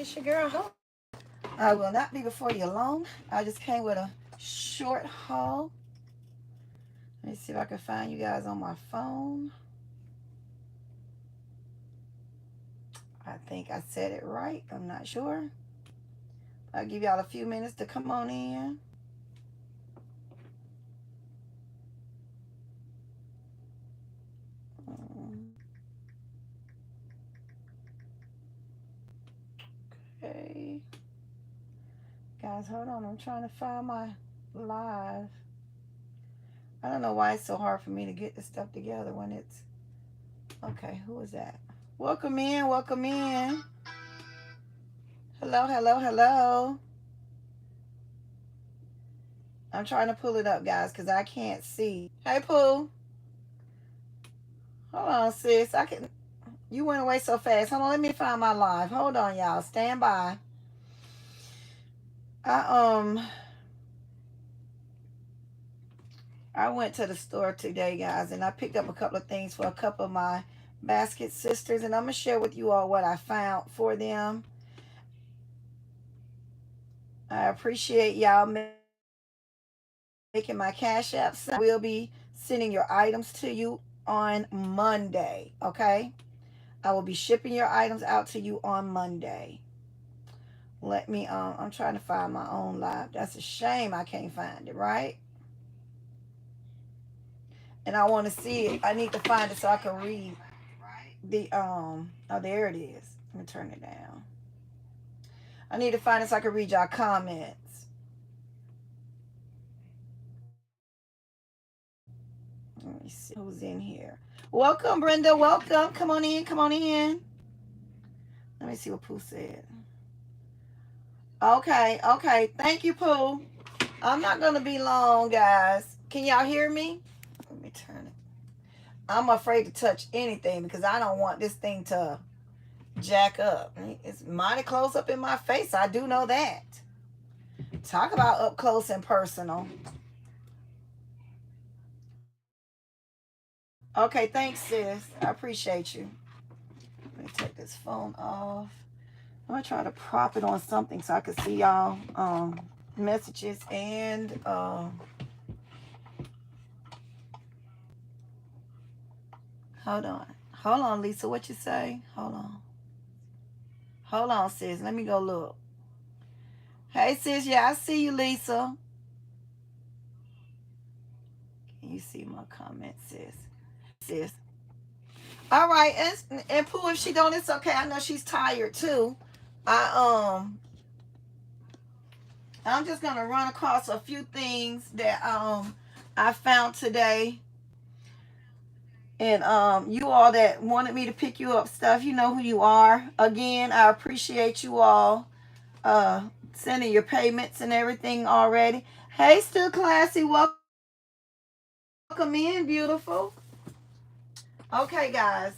It's your girl, Hope. I will not be before you long. I just came with a short haul. Let me see if I can find you guys on my phone. I think I said it right. I'm not sure. I'll give y'all a few minutes to come on in. Okay. Guys, hold on. I'm trying to find my live. I don't know why it's so hard for me to get this stuff together when it's... Okay, who is that? Welcome in, welcome in. Hello, hello, hello. I'm trying to pull it up, guys, because I can't see. Hey, Pooh. Hold on, sis. You went away so fast. Hold on, let me find my live. Hold on, y'all. Stand by. I went to the store today, guys, and I picked up a couple of things for a couple of my basket sisters, and I'm going to share with you all what I found for them. I appreciate y'all making my Cash App. I will be sending your items to you on Monday, okay? I will be shipping your items out to you on Monday. Let me, I'm trying to find my own live. That's a shame I can't find it, right? And I want to see it. I need to find it so I can read the, oh, there it is. Let me turn it down. I need to find it so I can read y'all comments. Let me see who's in here. Welcome, Brenda. Welcome. Come on in. Come on in. Let me see what Pooh said. Okay. Okay. Thank you, Pooh. I'm not going to be long, guys. Can y'all hear me? Let me turn it. I'm afraid to touch anything because I don't want this thing to jack up. It's mighty close up in my face. I do know that. Talk about up close and personal. Okay, thanks, sis. I appreciate you. Let me take this phone off. I'm going to try to prop it on something so I can see y'all messages and hold on. Hold on, Lisa. What you say? Hold on. Hold on, sis. Let me go look. Hey, sis. Yeah, I see you, Lisa. Can you see my comment, sis? Sis. All right. And Pooh, if she don't, it's okay. I know she's tired, too. I'm just going to run across a few things that I found today. And you all that wanted me to pick you up stuff, you know who you are. Again, I appreciate you all sending your payments and everything already. Hey, Still Classy, welcome in, beautiful. Okay, guys,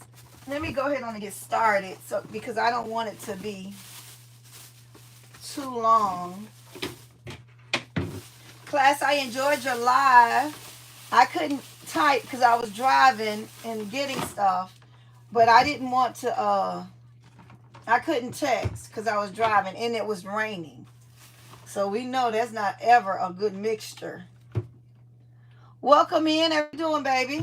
let me go ahead and get started because I don't want it to be too long. Class, I enjoyed your live. I couldn't type because I was driving and getting stuff, but I didn't want to I couldn't text because I was driving and it was raining, so we know that's not ever a good mixture. Welcome in. How you doing, baby?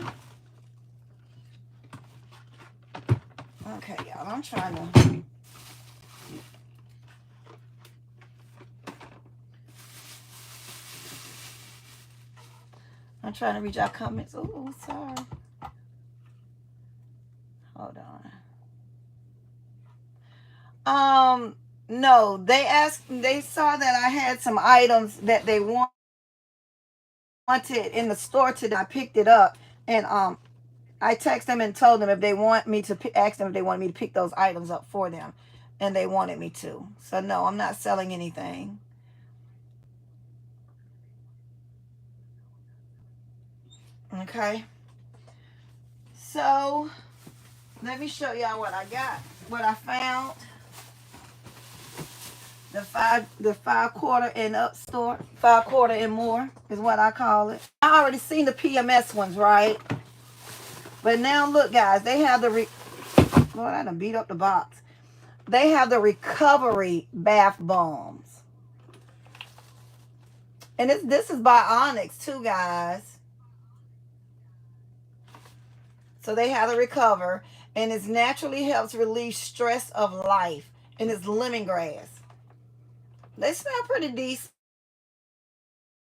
Okay, y'all, I'm trying to read y'all comments. Oh, sorry. Hold on. No, they saw that I had some items that they wanted in the store today. I picked it up, and I texted them and told them if they want me to ask them if they wanted me to pick those items up for them, and they wanted me to. So no, I'm not selling anything. Okay. So let me show y'all what I got, what I found. The 5-quarter and up store, 5-quarter and more is what I call it. I already seen the PMS ones, right? But now look, guys, they have the Lord, I done beat up the box. They have the recovery bath bombs. And this is by Onyx too, guys. So they have the recover. And it naturally helps relieve stress of life. And it's lemongrass. They smell pretty decent.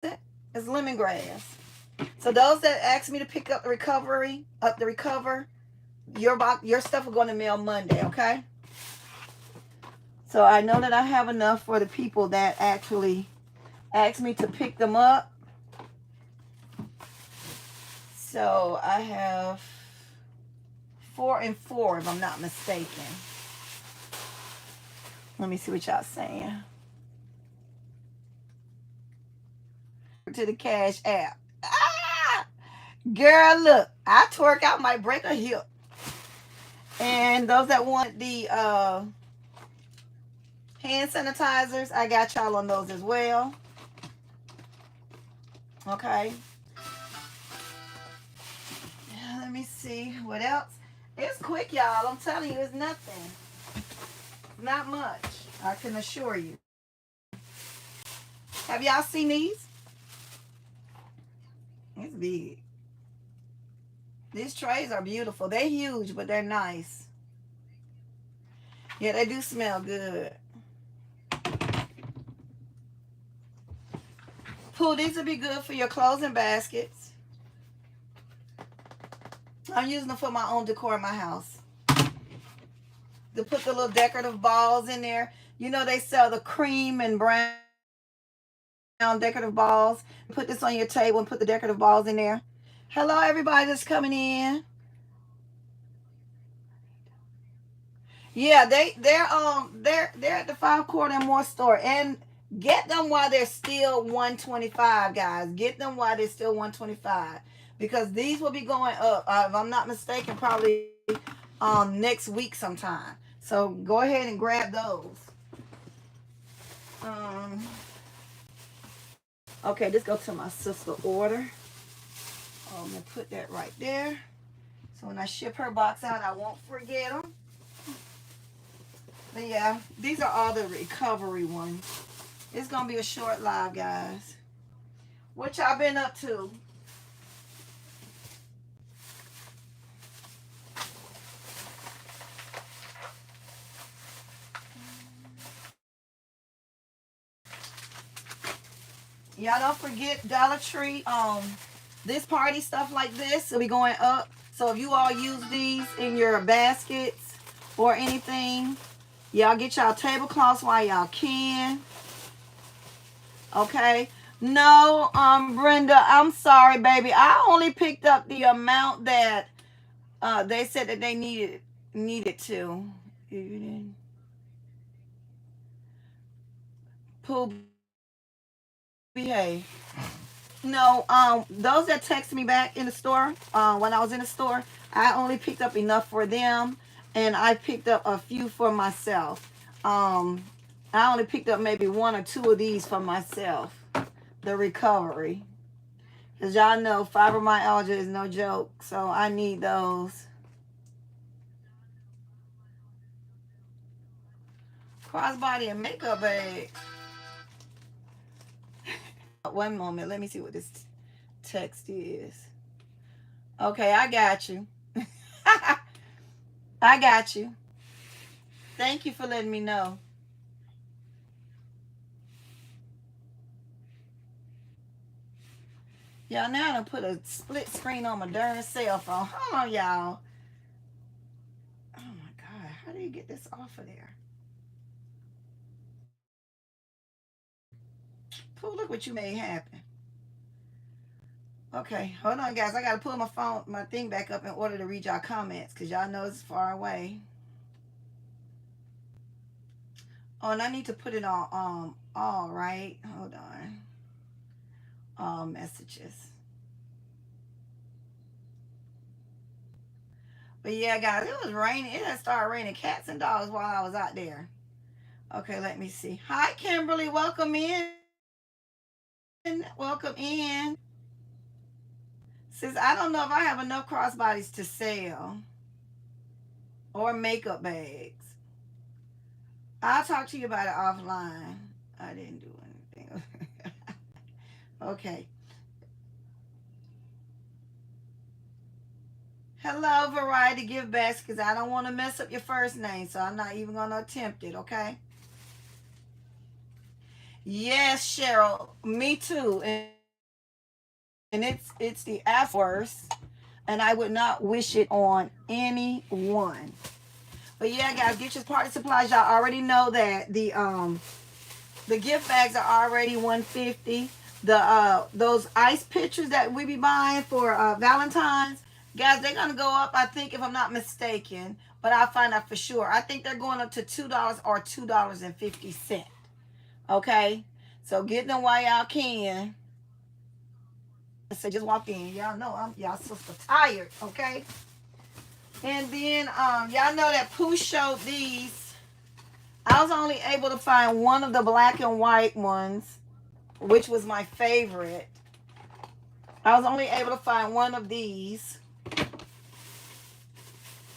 It's lemongrass. So those that ask me to pick up the recover, your stuff will go in the mail Monday, okay? So I know that I have enough for the people that actually ask me to pick them up. So I have 4 and 4 if I'm not mistaken. Let me see what y'all saying. To the Cash App. Ah! Girl, look, I twerk out, might break a hip. And those that want the hand sanitizers, I got y'all on those as well. Okay. Let me see what else. It's quick, y'all. I'm telling you, it's nothing. Not much, I can assure you. Have y'all seen these? It's big. These trays are beautiful. They're huge, but they're nice. Yeah, they do smell good. Pooh, these will be good for your clothes and baskets. I'm using them for my own decor in my house. To put the little decorative balls in there. You know they sell the cream and brown decorative balls. Put this on your table and put the decorative balls in there. Hello, everybody that's coming in. Yeah, they're at the 5 Quarter and More store, and get them while they're still $125, guys. Get them while they're still $125 because these will be going up. If I'm not mistaken, probably next week sometime. So go ahead and grab those. Okay, let's go to my sister order. I'm gonna put that right there. So when I ship her box out, I won't forget them. But yeah, these are all the recovery ones. It's gonna be a short live, guys. What y'all been up to? Y'all don't forget Dollar Tree. This party stuff like this will be going up. So if you all use these in your baskets or anything, y'all get y'all tablecloths while y'all can. Okay. No, Brenda, I'm sorry, baby. I only picked up the amount that they said that they needed to. Pooh, behave. No, those that text me back in the store, when I was in the store, I only picked up enough for them, and I picked up a few for myself. I only picked up maybe 1 or 2 of these for myself. The recovery, because y'all know fibromyalgia is no joke, so I need those. Crossbody and makeup bag. One moment, let me see what this text is. Okay, I got you. I got you. Thank you for letting me know. Y'all, now I done put a split screen on my darn cell phone. Hold on, y'all. Oh my God, how do you get this off of there? Pooh, look what you made happen. Okay, hold on, guys. I gotta pull my thing back up in order to read y'all comments, because y'all know it's far away. Oh, and I need to put it on all right. Hold on. All messages. But yeah, guys, it was raining. It had started raining cats and dogs while I was out there. Okay, let me see. Hi, Kimberly. Welcome in. Welcome in. Since I don't know if I have enough crossbodies to sell or makeup bags. I'll talk to you about it offline. I didn't do anything. Okay. Hello, Variety Give Backs, because I don't want to mess up your first name, so I'm not even going to attempt it, okay? Yes, Cheryl, me too. And it's the worst, and I would not wish it on anyone. But yeah, guys, get your party supplies. Y'all already know that the gift bags are already 150. Those ice pitchers that we be buying for Valentine's, guys, they're gonna go up. I think, if I'm not mistaken, but I'll find out for sure. I think they're going up to $2 or $2.50. Okay, so get them while y'all can. So just walk in. Y'all know I'm y'all sister tired. Okay, and then y'all know that Pooh showed these. I was only able to find one of the black and white ones, which was my favorite. I was only able to find one of these.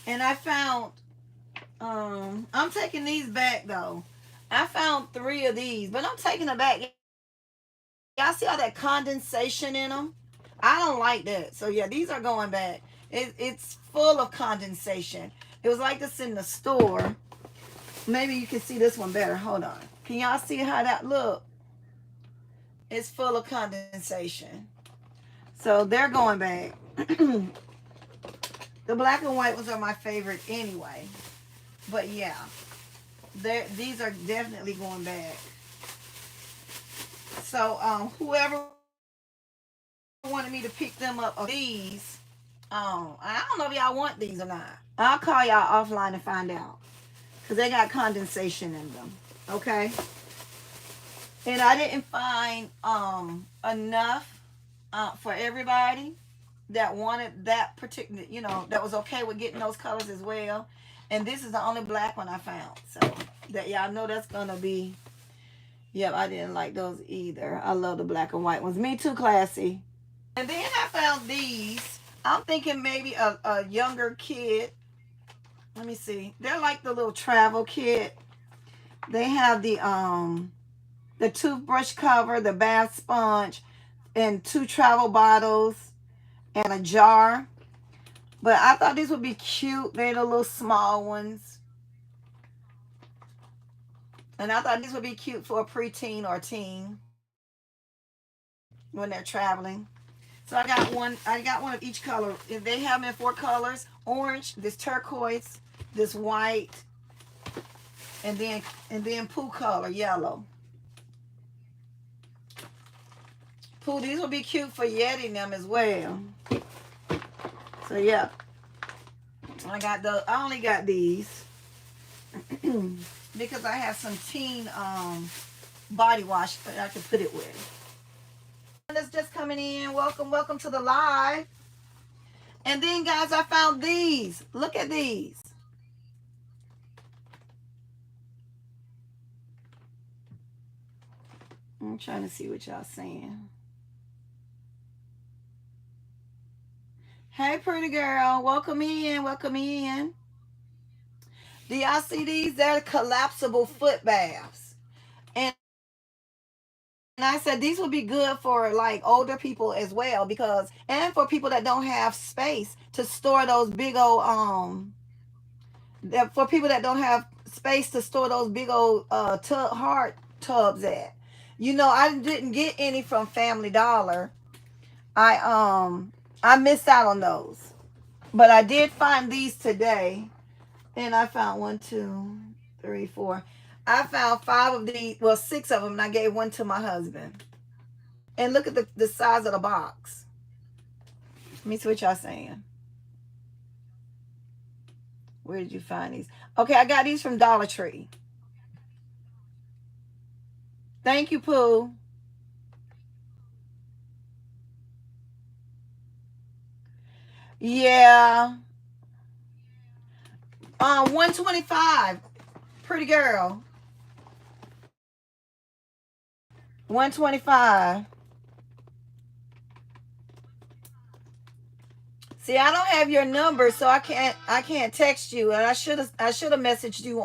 And I found, I'm taking these back though. I found three of these, but I'm taking them back. Y'all see all that condensation in them? I don't like that. So yeah, these are going back. It's full of condensation. It was like this in the store. Maybe you can see this one better. Hold on. Can y'all see how that look? It's full of condensation. So they're going back. The black and white ones are my favorite anyway. But yeah, these are definitely going back. So whoever wanted me to pick them up, or these, I don't know if y'all want these or not. I'll call y'all offline and find out, because they got condensation in them. Okay. And I didn't find enough for everybody that wanted that particular, that was okay with getting those colors as well. And this is the only black one I found. So that y'all know that's gonna be. Yep, I didn't like those either. I love the black and white ones. Me too, classy. And then I found these. I'm thinking maybe a younger kid. Let me see. They're like the little travel kit. They have the toothbrush cover, the bath sponge, and 2 travel bottles and a jar. But I thought these would be cute. They're the little small ones. And I thought these would be cute for a preteen or teen when they're traveling. So I got one of each color. They have them in 4 colors: orange, this turquoise, this white, and then Pooh color, yellow. Pooh, these will be cute for Yeti them as well. So yeah, I only got these because I have some teen body wash that I can put it with. That's just coming in. Welcome to the live. And then, guys, I found these. Look at these. I'm trying to see what y'all saying. Hey, pretty girl. Welcome in. Welcome in. Do y'all see these? They're collapsible foot baths. And I said these would be good for like older people as well, and for people that don't have space to store those big old for people that don't have space to store those big old hard tubs at. I didn't get any from Family Dollar. I missed out on those. But I did find these today. And I found 1, 2, 3, 4. I found 5 of these, well, 6 of them, and I gave one to my husband. And look at the size of the box. Let me see what y'all saying. Where did you find these? Okay, I got these from Dollar Tree. Thank you, Pooh. Yeah. 125. Pretty girl. 125. See, I don't have your number, so I can't text you. And I should have messaged you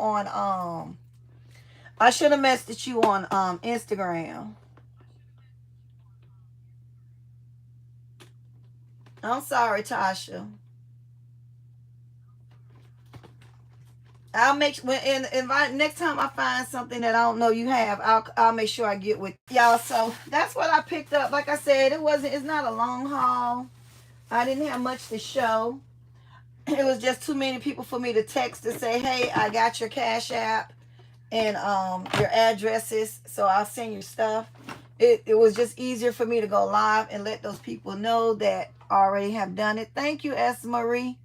I should have messaged you on Instagram. I'm sorry, Tasha. I'll make when invite next time I find something that I don't know you have, I'll make sure I get with y'all. So that's what I picked up. Like I said, it's not a long haul. I didn't have much to show. It was just too many people for me to text to say, hey, I got your Cash App and your addresses, so I'll send you stuff. It was just easier for me to go live and let those people know that already have done it. Thank you, S. Marie.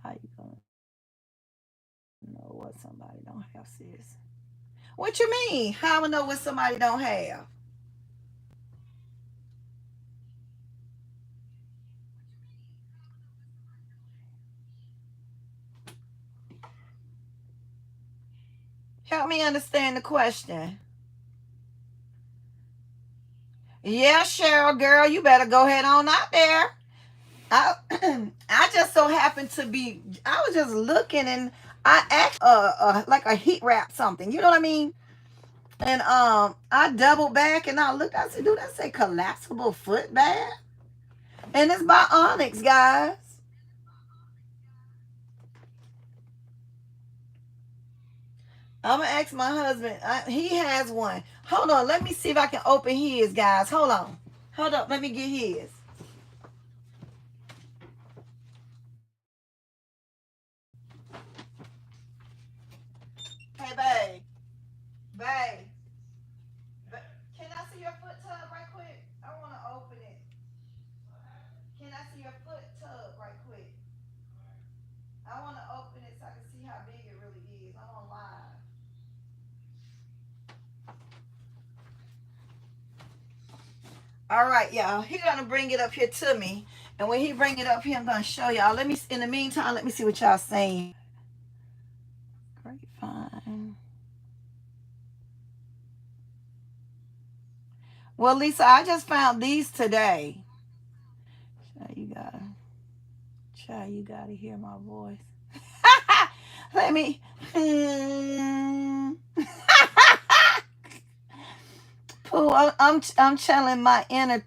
How you gonna know what somebody don't have, sis? What you mean? How I know what somebody don't have? Help me understand the question. Yeah, Cheryl, girl, you better go ahead on out there. I I just so happened to be. I was just looking and I asked like a heat wrap something. You know what I mean? And I doubled back and I looked. I said, "Dude, that say collapsible foot bath?" And it's by Onyx, guys. I'm gonna ask my husband. He has one. Hold on. Let me see if I can open his, guys. Hold on. Hold up. Let me get his. Hey, babe. Babe. Can I see your foot tub right quick? I want to open it. Can I see your foot tub right quick? I want to open it so I can see how big it really is. I'm on live. All right, y'all. He's gonna bring it up here to me, and when he bring it up here, I'm gonna show y'all. Let me. In the meantime, let me see what y'all saying. Grapevine. Well, Lisa, I just found these today. Child, you gotta hear my voice. Let me. Pooh, I'm channeling my inner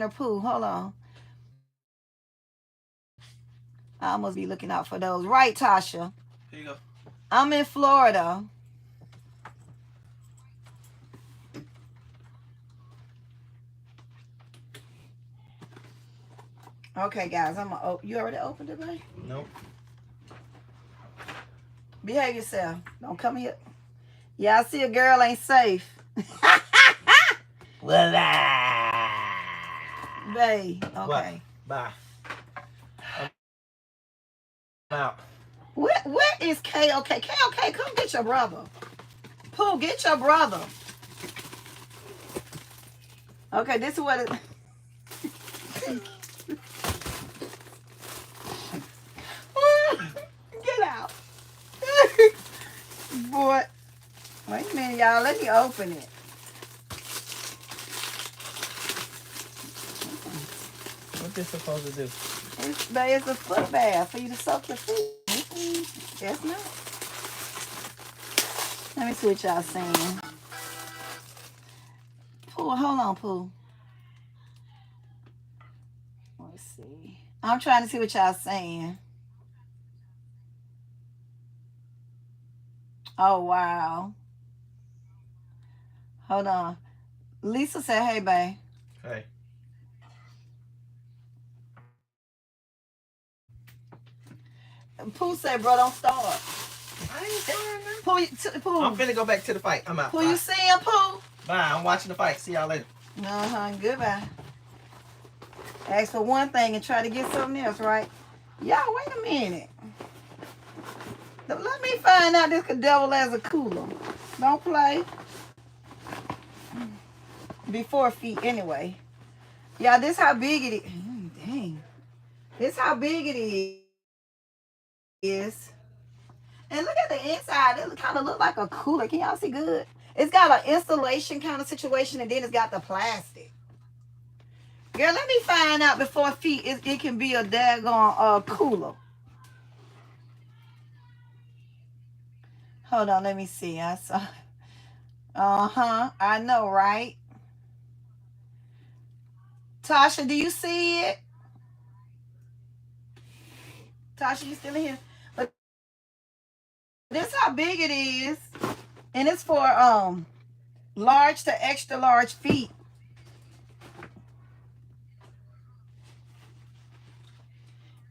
Pooh. Hold on. I almost be looking out for those. Right, Tasha? Here you go. I'm in Florida. Okay, guys, I'm gonna you already opened it, babe? Nope. Behave yourself. Don't come here. Yeah, I see a girl ain't safe. Well, babe. Okay. What? Bye. I'm out. Where is KOK? KOK, come get your brother. Pooh, get your brother. Okay, this is what it. Get out. Boy. Wait a minute, y'all. Let me open it. What's this supposed to do? It's a foot bath for you to soak your feet. Yes, no. Let me see what y'all saying. Pooh, hold on, Pooh. Let's see. I'm trying to see what y'all saying. Oh, wow. Hold on. Lisa said, hey, babe. Hey. Pooh said, bro, don't start. I ain't starting. Pooh. I'm finna go back to the fight. I'm out. Pooh, you see him, Pooh? Bye. I'm watching the fight. See y'all later. Goodbye. Ask for one thing and try to get something else, right? Y'all, wait a minute. Let me find out this devil as a cooler. Don't play. Before feet, anyway. Yeah, this how big it is. Dang. This how big it is. And look at the inside. It kind of look like a cooler. Can y'all see good? It's got an installation kind of situation, and then it's got the plastic. Girl, let me find out before feet it can be a daggone cooler. Hold on, let me see. I saw. Uh-huh. I know, right? Tasha, do you see it? Tasha, you still in here? But this how big it is. And it's for large to extra large feet.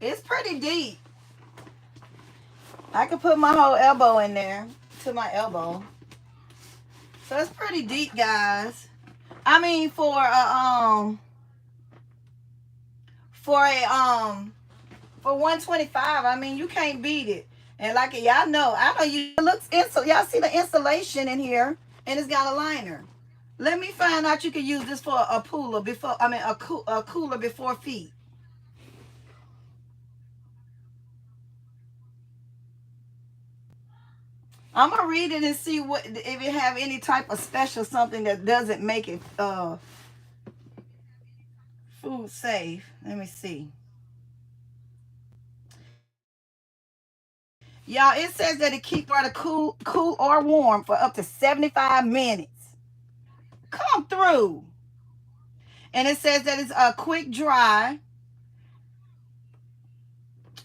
It's pretty deep. I could put my whole elbow in there to my elbow. So it's pretty deep, guys. I mean, for for 125, I mean, you can't beat it. And like y'all know, I know you looks y'all see the installation in here, and it's got a liner. Let me find out you can use this for a cooler before, I mean, a cooler before feet. I'm gonna read it and see what if it have any type of special something that doesn't make it food safe. Let me see. Y'all, it says that it keeps water cool or warm for up to 75 minutes. Come through. And it says that it's a quick dry.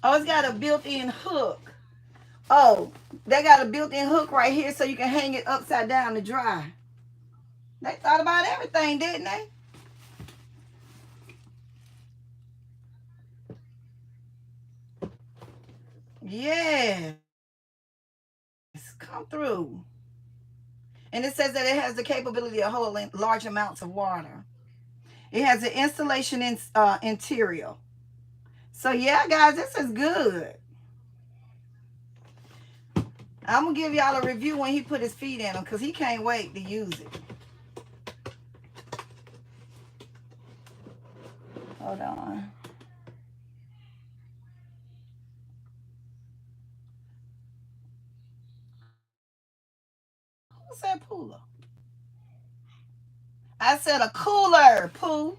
Oh, it's got a built-in hook. Oh, they got a built-in hook right here so you can hang it upside down to dry. They thought about everything, didn't they? Yes. Come through. And it says that it has the capability of holding large amounts of water. It has an installation in interior. So yeah, guys, this is good. I'm gonna give y'all a review when he put his feet in them because he can't wait to use it. Hold on. Who said cooler? I said a cooler, Pooh.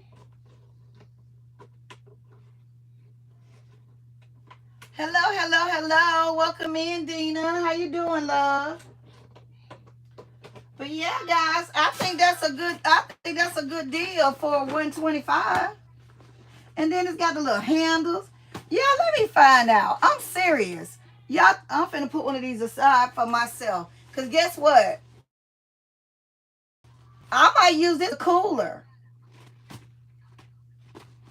Hello, hello, hello. Welcome in, Dina. How you doing, love? But yeah, guys, I think that's a good deal for 125. And then it's got the little handles. Yeah, let me find out. I'm serious. Y'all, I'm finna put one of these aside for myself. Cause guess what? I might use this cooler.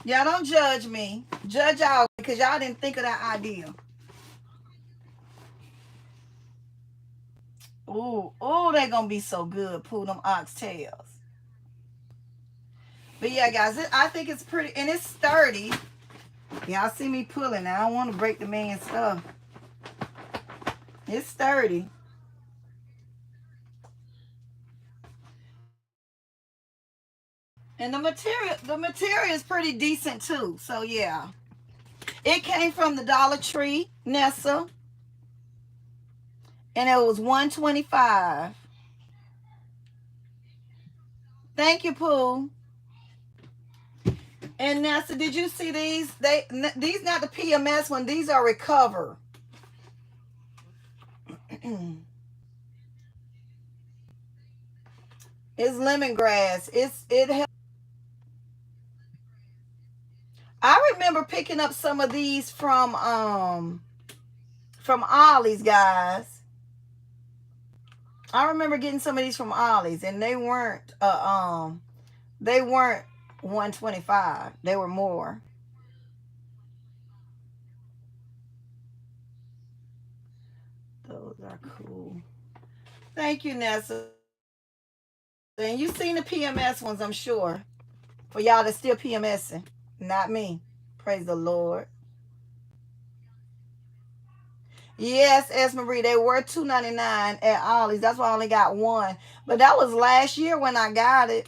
Y'all don't judge me. Judge y'all because y'all didn't think of that idea. Ooh, ooh, they gonna be so good. Pull them oxtails. But yeah, guys, I think it's pretty, and it's sturdy. Y'all see me pulling. I don't want to break the man's stuff. It's sturdy. And the material is pretty decent too. So yeah. It came from the Dollar Tree, Nessa. And it was 125. Thank you, Pooh. And Nessa, did you see these? These not the PMS one. These are Recover. It's lemongrass. It. I remember picking up some of these from Ollie's, guys. I remember getting some of these from Ollie's, and they weren't 125. They were more. Those are cool. Thank you, Nessa. And you seen the PMS ones, I'm sure. For y'all that's still PMSing. Not me. Praise the Lord. Yes, S. Marie, they were $2.99 at Ollie's. That's why I only got one. But that was last year when I got it.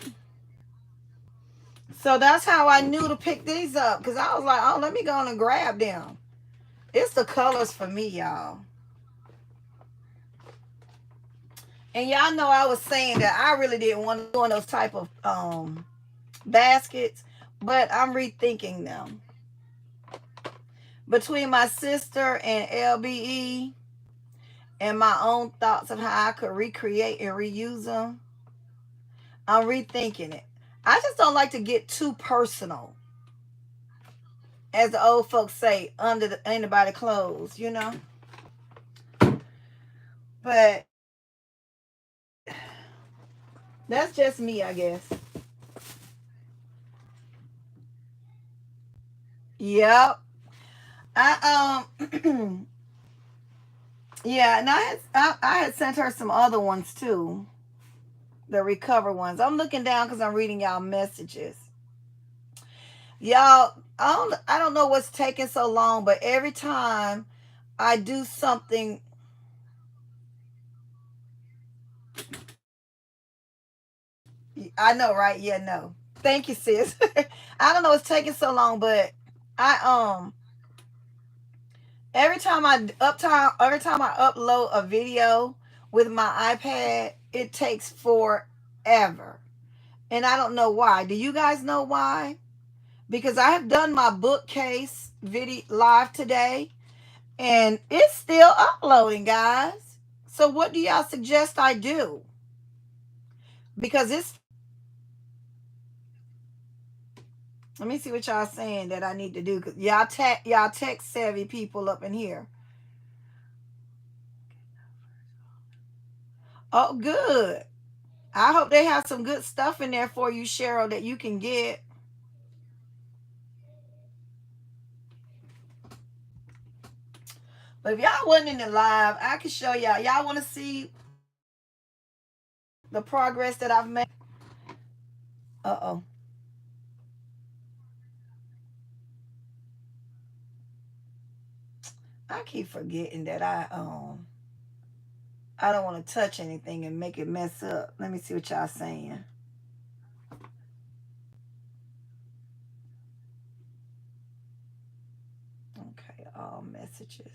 So that's how I knew to pick these up. Because I was like, oh, let me go on and grab them. It's the colors for me, y'all. And y'all know I was saying that I really didn't want to do those type of baskets. But I'm rethinking them. Between my sister and LBE and my own thoughts of how I could recreate and reuse them. I'm rethinking it. I just don't like to get too personal, as the old folks say, under anybody clothes, you know. But that's just me, I guess. Yep. I yeah, and I had sent her some other ones too, the recover ones. I'm looking down because I'm reading y'all messages. Y'all, I don't know what's taking so long, but every time I do something, I know, right? Yeah, no. Thank you, sis. I don't know what's taking so long, but I every time I upload a video with my iPad, it takes forever. And I don't know why. Do you guys know why? Because I have done my bookcase video live today and it's still uploading, guys. So what do y'all suggest I do? Because it's, let me see what y'all saying that I need to do. Cause y'all tech savvy people up in here. Oh, good. I hope they have some good stuff in there for you, Cheryl, that you can get. But if y'all wasn't in the live, I can show y'all. Y'all want to see the progress that I've made? Uh-oh. I keep forgetting that I don't want to touch anything and make it mess up. Let me see what y'all saying. Okay, all messages.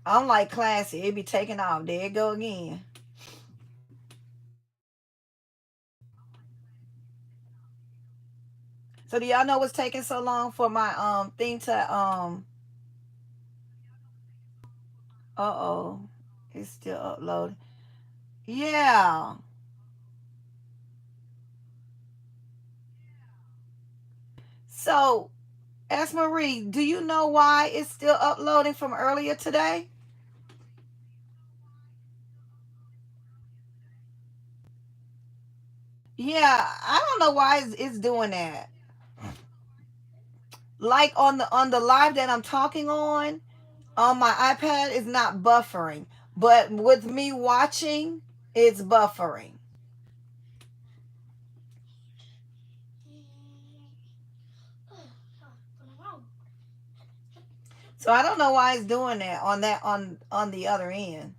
I'm like classy. It be taking off. There it go again. So do y'all know what's taking so long for my thing to uh-oh. It's still uploading. Yeah. So ask Marie, do you know why it's still uploading from earlier today? Yeah, I don't know why it's doing that. Like on the live that I'm talking on my iPad is not buffering, but with me watching, it's buffering. So I don't know why it's doing that on the other end.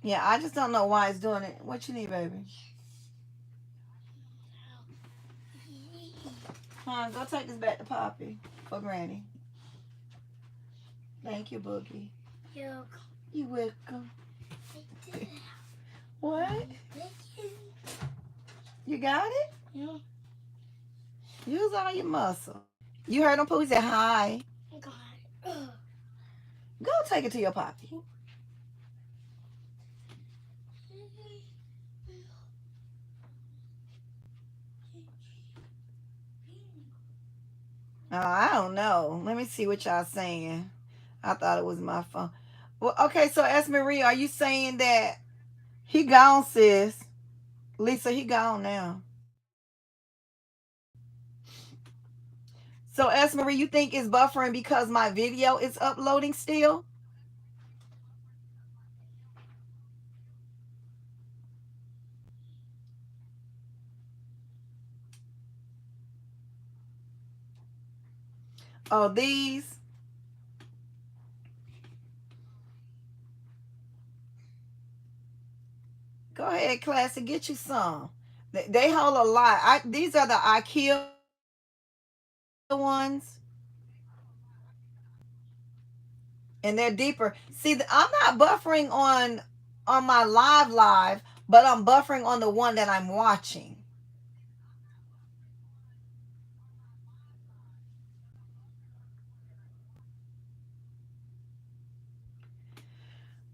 Yeah, I just don't know why it's doing it. What you need, baby? Go take this back to Poppy for Granny. Thank you, Boogie. You welcome. What? You got it? Yeah. Use all your muscle. You heard him, Pooh? He said hi. Go take it to your Poppy. Oh, I don't know. Let me see what y'all saying. I thought it was my phone. Well, okay, so S. Marie, are you saying that he gone, sis? Lisa, he gone now. So S. Marie, you think it's buffering because my video is uploading still? Oh, these? Go ahead, Classic, get you some. They hold a lot. These are the IKEA ones, and they're deeper. See, I'm not buffering on my live, but I'm buffering on the one that I'm watching.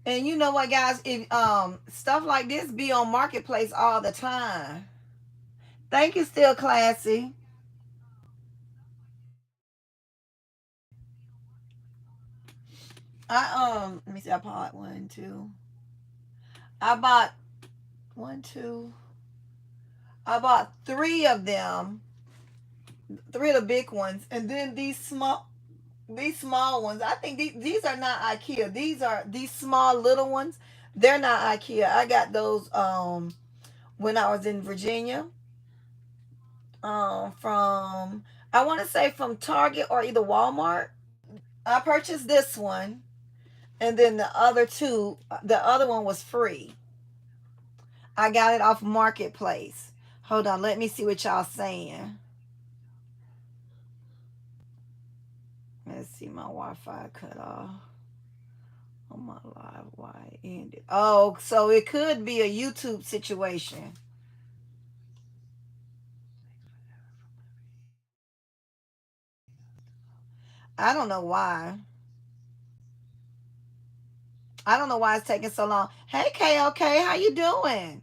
And you know what, guys? If stuff like this be on Marketplace all the time. Thank you, Still Classy. Let me see. I bought one, two. I bought one, two. I bought three of them, three of the big ones, and then these small ones. I think these are not IKEA. These small little ones. They're not IKEA. I got those when I was in Virginia. From I want to say from Target or either Walmart. I purchased this one, and then the other two. The other one was free. I got it off Marketplace. Hold on, let me see what y'all saying. Let's see, my Wi-Fi cut off on my live. Why it ended? Oh, so it could be a YouTube situation. I don't know why. I don't know why it's taking so long. Hey, KLK, how you doing?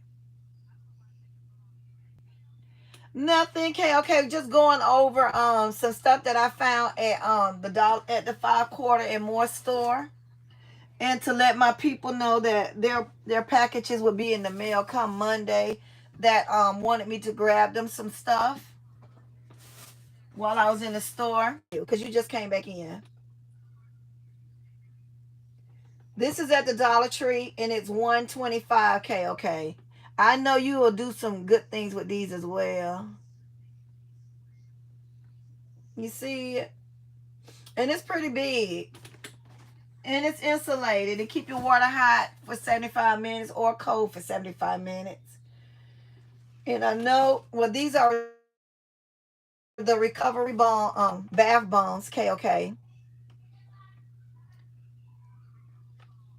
Nothing, KLK. Just going over some stuff that I found at the 5 quarter and more store, and to let my people know that their packages will be in the mail come Monday. That wanted me to grab them some stuff while I was in the store because you just came back in. This is at the Dollar Tree and it's 125. KLK. I know you will do some good things with these as well. You see it? And it's pretty big. And it's insulated. It keep your water hot for 75 minutes or cold for 75 minutes. And I know, well, these are the recovery bomb, bath bombs, KOK.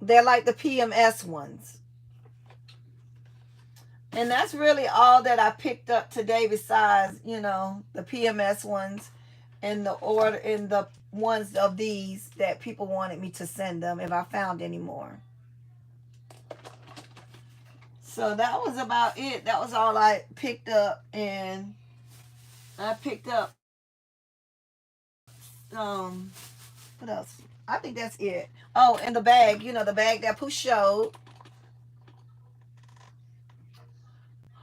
They're like the PMS ones. And that's really all that I picked up today besides, the PMS ones and the ones of these that people wanted me to send them if I found any more. So that was about it. That was all I picked up, and I picked up what else? I think that's it. Oh, and the bag, the bag that Pooh showed.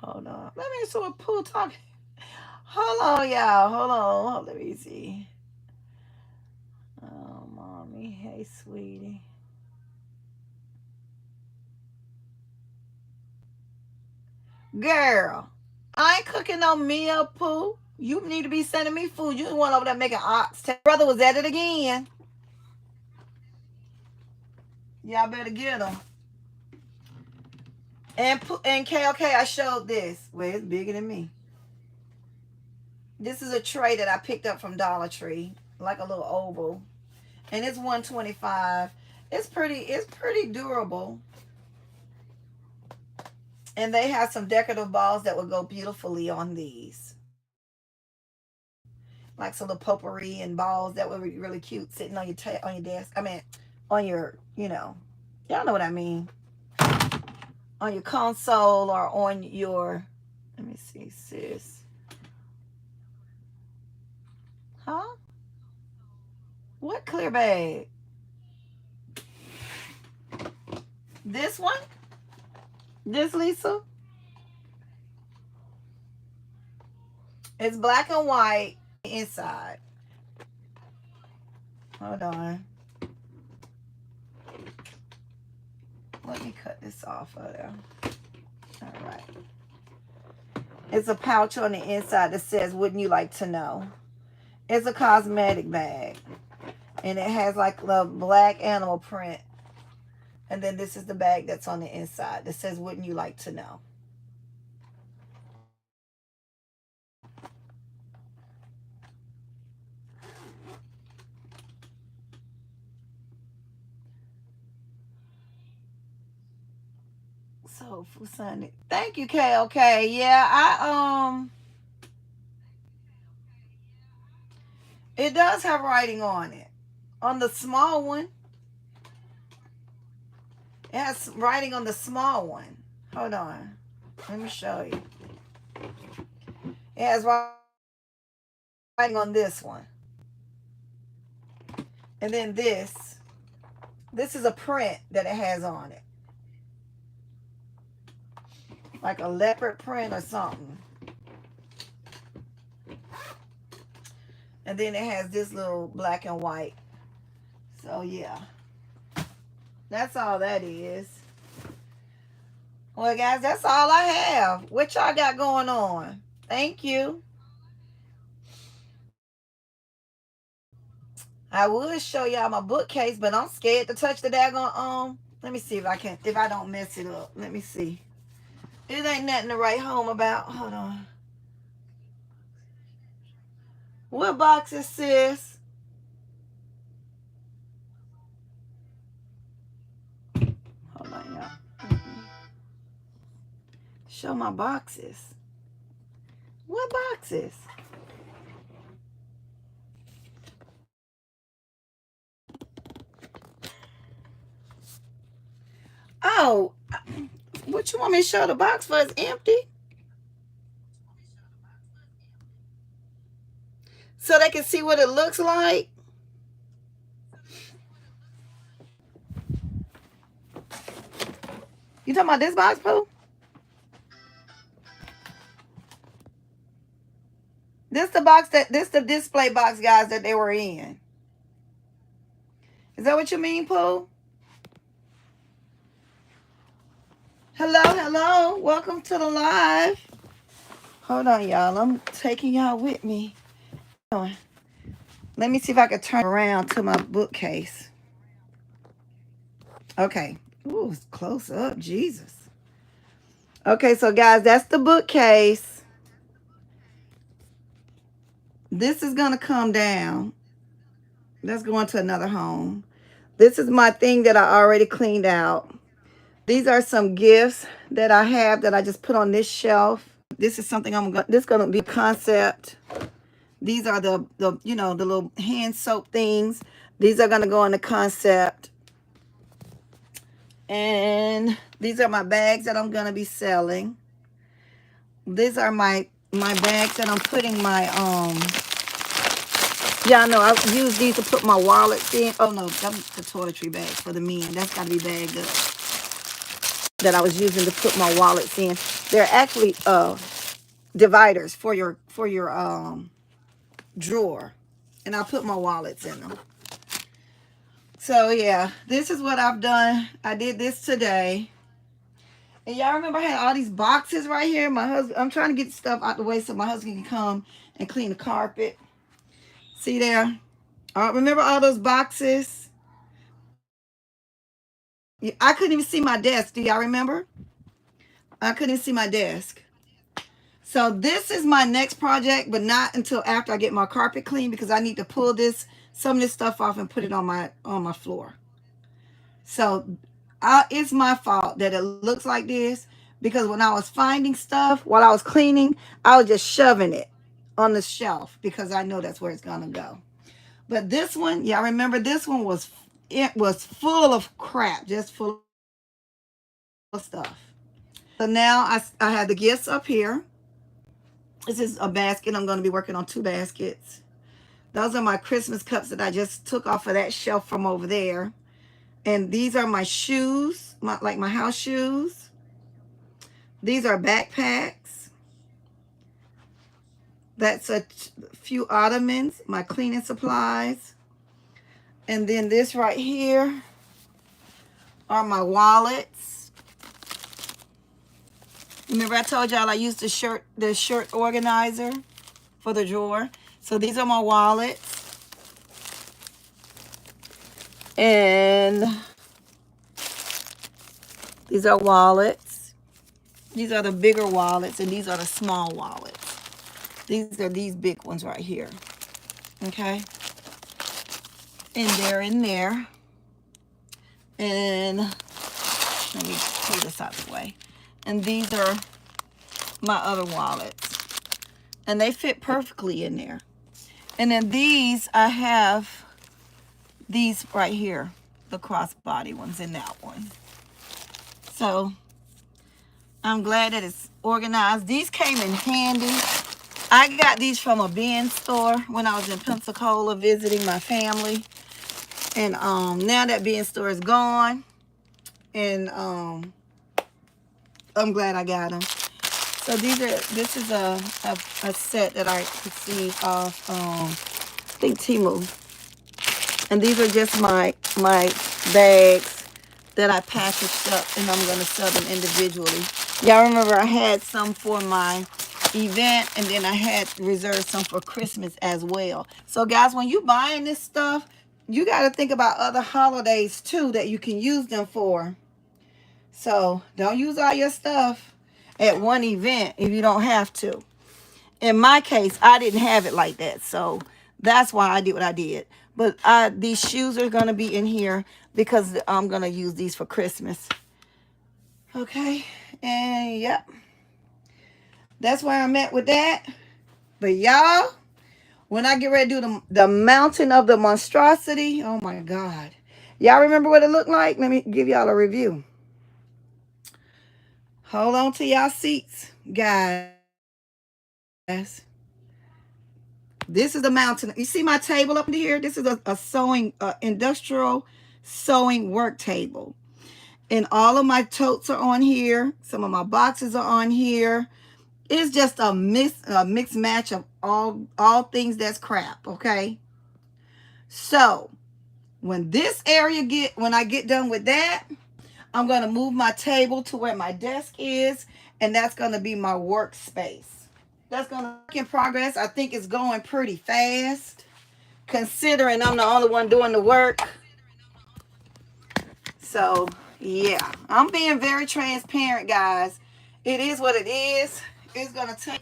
Hold on. Let me see what Pooh talking. Hold on, y'all. Hold on. Let me see. Oh, mommy. Hey, sweetie. Girl, I ain't cooking no meal, Pooh. You need to be sending me food. You the one over there making oxtail. Brother was at it again. Y'all better get him. And KOK, I showed this. Well, it's bigger than me. This is a tray that I picked up from Dollar Tree, like a little oval, and it's 125. It's pretty durable, and they have some decorative balls that would go beautifully on these, like some little potpourri and balls that would be really cute sitting on your desk. I mean, on your y'all know what I mean, on your console or on your. Let me see, sis. Huh? What clear bag? This one? This, Lisa? It's black and white inside. Hold on. Let me cut this off of there. All right. It's a pouch on the inside that says, "Wouldn't you like to know?" It's a cosmetic bag. And it has like the black animal print. And then this is the bag that's on the inside that says, "Wouldn't you like to know?" So, Fusani. Thank you, KOK. Yeah, it does have writing on it. On the small one, It has writing on the small one. Hold on. Let me show you. It has writing on this one. And then this. This is a print that it has on it. Like a leopard print or something. And then it has this little black and white. So yeah. That's all that is. Well, guys, that's all I have. What y'all got going on? Thank you. I would show y'all my bookcase, but I'm scared to touch the daggone Let me see if I can, if I don't mess it up. Let me see. It ain't nothing to write home about. Hold on. What box is this? Hold on, y'all. Show my boxes. What boxes? Oh, what you want me to show the box for? It's empty. So they can see what it looks like. You talking about this box, Pooh? This the box this the display box, guys, that they were in. Is that what you mean, Pooh? Hello, hello. Welcome to the live. Hold on, y'all. I'm taking y'all with me. Let me see if I can turn around to my bookcase. Okay. Ooh, it's close up. Jesus. Okay, so guys, that's the bookcase. This is going to come down. That's going to another home. This is my thing that I already cleaned out. These are some gifts that I have that I just put on this shelf. This is something this is going to be a concept. These are the you know, the little hand soap things. These are going to go in the concept. And these are my bags that I'm going to be selling. These are my bags that I'm putting my y'all know I use these to put my wallets in. Oh no, that's the toiletry bag for the men. That's got to be bagged up. That I was using to put my wallets in. They're actually dividers for your drawer, and I put my wallets in them. So yeah, this is what I've done. I did this today. And y'all remember I had all these boxes right here. My husband, I'm trying to get stuff out the way so my husband can come and clean the carpet. See there? Remember all those boxes? I couldn't even see my desk. Do y'all remember? I couldn't see my desk. So this is my next project, but not until after I get my carpet clean, because I need to pull some of this stuff off and put it on my floor. So it's my fault that it looks like this, because when I was finding stuff while I was cleaning, I was just shoving it on the shelf because I know that's where it's gonna go. But this one, y'all remember this one was full of crap, just full of stuff. So now I have the gifts up here. This is a basket. I'm going to be working on 2 baskets. Those are my Christmas cups that I just took off of that shelf from over there. And these are my shoes, like my house shoes. These are backpacks. That's a few ottomans, my cleaning supplies. And then this right here are my wallets. Remember I told y'all I used the shirt organizer for the drawer. So these are my wallets. And these are wallets. These are the bigger wallets, and these are the small wallets. These are these big ones right here. Okay? And they're in there. And let me pull this out of the way. And these are my other wallets. And they fit perfectly in there. And then these, I have these right here, the crossbody ones in that one. So I'm glad that it's organized. These came in handy. I got these from a bin store when I was in Pensacola visiting my family. And now that bin store is gone. And I'm glad I got them. So this is a set that I received off I think Temu. And these are just my bags that I packaged up, and I'm gonna sell them individually. Y'all remember I had some for my event, and then I had reserved some for Christmas as well. So guys, when you buying this stuff, you got to think about other holidays too that you can use them for. So don't use all your stuff at one event if you don't have to. In my case, I didn't have it like that, so that's why I did what I did. But these shoes are going to be in here because I'm going to use these for Christmas. Okay, and yep, that's where I'm at with that. But y'all, when I get ready to do the mountain of the monstrosity, oh my God. Y'all remember what it looked like? Let me give y'all a review. Hold on to y'all seats, guys. This is the mountain. You see my table up here? This is a sewing, industrial sewing work table. And all of my totes are on here. Some of my boxes are on here. It's just a mixed match of all things that's crap, okay? So, when I get done with that, I'm going to move my table to where my desk is, and that's going to be my workspace. That's going to work in progress. I think it's going pretty fast, considering I'm the only one doing the work. So, yeah, I'm being very transparent, guys. It is what it is. It's going to take,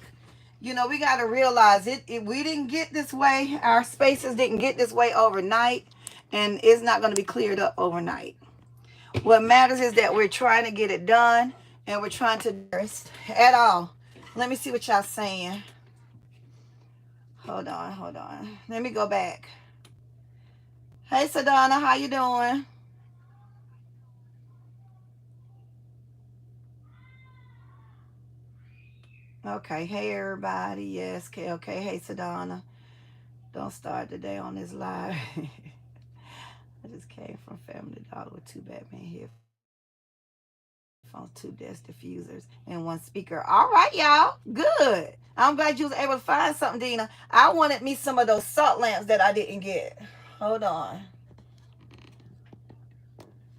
we got to realize we didn't get this way. Our spaces didn't get this way overnight, and it's not going to be cleared up overnight. What matters is that we're trying to get it done, and we're trying to at all. Let me see what y'all saying. Hold on. Let me go back. Hey, Sadonna, how you doing? Okay, hey everybody. Yes, okay. Hey, Sadonna. Don't start the day on this live. I just came from Family Dollar with 2 Batman headphones, 2 desk diffusers, and 1 speaker. All right, y'all. Good. I'm glad you was able to find something, Dina. I wanted me some of those salt lamps that I didn't get. Hold on.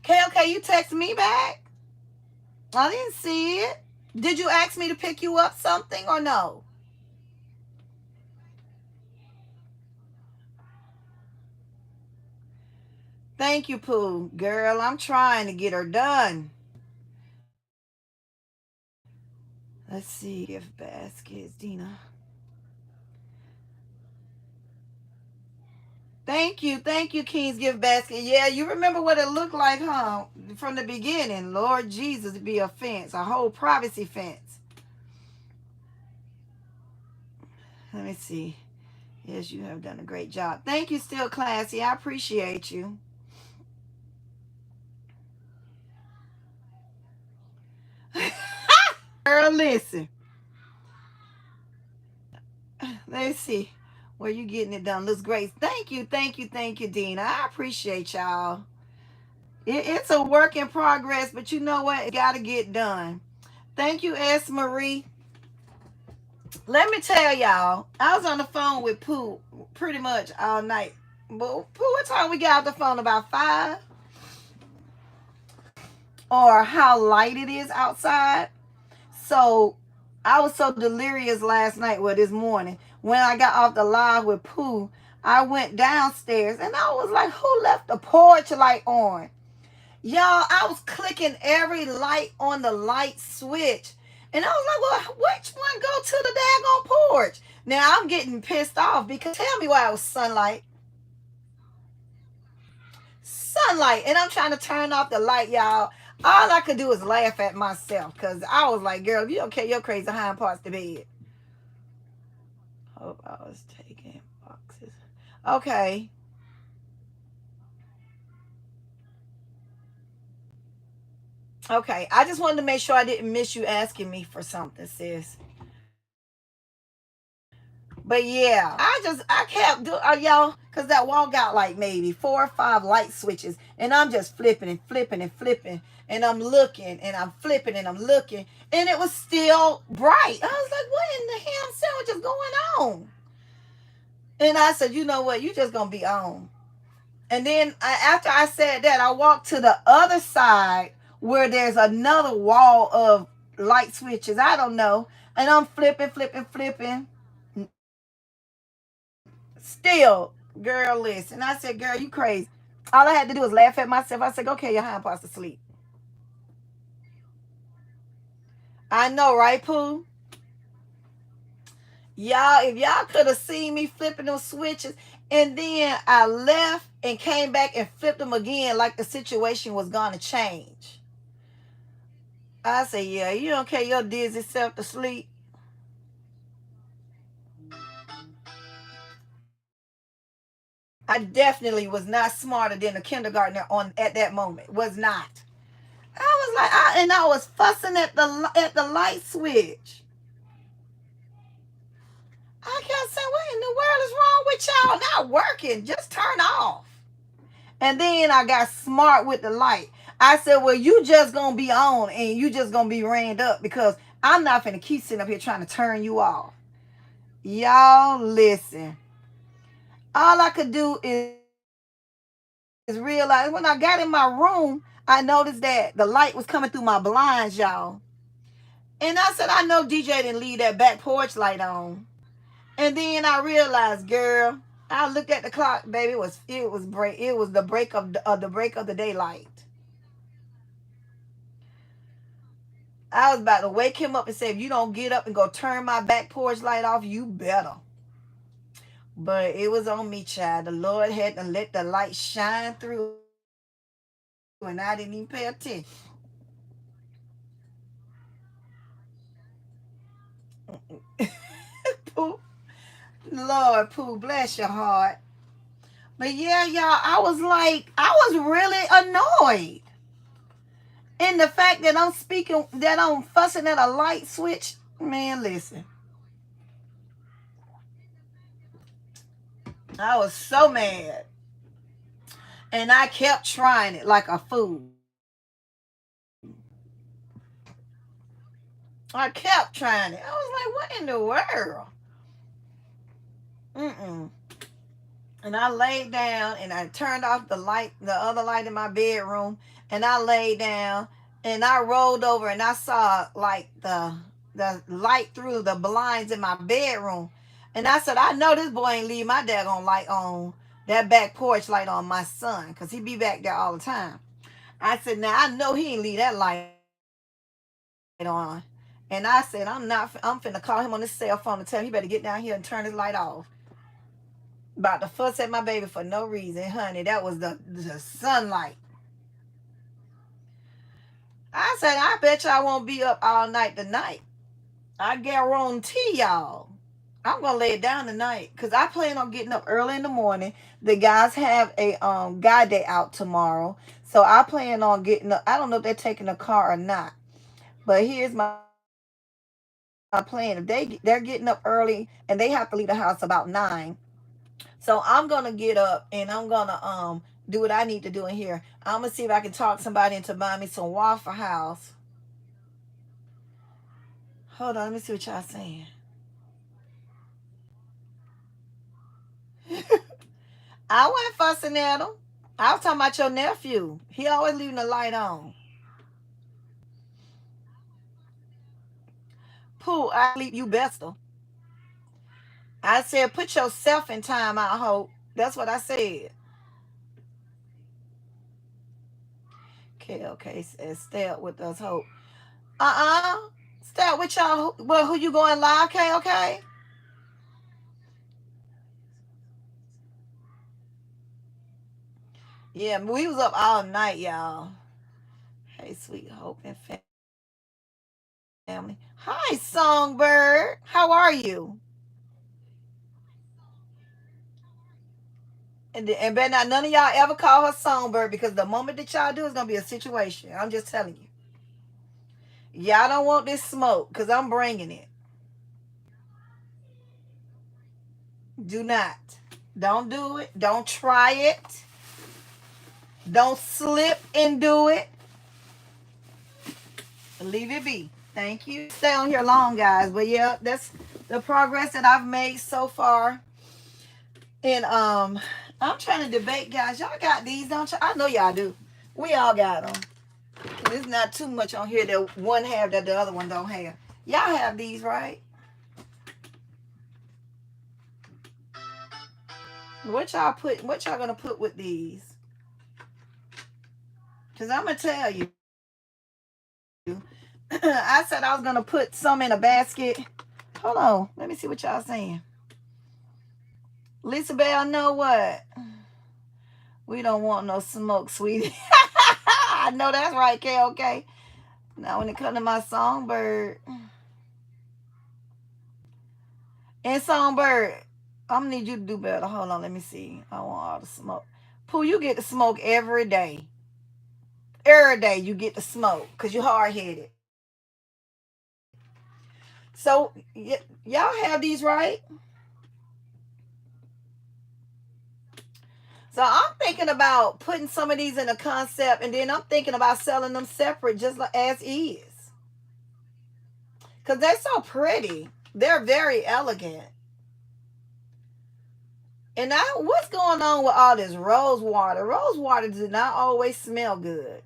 Okay, you text me back? I didn't see it. Did you ask me to pick you up something or no? Thank you, Pooh. Girl, I'm trying to get her done. Let's see. Gift baskets, Dina. Thank you, King's Gift Basket. Yeah, you remember what it looked like, huh? From the beginning. Lord Jesus, it'd be a fence, a whole privacy fence. Let me see. Yes, you have done a great job. Thank you, Still Classy. I appreciate you. Girl, listen. Let's see. Where you getting it done? Looks great. Thank you, Dina. I appreciate y'all. It's a work in progress, but you know what? It got to get done. Thank you, S. Marie. Let me tell y'all, I was on the phone with Pooh pretty much all night. But Pooh, what time we got off the phone? About 5? Or how light it is outside. So I was so delirious last night, well, this morning. When I got off the live with Pooh, I went downstairs and I was like, who left the porch light on? Y'all, I was clicking every light on the light switch. And I was like, well, which one go to the daggone porch? Now I'm getting pissed off because tell me why it was sunlight. Sunlight. And I'm trying to turn off the light, y'all. All I could do is laugh at myself because I was like, girl, if you don't care your crazy hind parts to bed. Hope I was taking boxes. Okay. Okay, I just wanted to make sure I didn't miss you asking me for something, sis. But yeah, I kept doing, y'all, because that wall got like maybe 4 or 5 light switches, and I'm just flipping and flipping and flipping, and I'm looking and I'm flipping and I'm looking, and it was still bright. I was like, what in the ham sandwich is going on? And I said, you know what, you just gonna be on. And then after I said that, I walked to the other side where there's another wall of light switches. I don't know. And I'm flipping, flipping, flipping. Still, girl, listen. I said, girl, you crazy. All I had to do was laugh at myself. I said, okay, your hind parts asleep. I know, right, Pooh? Y'all, if y'all could have seen me flipping those switches, and then I left and came back and flipped them again like the situation was going to change. I say, yeah, you don't care your dizzy self to sleep. I definitely was not smarter than a kindergartner on at that moment. Was not. I was like, and I was fussing at the light switch. I kept saying, what in the world is wrong with y'all? Not working. Just turn off. And then I got smart with the light. I said, well, you just gonna be on and you just gonna be rained up because I'm not finna keep sitting up here trying to turn you off. Y'all listen. All I could do is realize when I got in my room, I noticed that the light was coming through my blinds, y'all. And I said, I know DJ didn't leave that back porch light on. And then I realized, girl, I looked at the clock, baby. It was the break of the daylight. I was about to wake him up and say, if you don't get up and go turn my back porch light off, you better. But it was on me, child. The Lord had to let the light shine through, and I didn't even pay attention. Pooh, Lord, Pooh, bless your heart. But yeah, y'all, I was really annoyed. And the fact that I'm fussing at a light switch, man, listen. I was so mad. And I kept trying it like a fool. I kept trying it. I was like, what in the world? Mm-mm. And I laid down and I turned off the other light in my bedroom, and I laid down and I rolled over and I saw like the light through the blinds in my bedroom. And I said, I know this boy ain't leave my daggone light on, that back porch light on my son, because he be back there all the time. I said, now I know he ain't leave that light on. And I said, I'm finna call him on his cell phone and tell him he better get down here and turn his light off. About to fuss at my baby for no reason, honey. That was the sunlight. I said, I bet y'all won't be up all night tonight. I guarantee y'all. I'm gonna lay it down tonight because I plan on getting up early in the morning. The guys have a guy day out tomorrow, so I plan on getting up. I don't know if they're taking a car or not, but here's my plan. If they're getting up early and they have to leave the house about 9, so I'm gonna get up and I'm gonna do what I need to do in here. I'm gonna see if I can talk somebody into buying me some Waffle House. Hold on, let me see what y'all saying. I wasn't fussing at him. I was talking about your nephew. He always leaving the light on. Pooh, I sleep you bester. I said, put yourself in time, I hope. That's what I said. Okay, okay, says stay up with us, hope. Stay up with y'all. Well, who you going live? Okay, okay. Yeah, we was up all night, y'all. Hey, sweet hope and family. Hi, Songbird. How are you? And better not none of y'all ever call her Songbird, because the moment that y'all do is gonna be a situation. I'm just telling you. Y'all don't want this smoke because I'm bringing it. Do not. Don't do it. Don't try it. Don't slip and do it. Leave it be. Thank you. Stay on here long, guys. But yeah, that's the progress that I've made so far. And I'm trying to debate, guys. Y'all got these, don't you? I know y'all do. We all got them. There's not too much on here that one have that the other one don't have. Y'all have these, right? What y'all gonna put with these? Cause I'm gonna tell you. I said I was gonna put some in a basket. Hold on. Let me see what y'all saying. Lisa Bell, know what? We don't want no smoke, sweetie. I know that's right, KOK. Now when it comes to my songbird. And songbird, I'm gonna need you to do better. Hold on, let me see. I want all the smoke. Pooh, you get to smoke every day. Every day you get to smoke because you're hard-headed. So, y'all have these, right? So, I'm thinking about putting some of these in a concept, and then I'm thinking about selling them separate just like as is. Because they're so pretty. They're very elegant. And now, what's going on with all this rose water? Rose water does not always smell good.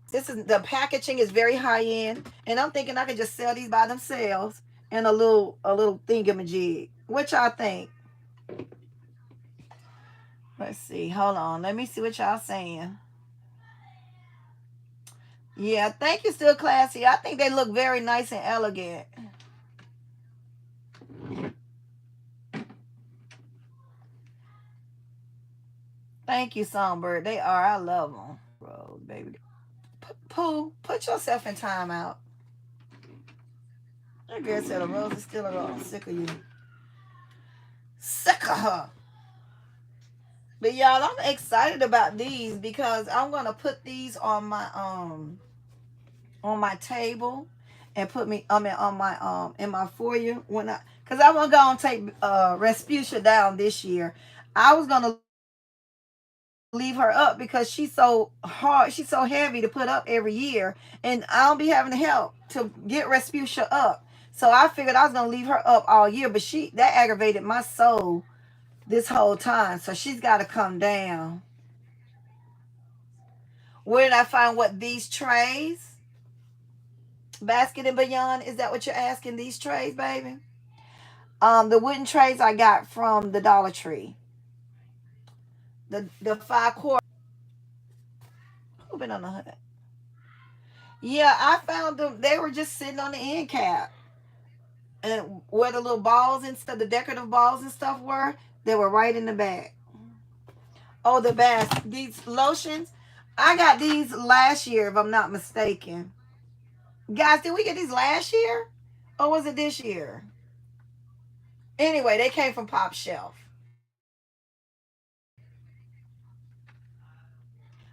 This is the packaging is very high end, and I'm thinking I could just sell these by themselves in a little thingamajig. What y'all think? Let's see. Hold on. Let me see what y'all saying. Yeah, thank you, Still Classy. I think they look very nice and elegant. Thank you, Songbird. They are. I love them. Rose, baby. Pooh, put yourself in timeout. That girl said a rose is still a rose. I'm sick of you. Sick of her. But y'all, I'm excited about these because I'm gonna put these on my table and put me on my in my foyer when I because I want to go and take Respucia down this year. I was gonna leave her up because she's so hard, she's so heavy to put up every year, and I'll be having to help to get Respucia up. So I figured I was gonna leave her up all year, but that aggravated my soul this whole time. So she's got to come down. Where did I find what these trays? Basket and Beyond, is that what you're asking? These trays, baby? The wooden trays I got from the Dollar Tree. The 5 quart. Who been on the hood? Yeah, I found them. They were just sitting on the end cap. And where the little balls and stuff, the decorative balls and stuff were, they were right in the back. Oh, the best. These lotions, I got these last year, if I'm not mistaken. Guys, did we get these last year? Or was it this year? Anyway, they came from Pop Shelf.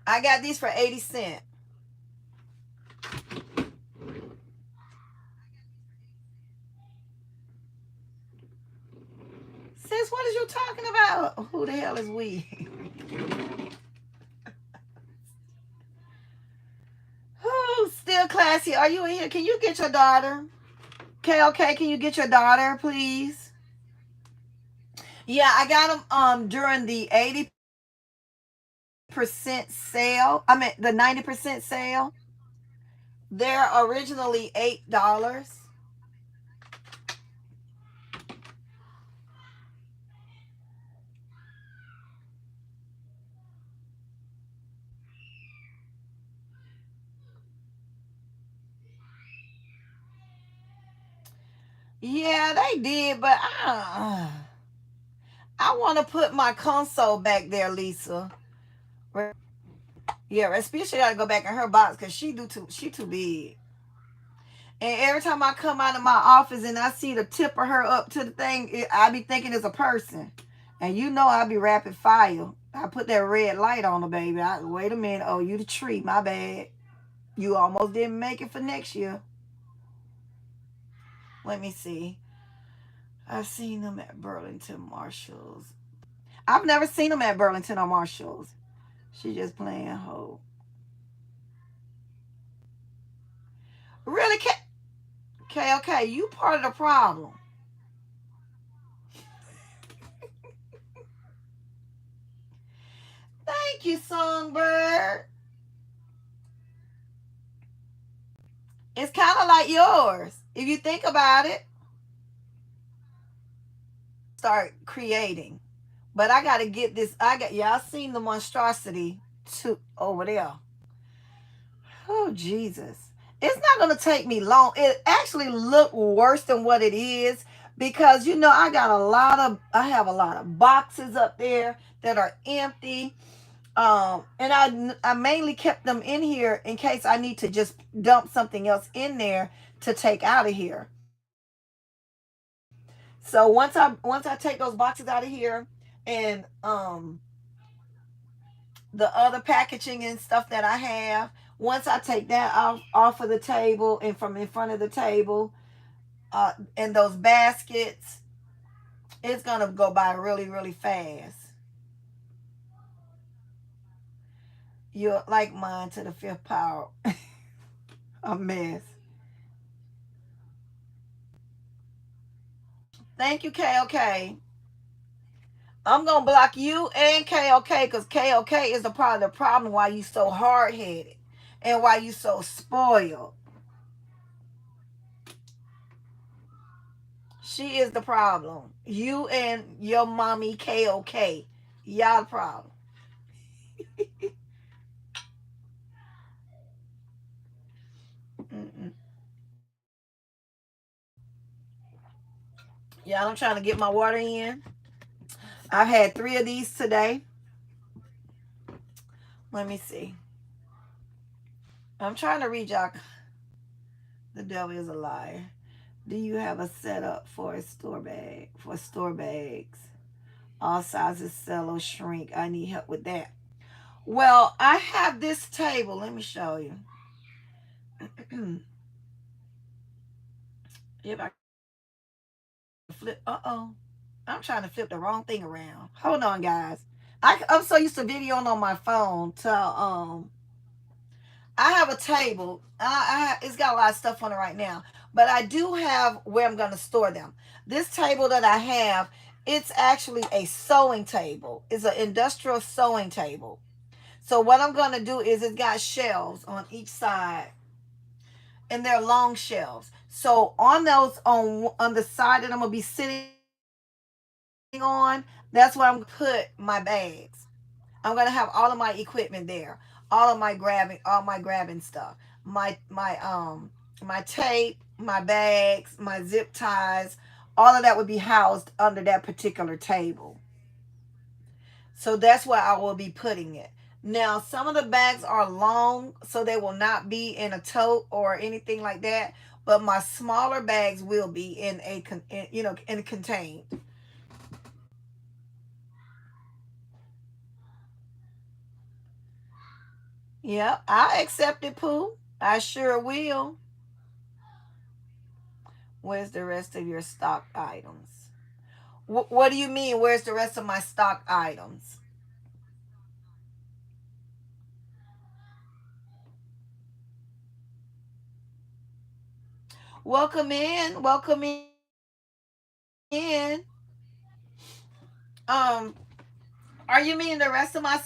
I got these for 80 cents. Sis, what is you talking about? Who the hell is we? Who? Still Classy. Are you in here? Can you get your daughter? Okay, can you get your daughter, please? Yeah, I got them during the 80% sale. I mean the 90% sale. They're originally $8. Yeah, they did, but I want to put my console back there, Lisa. Yeah, especially got to go back in her box because she too big. And every time I come out of my office and I see the tipper her up to the thing, I be thinking it's a person. And you know I be rapid fire. I put that red light on her, baby. Wait a minute. Oh, you the tree. My bad. You almost didn't make it for next year. Let me see. I've seen them at Burlington Marshalls. I've never seen them at Burlington or Marshalls. She just playing hoe. Really? Okay, okay. You part of the problem. Thank you, Songbird. It's kind of like yours. If you think about it, start creating. But I got to get this. Y'all seen the monstrosity over there. Oh, Jesus. It's not going to take me long. It actually looked worse than what it is because, I have a lot of boxes up there that are empty. And I mainly kept them in here in case I need to just dump something else in there to take out of here. So once I take those boxes out of here and the other packaging and stuff that I have, once I take that off of the table and from in front of the table, and those baskets, it's gonna go by really, really fast. You're like mine to the fifth power. A mess. Thank you, KOK. I'm gonna block you and KOK because KOK is the part of the problem why you so hard headed and why you so spoiled. She is the problem. You and your mommy KOK. Y'all the problem. Mm-mm. Y'all, I'm trying to get my water in. I've had 3 of these today. Let me see. I'm trying to read y'all. The devil is a liar. Do you have a setup for a store bag? For store bags? All sizes, sell or shrink. I need help with that. Well, I have this table. Let me show you. If I flip, I'm trying to flip the wrong thing around. Hold on, guys. I'm so used to videoing on my phone to I have a table. It's got a lot of stuff on it right now, but I do have where I'm going to store them. This table that I have, it's actually a sewing table. It's an industrial sewing table. So what I'm going to do is it's got shelves on each side, and they're long shelves. So on those on the side that I'm going to be sitting on, that's where I'm going to put my bags. I'm gonna have all of my equipment there, all my grabbing stuff, my tape, my bags, my zip ties, all of that would be housed under that particular table. So that's where I will be putting it. Now, some of the bags are long, so they will not be in a tote or anything like that. But my smaller bags will be in contained. Yep, I accept it, Pooh. I sure will. Where's the rest of your stock items? What do you mean? Where's the rest of my stock items? Welcome in. Welcome in. Um, are you meaning the rest of my?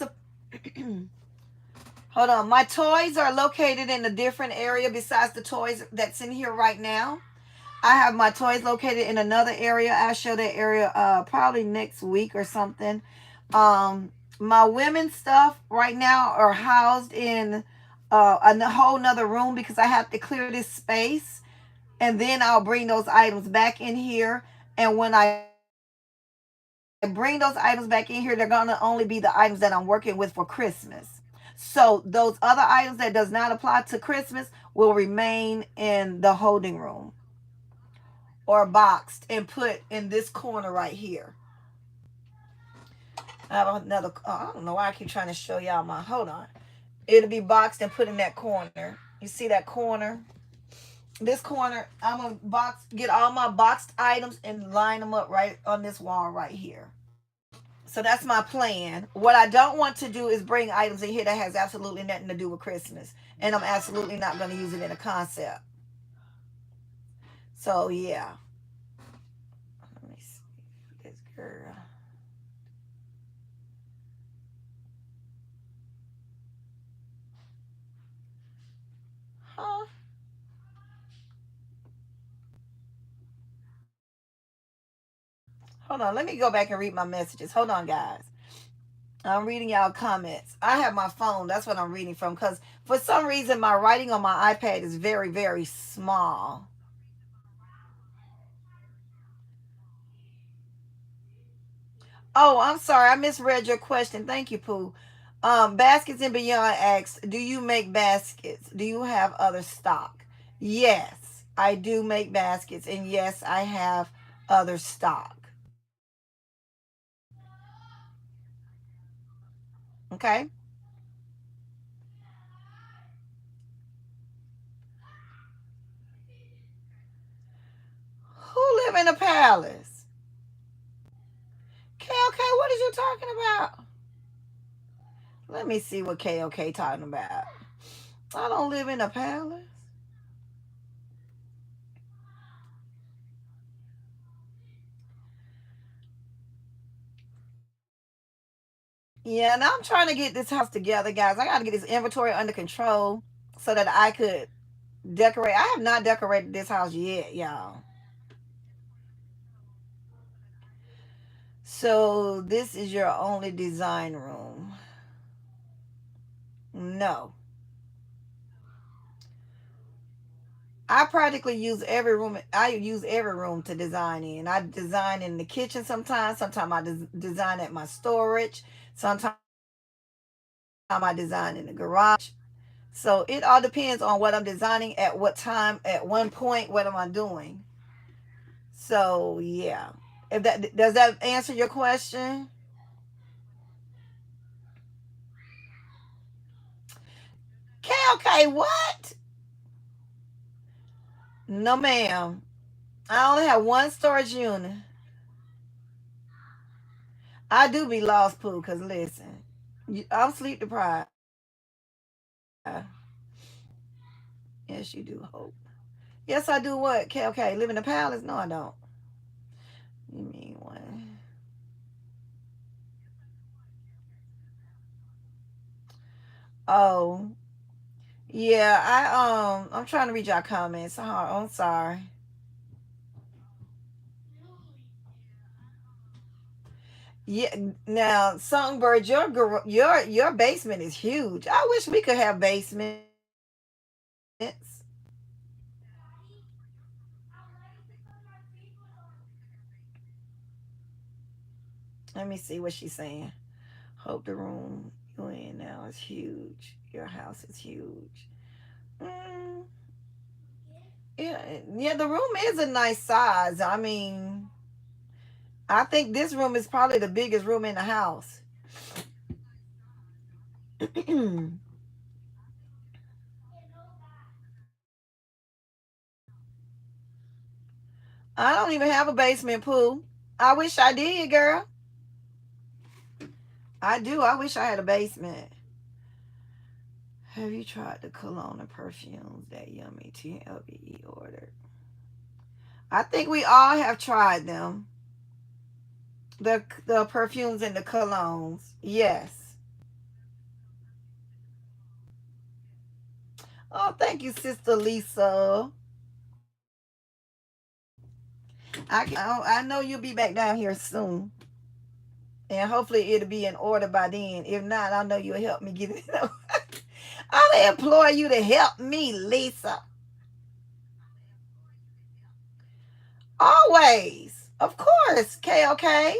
Hold on. My toys are located in a different area besides the toys that's in here right now. I have my toys located in another area. I'll show that area probably next week or something. My women's stuff right now are housed in a whole nother room because I have to clear this space, and then I'll bring those items back in here. And when I bring those items back in here, they're gonna only be the items that I'm working with for Christmas. So those other items that does not apply to Christmas will remain in the holding room or boxed and put in this corner right here. I have another. I don't know why I keep trying to show y'all my. Hold on. It'll be boxed and put in that corner. You see that corner? This corner, I'm gonna get all my boxed items and line them up right on this wall right here. So that's my plan. What I don't want to do is bring items in here that has absolutely nothing to do with Christmas, and I'm absolutely not going to use it in a concept. So yeah. Let me see this girl. Huh? Hold on. Let me go back and read my messages. Hold on, guys. I'm reading y'all comments. I have my phone. That's what I'm reading from because for some reason my writing on my iPad is very, very small. Oh, I'm sorry. I misread your question. Thank you, Pooh. Baskets and Beyond asks, do you make baskets? Do you have other stock? Yes, I do make baskets. And yes, I have other stock. Okay. Who live in a palace? KOK, what are you talking about? Let me see what KOK talking about. I don't live in a palace. Yeah, now I'm trying to get this house together, guys. I got to get this inventory under control so that I could decorate. I have not decorated this house yet, y'all. So this is your only design room. No. I practically use every room. I use every room to design in. I design in the kitchen sometimes. Sometimes I design at my storage. Sometimes I design in the garage. So it all depends on what I'm designing at what time, at one point, what am I doing. So yeah. If that does that answer your question? Okay, okay, what? No, ma'am. I only have one storage unit. I do be lost, Pooh, because listen, I'm sleep deprived. Yes, you do, Hope. Yes, I do what? Okay, okay. Live in the palace? No, I don't. You mean one? Oh, yeah. I'm trying to read your comments. Oh, I'm sorry. Yeah. Now, Songbird, your basement is huge. I wish we could have basements. Let me see what she's saying. Hope the room you in now is huge. Your house is huge. Mm, yeah, yeah. The room is a nice size. I mean, I think this room is probably the biggest room in the house. I don't even have a basement pool. I wish I did, girl. I do. I wish I had a basement. Have you tried the cologne and perfumes that Yummy TLBE ordered? I think we all have tried them. The perfumes and the colognes. Yes. Oh, thank you, Sister Lisa. I know you'll be back down here soon. And hopefully it'll be in order by then. If not, I know you'll help me get it. I'll employ you to help me, Lisa. Always. Of course, KOK.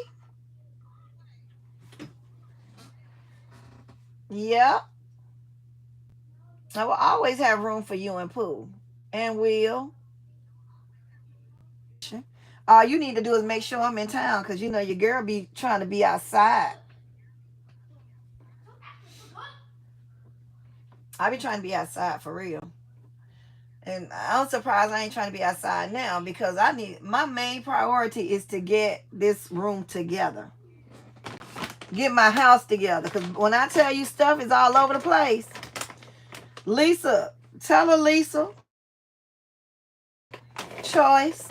Yep. I will always have room for you and Pooh. And Will. All you need to do is make sure I'm in town because you know your girl be trying to be outside. I be trying to be outside for real. And I'm surprised I ain't trying to be outside now because I need my main priority is to get this room together. Get my house together. Because when I tell you stuff is all over the place, Lisa, tell her Lisa, choice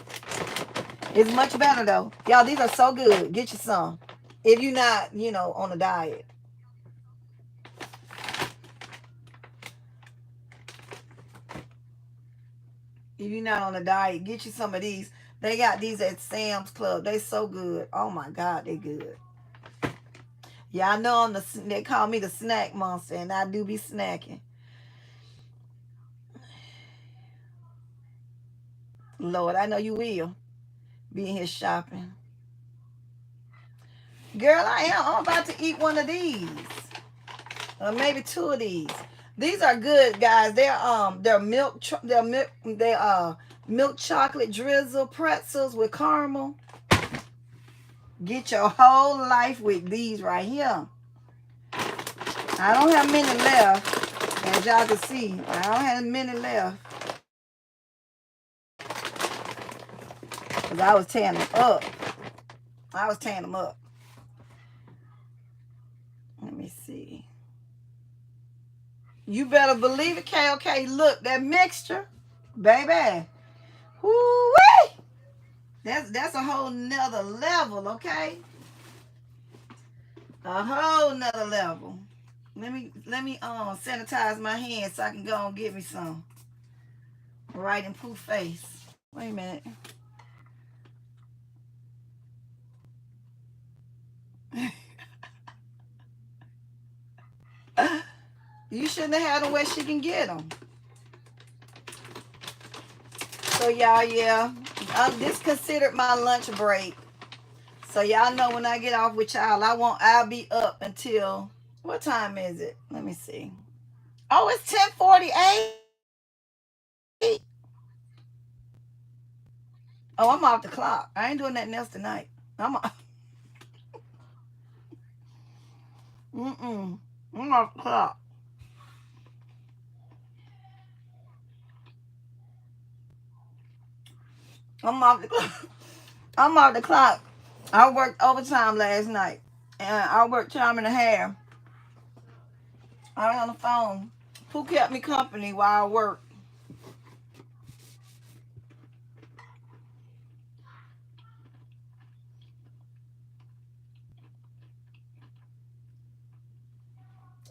is much better though. Y'all, these are so good. Get you some. If you're not, on a diet. If you're not on a diet, get you some of these. They got these at Sam's Club. They so good. Oh my God, they good. Yeah, I know they call me the snack monster, and I do be snacking. Lord, I know you will be in here shopping. Girl, I am. I'm about to eat one of these. Or maybe two of these. These are good, guys. They're milk chocolate drizzle pretzels with caramel. Get your whole life with these right here. I don't have many left, as y'all can see. I don't have many left. Because I was tearing them up. Let me see. You better believe it, KOK. Look, that mixture, baby. Woo-wee! That's a whole nother level, okay? A whole nother level. Let me sanitize my hands so I can go and get me some. Right in Pooh face. Wait a minute. You shouldn't have had them where she can get them. So y'all, yeah, this considered my lunch break. So y'all know when I get off with y'all, I'll be up until, what time is it? Let me see. Oh, it's 10:48. Oh, I'm off the clock. I ain't doing nothing else tonight. I'm off. I'm off the clock. I'm off the clock. I'm off the clock. I worked overtime last night. And I worked time and a half. I was on the phone. Who kept me company while I worked?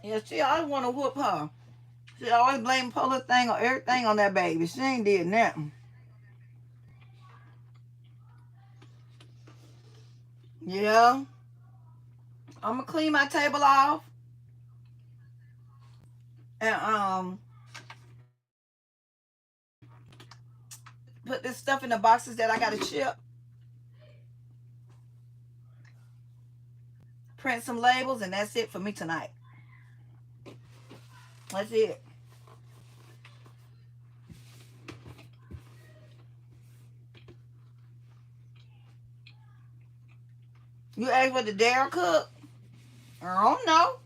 Yeah, she always want to whoop her. She always blame Polar thing or everything on that baby. She ain't did nothing. Yeah. I'm gonna clean my table off. And put this stuff in the boxes that I gotta ship. Print some labels, and that's it for me tonight. That's it. You asked what the Dare cook? I don't know.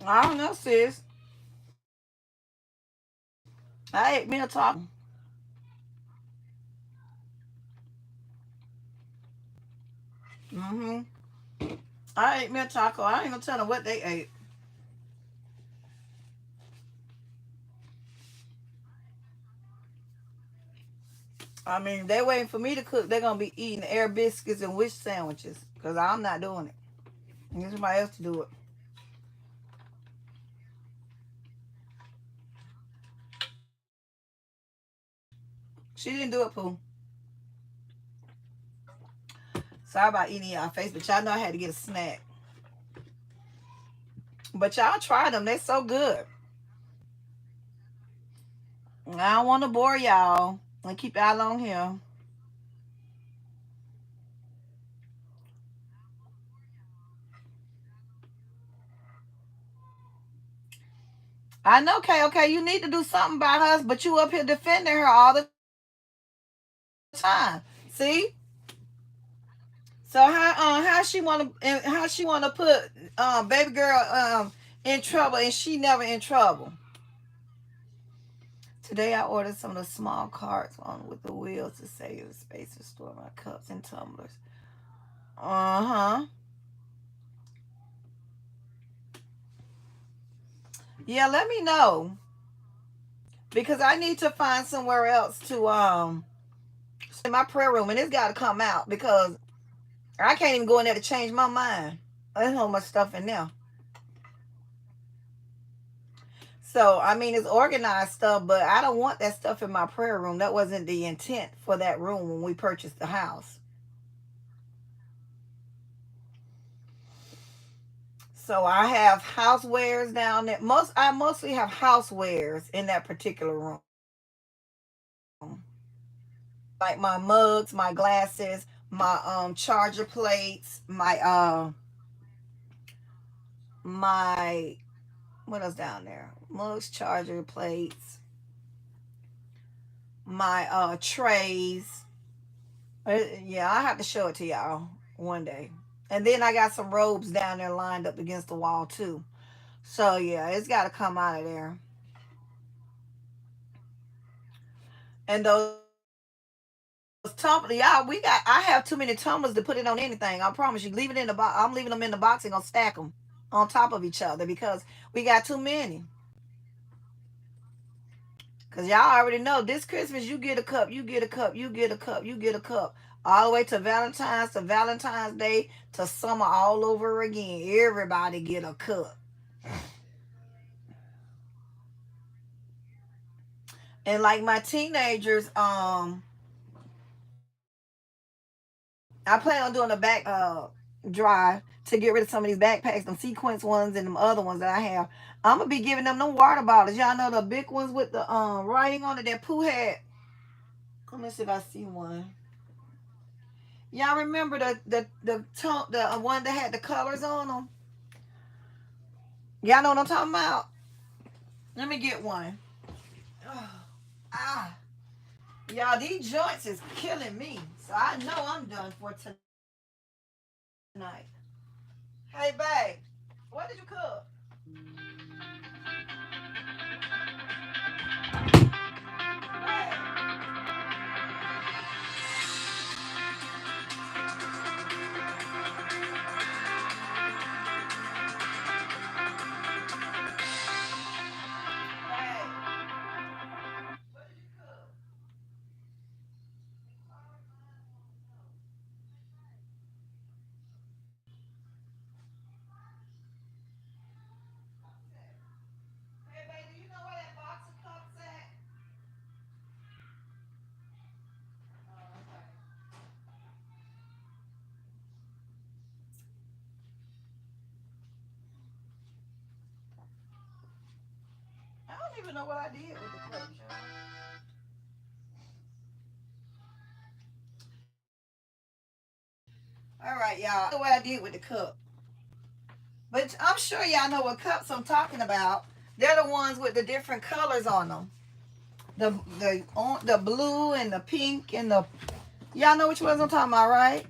I don't know, sis. I ate me a taco. I ate me a taco. I ain't gonna tell them what they ate. I mean, they waiting for me to cook. They're gonna be eating air biscuits and wish sandwiches because I'm not doing it. I need somebody else to do it. She didn't do it, Pooh. Sorry about eating y'all face, but y'all know I had to get a snack. But y'all try them. They're so good. I don't want to bore y'all and keep y'all on here. I know, okay, you need to do something about us, but you up here defending her all the time. See? So how she wanna put baby girl in trouble and she never in trouble. Today I ordered some of the small carts on with the wheels to save space to store my cups and tumblers. Uh-huh. Yeah, let me know. Because I need to find somewhere else to in my prayer room, and it's gotta come out because I can't even go in there to change my mind. There's so much stuff in there. So I mean it's organized stuff, but I don't want that stuff in my prayer room. That wasn't the intent for that room when we purchased the house. So I have housewares down there. I mostly have housewares in that particular room. Like my mugs, my glasses, my charger plates, my what else down there? Mugs, charger plates, my trays. Yeah, I have to show it to y'all one day. And then I got some robes down there lined up against the wall too. So yeah, it's got to come out of there. And those tumblers, y'all, I have too many tumblers to put it on anything. I promise you. Leave it in the box. I'm leaving them in the box and gonna stack them on top of each other because we got too many. Cause y'all already know this Christmas you get a cup, you get a cup, you get a cup, you get a cup. All the way to Valentine's Day to summer all over again. Everybody get a cup. And like my teenagers, I plan on doing a back drive to get rid of some of these backpacks, them sequence ones and them other ones that I have. I'm gonna be giving them water bottles. Y'all know the big ones with the writing on it that Pooh had. Let me see if I see one. Y'all remember the one that had the colors on them? Y'all know what I'm talking about? Let me get one. Oh, ah, y'all, these joints is killing me. So I know I'm done for tonight. Hey, babe, what did you cook? Babe, babe, what did you cook? Hey, babe, do you know where that box of cups at? Oh, okay. I don't even know what I did with the cups, y'all. All right, y'all. I don't know what I did with the cup. But I'm sure y'all know what cups I'm talking about. They're the ones with the different colors on them. The blue and the pink and the y'all know which ones I'm talking about, right?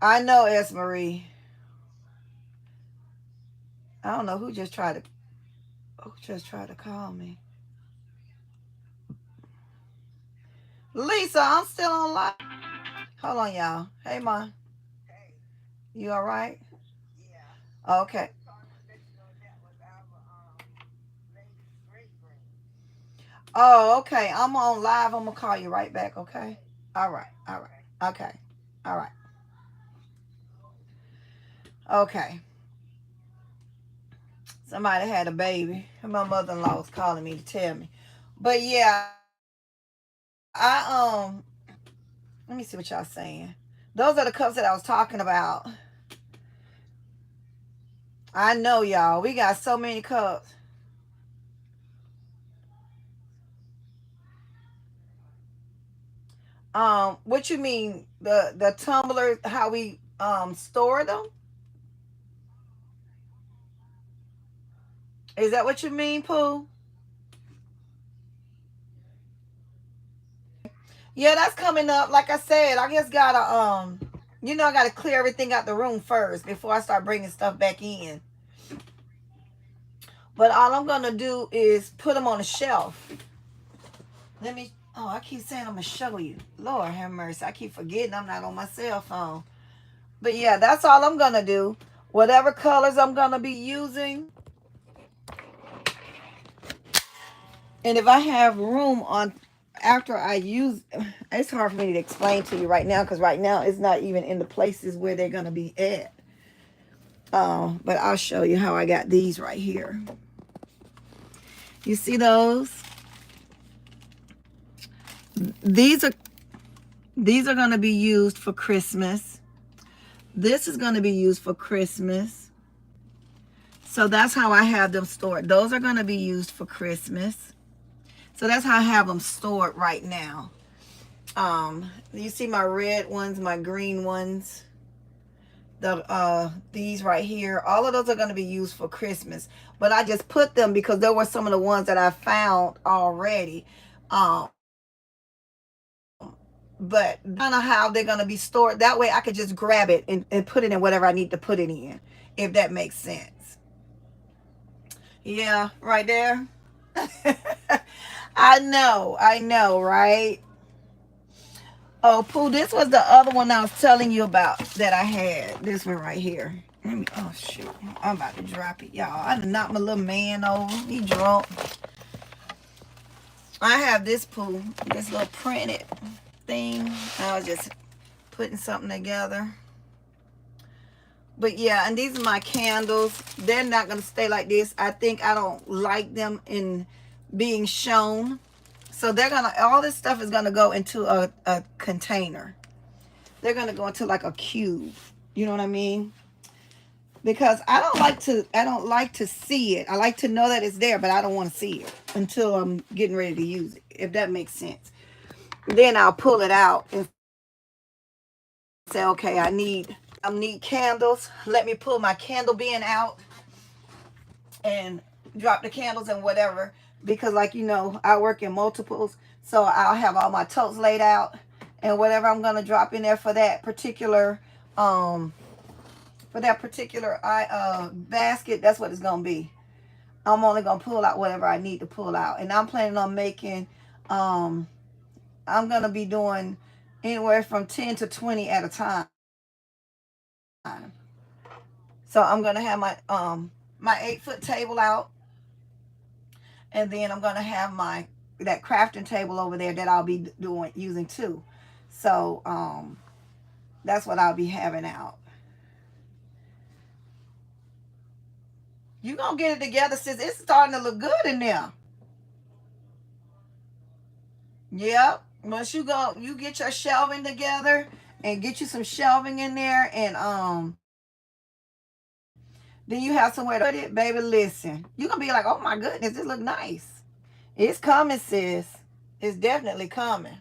I know, S. Marie. I don't know who just tried to call me. Lisa, I'm still on live. Hold on, y'all. Hey, ma, you all right? Okay. Oh, okay. I'm on live. I'm gonna call you right back. Okay. All right. All right. Okay. All right. Okay. Somebody had a baby. My mother-in-law was calling me to tell me. But yeah, I let me see what y'all saying. Those are the cups that I was talking about. I know y'all. We got so many cups. What you mean the tumblers? How we store them? Is that what you mean, Pooh? Yeah, that's coming up. Like I said, I just gotta I gotta clear everything out the room first before I start bringing stuff back in. But all I'm gonna do is put them on a shelf. Let me. Oh, I keep saying I'm gonna show you. Lord have mercy. I keep forgetting I'm not on my cell phone. But yeah, that's all I'm gonna do. Whatever colors I'm gonna be using, and if I have room on after I use, it's hard for me to explain to you right now because right now it's not even in the places where they're gonna be at. But I'll show you how I got these right here. You see those? These are going to be used for Christmas. This is going to be used for Christmas. So that's how I have them stored. Those are going to be used for Christmas. So that's how I have them stored right now. You see my red ones, my green ones, these right here. All of those are going to be used for Christmas. But I just put them because there were some of the ones that I found already. But kind of how they're going to be stored. That way I could just grab it and put it in whatever I need to put it in, if that makes sense. Yeah, right there. I know, right? Oh, Pooh, this was the other one I was telling you about that I had. This one right here. Oh, shoot. I'm about to drop it, y'all. I done knocked my little man over. He drunk. I have this, Pooh, this little printed thing. I was just putting something together. But yeah, and these are my candles. They're not going to stay like this. I think I don't like them in being shown. So they're going to, all this stuff is going to go into a container. They're going to go into like a cube. You know what I mean? Because I don't like to see it. I like to know that it's there, but I don't want to see it until I'm getting ready to use it, if that makes sense. Then I'll pull it out and say, okay, I need candles. Let me pull my candle bin out and drop the candles and whatever, because like I work in multiples, so I'll have all my totes laid out and whatever I'm gonna drop in there for that particular basket, that's what it's gonna be. I'm only gonna pull out whatever I need to pull out, and I'm planning on making I'm gonna be doing anywhere from 10 to 20 at a time. So I'm gonna have my 8-foot table out, and then I'm gonna have that crafting table over there that I'll be using too. So that's what I'll be having out. You gonna get it together, sis. It's starting to look good in there. Yep. Once you get your shelving together and get you some shelving in there, and then you have somewhere to put it, baby. Listen, you're gonna be like, oh my goodness, this look nice. It's coming, sis. It's definitely coming.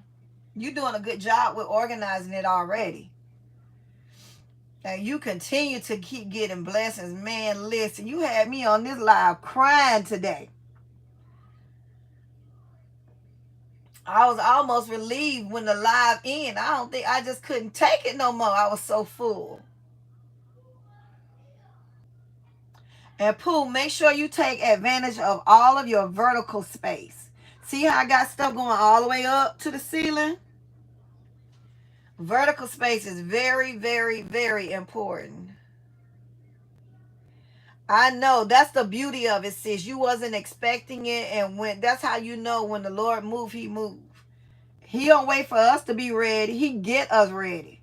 You're doing a good job with organizing it already. And you continue to keep getting blessings. Man, listen, you had me on this live crying today. I was almost relieved when the live ended. I just couldn't take it no more. I was so full. And Pooh, make sure you take advantage of all of your vertical space. See how I got stuff going all the way up to the ceiling? Vertical space is very, very, very important. I know. That's the beauty of it, sis. You wasn't expecting it, and that's how you know when the Lord move, he move. He don't wait for us to be ready. He get us ready.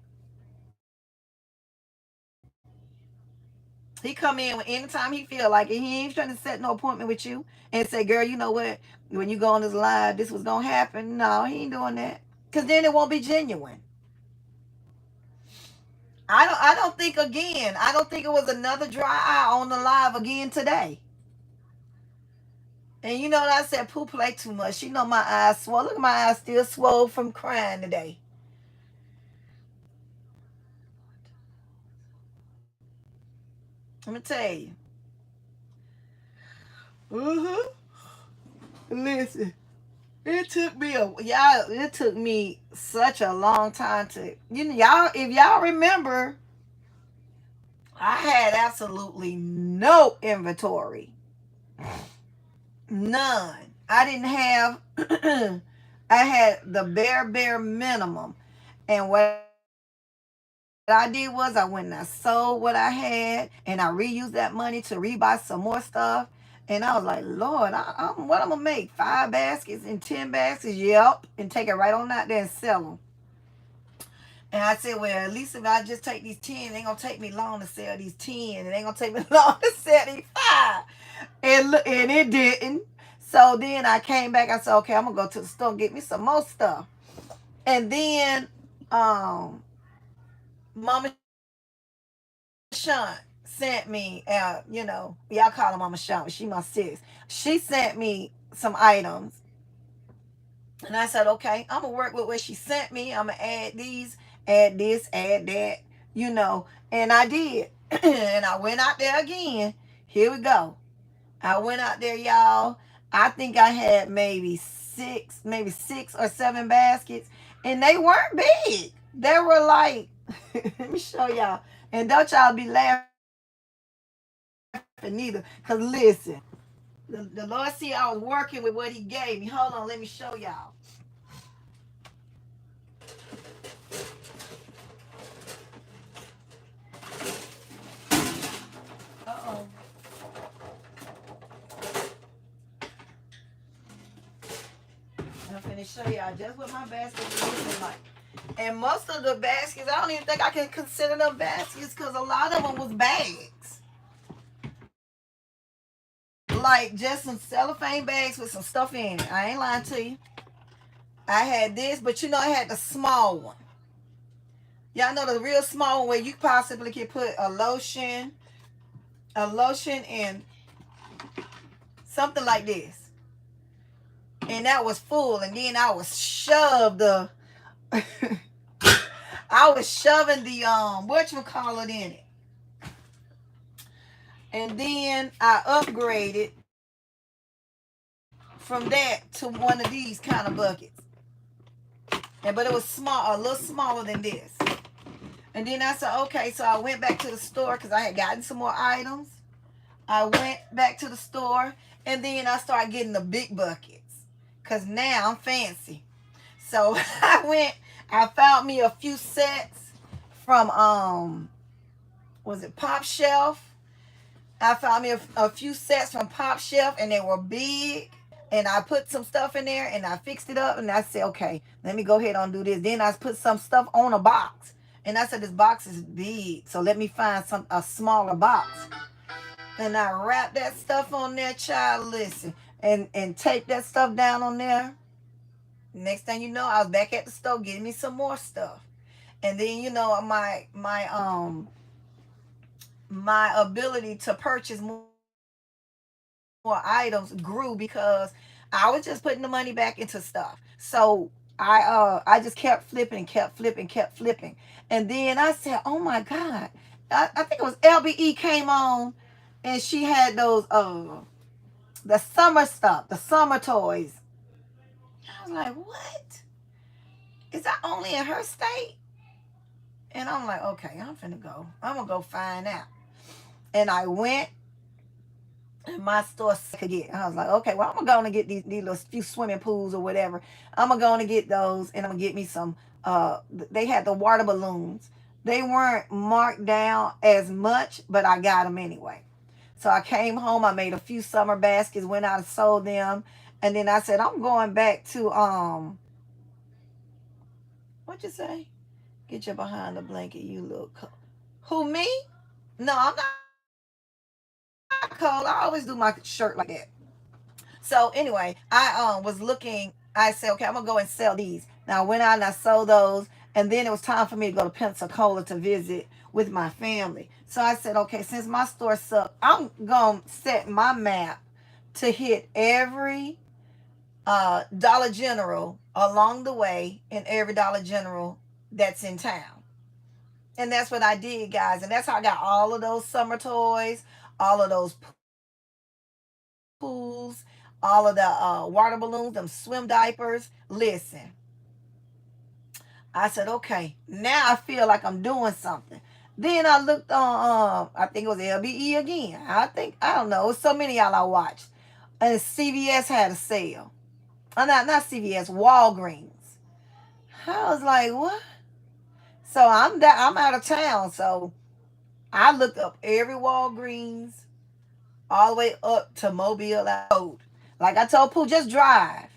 He come in anytime he feel like it. He ain't trying to set no appointment with you and say, girl, you know what? When you go on this live, this was going to happen. No, he ain't doing that. Because then it won't be genuine. I don't think it was another dry eye on the live again today. And you know what I said? Pooh play too much. She know my eyes swole. Look at my eyes still swole from crying today. Let me tell you. Mm-hmm. Listen. It took me y'all. It took me such a long time to y'all. If y'all remember, I had absolutely no inventory, none. I didn't have. I had the bare minimum, and what I did was I went and I sold what I had, and I reused that money to rebuy some more stuff. And I was like, Lord, what I'm gonna make 5 baskets and 10 baskets? Yep, and take it right on out there and sell them. And I said, well, at least if I just take these 10, it ain't gonna take me long to sell these 10. It ain't gonna take me long to sell these 5. And it didn't. So then I came back. I said, okay, I'm gonna go to the store and get me some more stuff. And then Mama Sean sent me, y'all call her Mama Sean, but she my sis. She sent me some items. And I said, okay, I'm gonna work with what she sent me. I'm gonna add these, add this, add that, And I did. And I went out there again. Here we go. I went out there, y'all. I think I had maybe 6 or 7 baskets. And they weren't big. They were like, let me show y'all. And don't y'all be laughing neither. Because listen, the Lord see I was working with what he gave me. Hold on, let me show y'all. Uh-oh. I'm finna show y'all just what my basket is looking like. And most of the baskets, I don't even think I can consider them baskets because a lot of them was bags. Like just some cellophane bags with some stuff in it. I ain't lying to you. I had this, but I had the small one. Y'all know the real small one where you possibly could put a lotion and something like this. And that was full. And then I was shoved the I was shoving the whatchamacallit in it. And then I upgraded from that to one of these kind of buckets. But it was small, a little smaller than this. And then I said, okay, so I went back to the store because I had gotten some more items. I went back to the store and then I started getting the big buckets because now I'm fancy. So I found me a few sets from, was it Pop Shelf? I found me a few sets from Pop Shelf and they were big. And I put some stuff in there and I fixed it up and I said, okay, let me go ahead and do this. Then I put some stuff on a box. And I said, this box is big. So let me find a smaller box. And I wrapped that stuff on there, child, listen. And tape that stuff down on there. Next thing you know, I was back at the store getting me some more stuff. And then, my ability to purchase more items grew because I was just putting the money back into stuff. So I just kept flipping, kept flipping, kept flipping. And then I said, oh my God. I think it was LBE came on and she had those the summer stuff, the summer toys. I was like, what? Is that only in her state? And I'm like, okay, I'm finna go. I'm gonna go find out. And I went and my store could get. I was like, okay, well, I'm gonna get these little few swimming pools or whatever. I'm gonna get those and I'm gonna get me some they had the water balloons. They weren't marked down as much, but I got them anyway. So I came home, I made a few summer baskets, went out and sold them, and then I said, I'm going back to what you say? Get you behind the blanket, you little who, me? No, I'm not cold. I always do my shirt like that. So anyway, I was looking. I said, okay, I'm gonna go and sell these. Now I went out and I sold those, and then it was time for me to go to Pensacola to visit with my family. So I said, okay, since my store sucked, I'm gonna set my map to hit every Dollar General along the way and every Dollar General that's in town. And that's what I did, guys. And that's how I got all of those summer toys, all of those pools, all of the water balloons, them swim diapers. Listen, I said, okay, now I feel like I'm doing something. Then I looked on, I think it was LBE again. I don't know. It was so many y'all I watched. And CVS had a sale. Not CVS, Walgreens. I was like, what? So I'm out of town. So I looked up every Walgreens all the way up to Mobile Road. Like I told Pooh, just drive.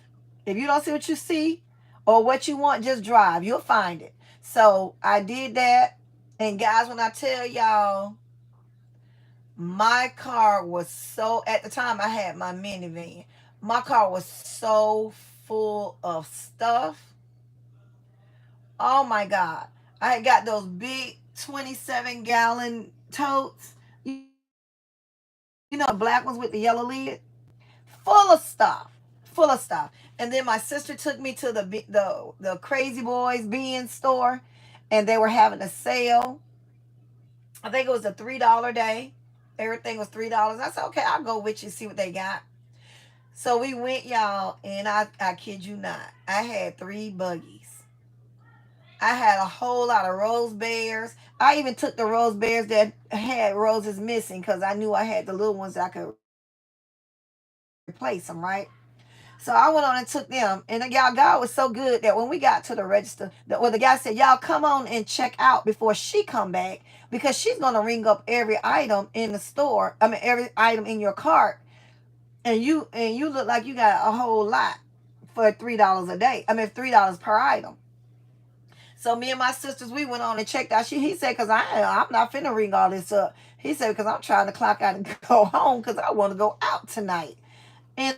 If you don't see what you see or what you want, just drive. You'll find it. So I did that. And guys, when I tell y'all, my car was so, at the time I had my minivan. My car was so full of stuff. Oh my God. I had got those big 27-gallon totes. You know, the black ones with the yellow lid? Full of stuff. Full of stuff. And then my sister took me to the Crazy Boys bean store, and they were having a sale. I think it was a $3 day. Everything was $3. I said, okay, I'll go with you, see what they got. So we went, y'all, and I kid you not, I had 3 buggies. I had a whole lot of rose bears. I even took the rose bears that had roses missing because I knew I had the little ones that I could replace them, right? So I went on and took them. And y'all, God was so good that when we got to the register, the guy said, y'all come on and check out before she come back because she's going to ring up every item in the store. I mean, every item in your cart. And you look like you got a whole lot for $3 a day. I mean, $3 per item. So me and my sisters, we went on and checked out. He said, because I'm not finna ring all this up. He said, because I'm trying to clock out and go home because I want to go out tonight. And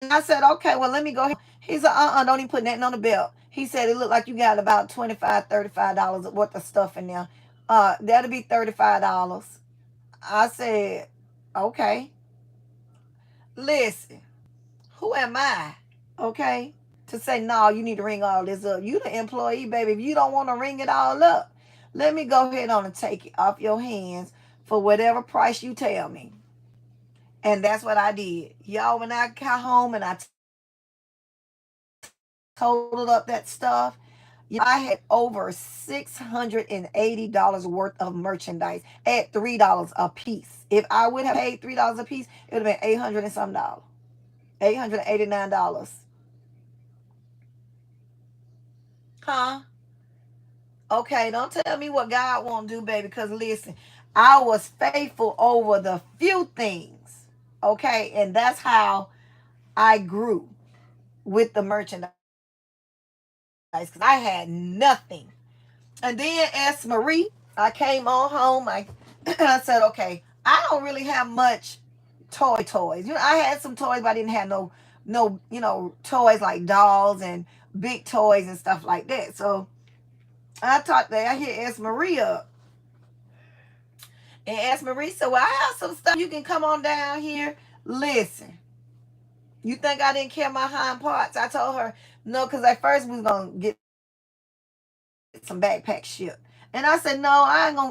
I said, okay, well, let me go. He said, don't even put nothing on the belt. He said, it looked like you got about $25, $35 worth of stuff in there. That'll be $35. I said, okay. Listen, who am I? Okay. To say, no, you need to ring all this up. You the employee, baby. If you don't want to ring it all up, let me go ahead on and take it off your hands for whatever price you tell me. And that's what I did. Y'all, when I got home and I totaled up that stuff, I had over $680 worth of merchandise at $3 a piece. If I would have paid $3 a piece, it would have been 800 and some dollars. $889. Huh? Okay, don't tell me what God won't do, baby, because listen, I was faithful over the few things. Okay, and that's how I grew with the merchandise because I had nothing. And then as Marie, I came on home. I said, okay, I don't really have much toys. You know, I had some toys, but I didn't have no, toys like dolls and big toys and stuff like that. So I hit Ask Marie up. And Ask Marie said, well, I have some stuff. You can come on down here. Listen, you think I didn't care my hind parts? I told her, no, because at first we was going to get some backpack shipped. And I said, no,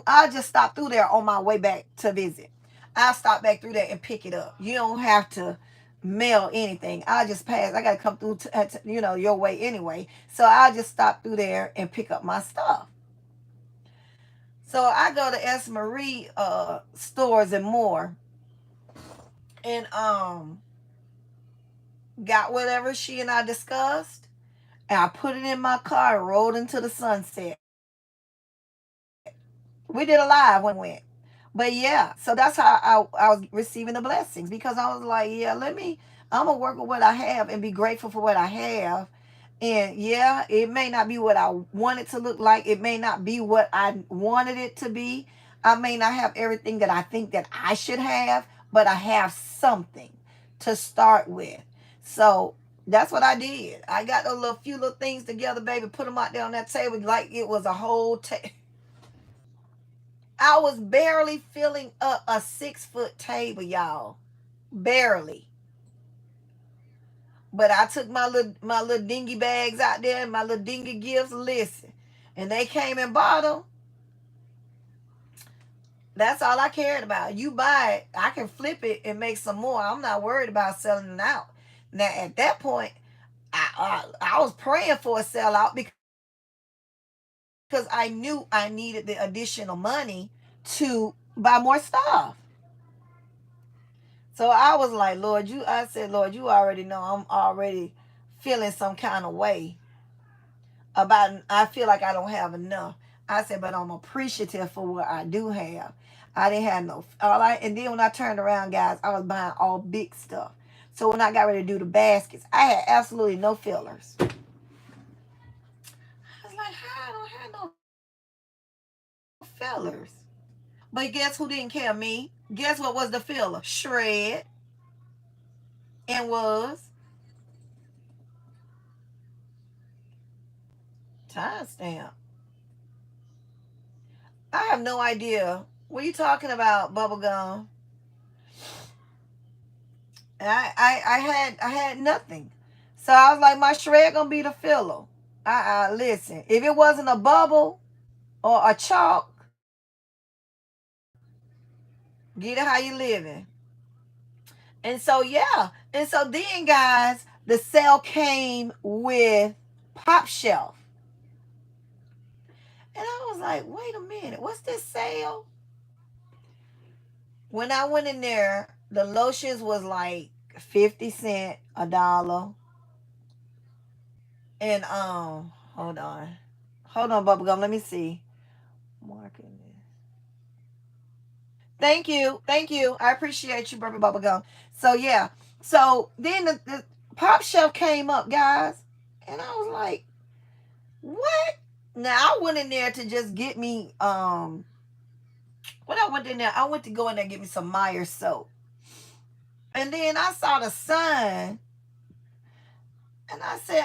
I'll just stop through there on my way back to visit. I'll stop back through there and pick it up. You don't have to mail anything. I'll just pass. I got to come through, your way anyway. So I'll just stop through there and pick up my stuff. So I go to S. Marie stores and more. And got whatever she and I discussed. And I put it in my car and rode into the sunset. We did a live when we went. But yeah, so that's how I was receiving the blessings because I was like, yeah, I'm going to work with what I have and be grateful for what I have. And yeah, it may not be what I want it to look like. It may not be what I wanted it to be. I may not have everything that I think that I should have, but I have something to start with. So that's what I did. I got those few little things together, baby, put them out there on that table like it was a whole table. I was barely filling up a 6-foot table, y'all. Barely. But I took my little dingy bags out there and my little dingy gifts. Listen. And they came and bought them. That's all I cared about. You buy it, I can flip it and make some more. I'm not worried about selling it out. Now at that point, I was praying for a sellout because I knew I needed the additional money to buy more stuff. So I was like, Lord, I said, Lord, you already know I'm already feeling some kind of way about, I feel like I don't have enough. I said, but I'm appreciative for what I do have. I didn't have no, all I, and then when I turned around, guys, I was buying all big stuff. So when I got ready to do the baskets, I had absolutely no fillers. I was like, how I don't have no fillers? But guess who didn't care? Me. Guess what was the filler? Shred. And was timestamp. I have no idea. What are you talking about, bubblegum? I had nothing. So I was like, my shred gonna be the filler. Listen, if it wasn't a bubble or a chalk, get it how you living. And so yeah. And so then guys, the sale came with Pop Shelf. And I was like, wait a minute, what's this sale? When I went in there, the lotions was like 50 cents, $1. And hold on. Hold on, bubblegum. Let me see. Marketing. Thank you. Thank you. I appreciate you, Burpee Bubblegum. So yeah. So then the Pop Shelf came up, guys. And I was like, what? Now I went in there to just get me when I went in there, I went to go in there and get me some Meyer soap. And then I saw the sign and I said,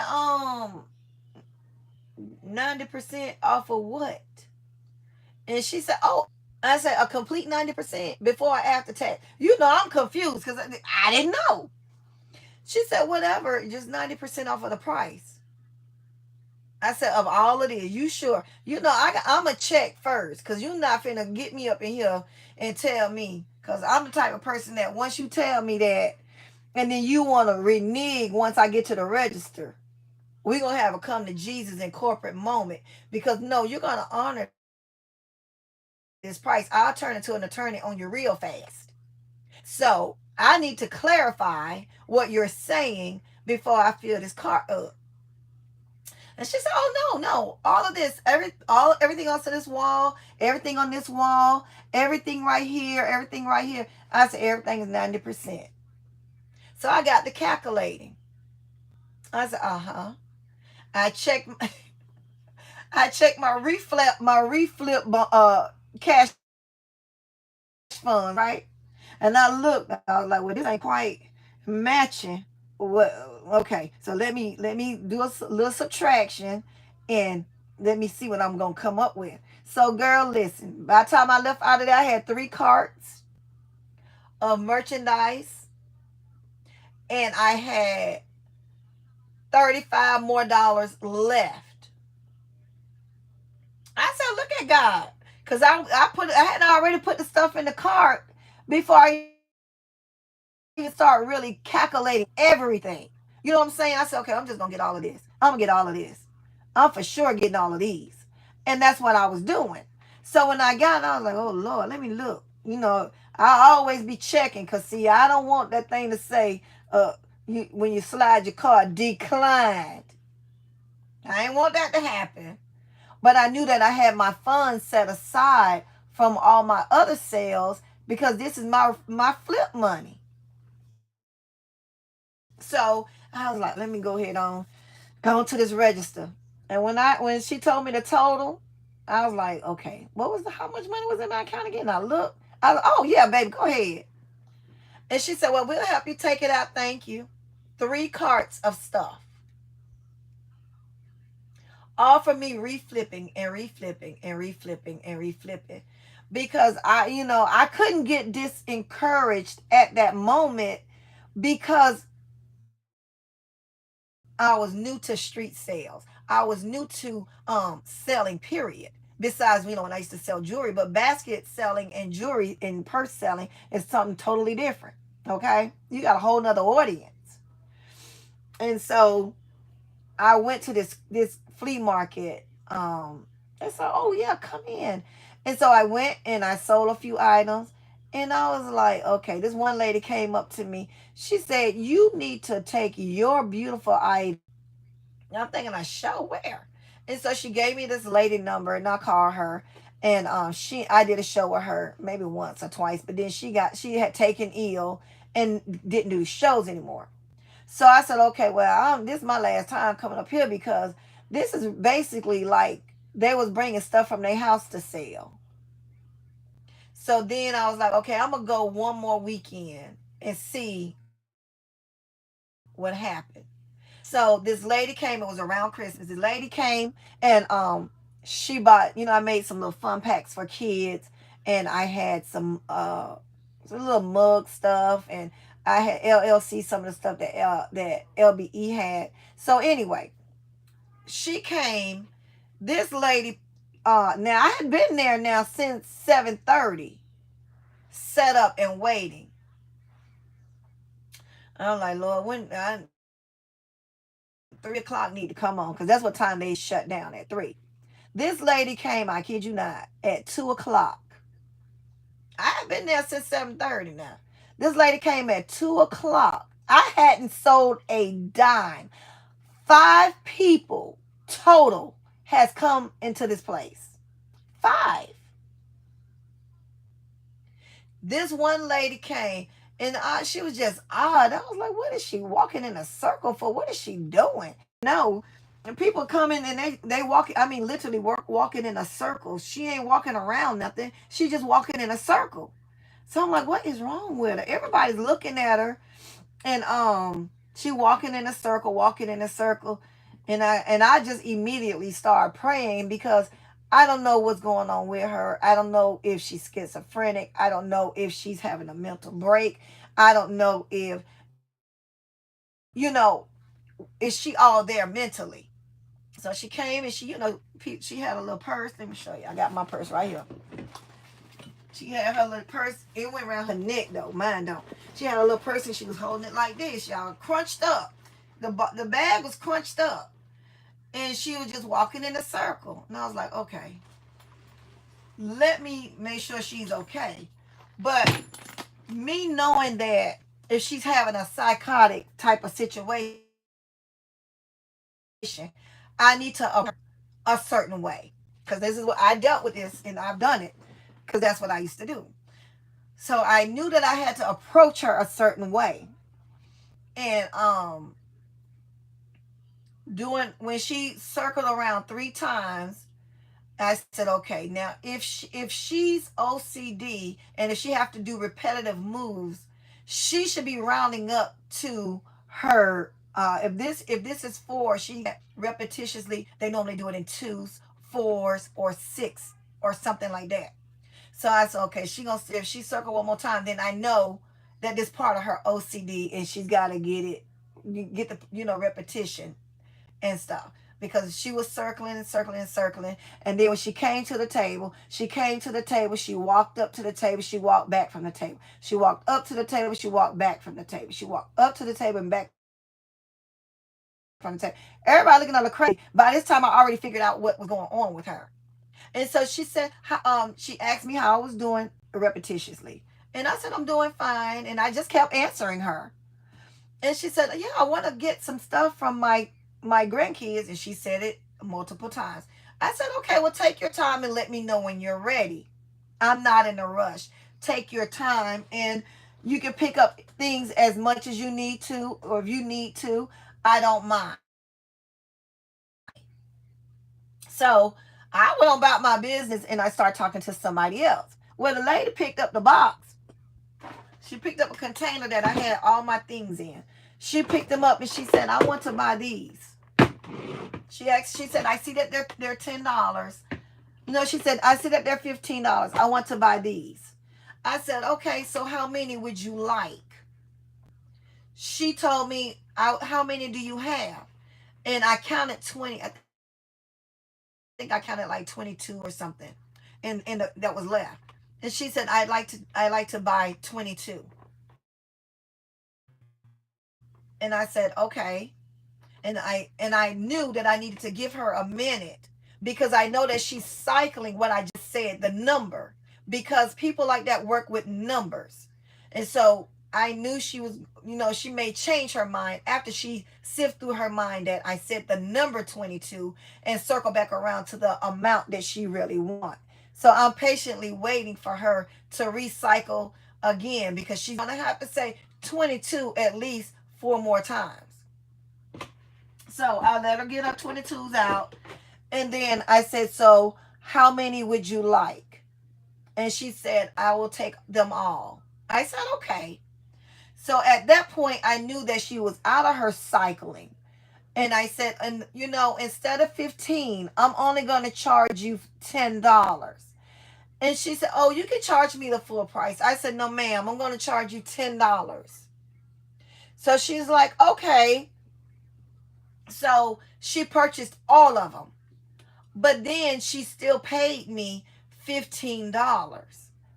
90% off of what? And she said, oh, I said a complete 90% before or after tax. You know, I'm confused because I didn't know. She said, whatever, just 90% off of the price. I said, of all of this, you sure? You know, I'm a check first because you're not finna get me up in here and tell me. Because I'm the type of person that once you tell me that and then you want to renege once I get to the register, we're going to have a come to Jesus in corporate moment. Because no, you're going to honor this price. I'll turn into an attorney on you real fast. So I need to clarify what you're saying before I fill this cart up. And she said, "Oh no, no! All of this, everything else on this wall, everything on this wall, everything right here, everything right here." I said, "Everything is 90%." So I got the calculating. I said, "Uh huh." I checked, I checked my reflip cash funds, right? And I looked. I was like, "Well, this ain't quite matching." Okay, so let me do a little subtraction and let me see what I'm gonna come up with. So, girl, listen. By the time I left out of there, I had 3 carts of merchandise, and I had $35 more left. I said, "Look at God," because I had already put the stuff in the cart before I even start really calculating everything. You know what I'm saying? I said, "Okay, I'm just gonna get all of this. I'm gonna get all of this. I'm for sure getting all of these," and that's what I was doing. So when I got it, I was like, "Oh Lord, let me look." You know, I always be checking because see, I don't want that thing to say, when you slide your card, declined. I ain't want that to happen. But I knew that I had my funds set aside from all my other sales because this is my flip money. So I was like, let me go to this register. And when she told me the total, I was like, okay, how much money was in my account again? I looked. I was like, oh yeah, baby, go ahead. And she said, well, we'll help you take it out. Thank you. 3 carts of stuff. All for me reflipping and reflipping and reflipping and reflipping. Because I couldn't get discouraged at that moment because I was new to street sales. I was new to selling, period. Besides, when I used to sell jewelry, but basket selling and jewelry and purse selling is something totally different. Okay, you got a whole nother audience. And so I went to this flea market. And so, oh yeah, come in. And so I went and I sold a few items. And I was like, okay, this one lady came up to me. She said, you need to take your beautiful item. And I'm thinking, I show where? And so she gave me this lady number, and I called her. And I did a show with her maybe once or twice, but then she had taken ill and didn't do shows anymore. So I said, okay, well, this is my last time coming up here, because this is basically like they was bringing stuff from their house to sell. So then I was like, okay, I'm gonna go one more weekend and see what happened. So this lady came. It was around Christmas. This lady came, and she bought. I made some little fun packs for kids, and I had some little mug stuff, and I had LLC some of the stuff that LBE had. So anyway, she came. This lady. Now I had been there now since 7:30, set up and waiting. I'm like, Lord, when 3 o'clock need to come on, because that's what time they shut down, at 3. This lady came, I kid you not, at 2 o'clock. I have been there since 7:30 now. This lady came at 2 o'clock. I hadn't sold a dime. 5 people total has come into this place. 5. This one lady came, and she was just odd. I was like, what is she walking in a circle for? What is she doing? No. And people come in and they walk, I mean, literally walking in a circle. She ain't walking around nothing. She just walking in a circle. So I'm like, what is wrong with her? Everybody's looking at her, and she walking in a circle, walking in a circle. And I just immediately started praying, because I don't know what's going on with her. I don't know if she's schizophrenic. I don't know if she's having a mental break. I don't know if, you know, is she all there mentally? So she came, and she had a little purse. Let me show you. I got my purse right here. She had her little purse. It went around her neck though. Mine don't. She had a little purse, and she was holding it like this, y'all, crunched up. The bag was crunched up, and she was just walking in a circle. And I was like, okay, let me make sure she's okay. But me knowing that if she's having a psychotic type of situation, I need to approach a certain way, because this is what I dealt with this, and I've done it, because that's what I used to do. So I knew that I had to approach her a certain way. And doing when she circled around 3 times, I said, okay, now if she's OCD, and if she have to do repetitive moves, she should be rounding up to her. If this is 4, she repetitiously. They normally do it in 2s, 4s, or 6, or something like that. So I said, okay, if she circle one more time, then I know that this part of her OCD, and she's got to get the repetition and stuff, because she was circling and circling and circling. And then when she came to the table, she walked up to the table, she walked back from the table, she walked up to the table, she walked back from the table, she walked up to the table and back from the table. Everybody looking at her crazy. By this time, I already figured out what was going on with her. And so she said, she asked me how I was doing repetitiously. And I said, I'm doing fine. And I just kept answering her. And she said, yeah, I want to get some stuff from my grandkids. And she said it multiple times. I said, okay, well, take your time and let me know when you're ready. I'm not in a rush. Take your time, and you can pick up things as much as you need to, or if you need to, I don't mind. So I went on about my business, and I started talking to somebody else. Well, the lady picked up the box. She picked up a container that I had all my things in. She picked them up, and she said, I want to buy these. She said, I see that they're $10. No, she said, I see that they're $15. I want to buy these. I said, okay, so how many would you like? She told me, how many do you have? And I counted 20. I think I counted like 22 or something, that was left. And she said, I'd like to buy 22. And I said, okay. And I knew that I needed to give her a minute, because I know that she's cycling what I just said, the number, because people like that work with numbers. And so I knew she was, she may change her mind after she sift through her mind that I said the number 22 and circle back around to the amount that she really wants. So I'm patiently waiting for her to recycle again, because she's going to have to say 22 at least 4 more times. So I let her get her 22s out. And then I said, so how many would you like? And she said, I will take them all. I said, okay. So at that point, I knew that she was out of her cycling. And I said, and instead of 15, I'm only going to charge you $10. And she said, oh, you can charge me the full price. I said, no, ma'am, I'm going to charge you $10. So she's like, okay. So she purchased all of them. But then she still paid me $15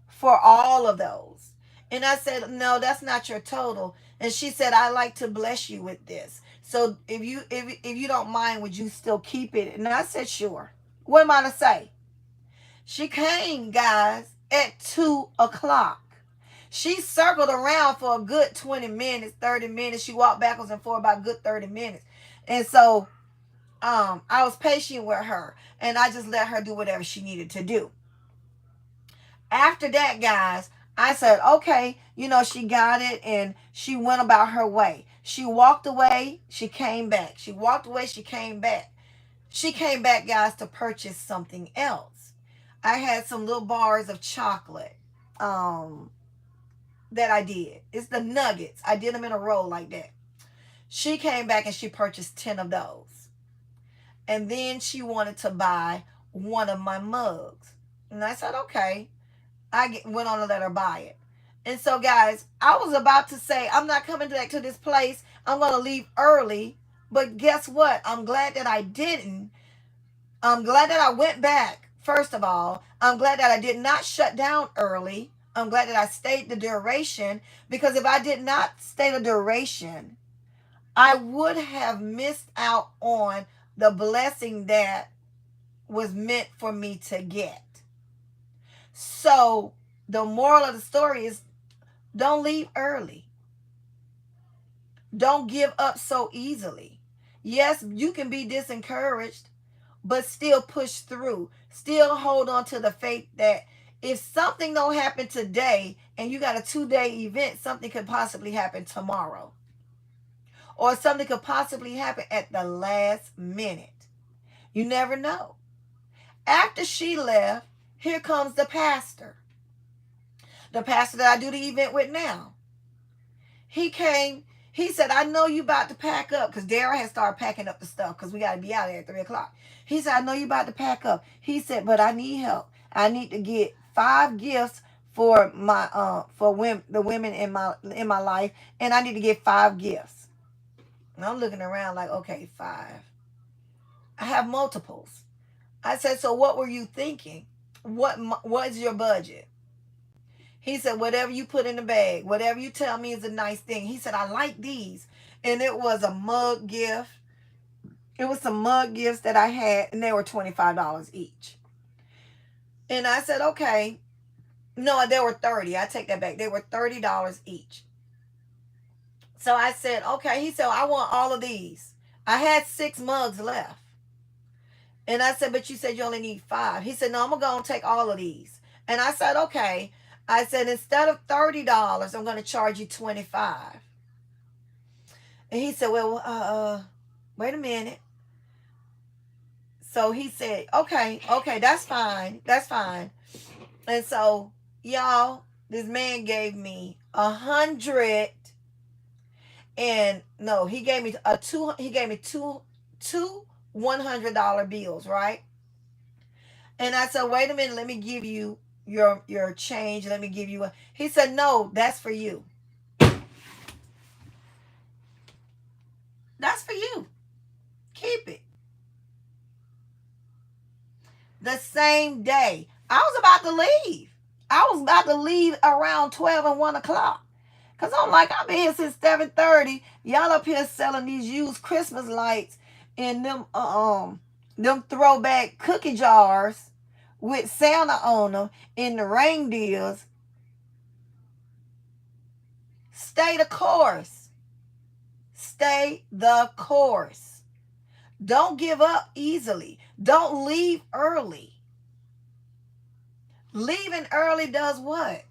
for all of those. And I said, no, that's not your total. And she said, I like to bless you with this. So if you don't mind, would you still keep it? And I said, sure. What am I to say? She came, guys, at 2 o'clock. She circled around for a good 20 minutes, 30 minutes. She walked backwards and forth about a good 30 minutes. And so I was patient with her, and I just let her do whatever she needed to do. After that, guys, I said, okay, she got it, and she went about her way. She walked away, she came back. She walked away, she came back. She came back, guys, to purchase something else. I had some little bars of chocolate that I did. It's the nuggets. I did them in a row like that. She came back and she purchased 10 of those. And then she wanted to buy one of my mugs. And I said, okay. I went on to let her buy it. And so, guys, I was about to say, I'm not coming back to this place. I'm going to leave early. But guess what? I'm glad that I didn't. I'm glad that I went back, first of all. I'm glad that I did not shut down early. I'm glad that I stayed the duration. Because if I did not stay the duration, I would have missed out on the blessing that was meant for me to get. So the moral of the story is, don't leave early. Don't give up so easily. Yes, you can be disencouraged, but still push through. Still hold on to the faith that if something don't happen today and you got a 2-day event, something could possibly happen tomorrow. Or something could possibly happen at the last minute. You never know. After she left, here comes the pastor. The pastor that I do the event with now. He came. He said, I know you about to pack up, because Daryl had started packing up the stuff because we got to be out there at 3 o'clock. He said, I know you about to pack up. He said, but I need help. I need to get 5 gifts for my the women in my life, and I need to get 5 gifts. And I'm looking around like, okay, 5. I have multiples. I said, so what were you thinking? What is your budget? He said, whatever you put in the bag, whatever you tell me is a nice thing. He said, I like these. And it was a mug gift. It was some mug gifts that I had, and they were $25 each. And I said, okay. No, they were $30. I take that back. They were $30 each. So I said, okay. He said, I want all of these. I had 6 mugs left. And I said, but you said you only need 5. He said, no, I'm going to go and take all of these. And I said, okay. I said, instead of $30, I'm going to charge you $25. And he said, well, wait a minute. So he said, okay, that's fine. That's fine. And so, y'all, this man gave me 100. And no, he gave me two $100 bills, right? And I said, wait a minute, let me give you your change. Let me give you he said, no, that's for you. That's for you. Keep it. the same day. I was about to leave. I was about to leave around 12 and 1 o'clock. Because I'm like, I've been here since 7:30. Y'all up here selling these used Christmas lights in them throwback cookie jars with Santa on them in the reindeers. Stay the course. Stay the course. Don't give up easily. Don't leave early. Leaving early does what?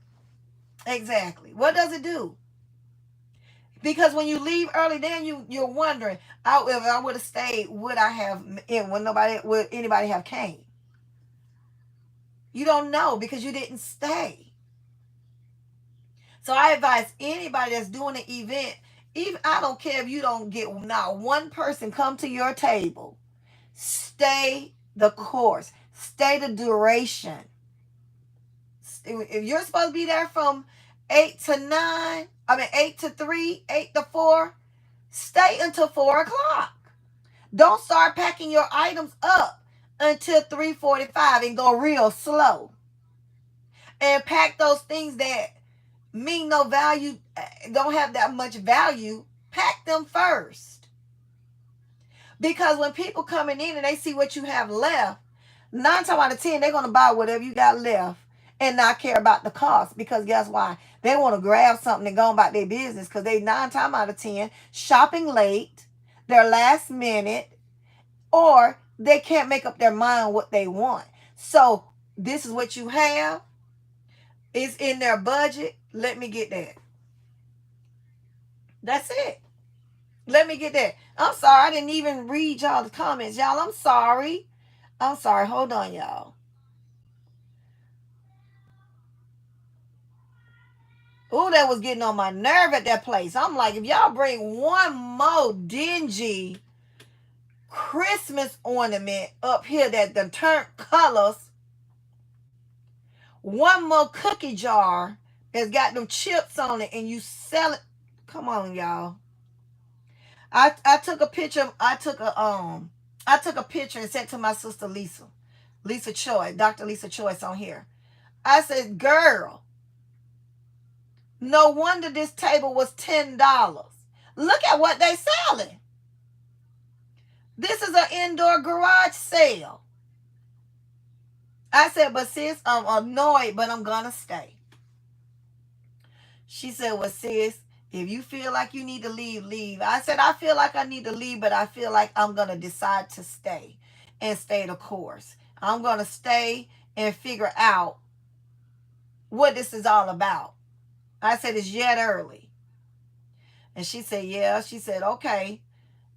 Exactly. What does it do? Because when you leave early, then you're wondering, if I would have stayed, would I have? Would anybody have came? You don't know because you didn't stay. So I advise anybody that's doing an event, even I don't care if you don't get not one person come to your table. Stay the course. Stay the duration. If you're supposed to be there from 8 to 9, 8 to 3, 8 to 4, stay until 4 o'clock. Don't start packing your items up until 3:45 and go real slow. And pack those things that mean no value, don't have that much value, pack them first. Because when people coming in and they see what you have left, 9 times out of 10, they're going to buy whatever you got left and not care about the cost. Because guess why? They want to grab something and go about their business because they 9 times out of 10 shopping late, they're last minute, or they can't make up their mind what they want. So this is what you have. It's in their budget. Let me get that. That's it. Let me get that. I'm sorry. I didn't even read y'all the comments. Y'all, I'm sorry. I'm sorry. Hold on, y'all. Ooh, that was getting on my nerve at that place. I'm like, if y'all bring one more dingy Christmas ornament up here that done turned colors, one more cookie jar that's got them chips on it, and you sell it. Come on, y'all. I took a picture. I took a picture and sent to my sister Lisa Choi, Dr. Lisa Choi on here. I said, girl, no wonder this table was $10. Look at what they selling. This is an indoor garage sale. I said, but sis, I'm annoyed, but I'm gonna stay. She said, well, sis, if you feel like you need to leave, leave. I said, I feel like I need to leave, but I feel like I'm going to decide to stay and stay the course. I'm going to stay and figure out what this is all about. I said, it's yet early. And she said, yeah. She said, okay.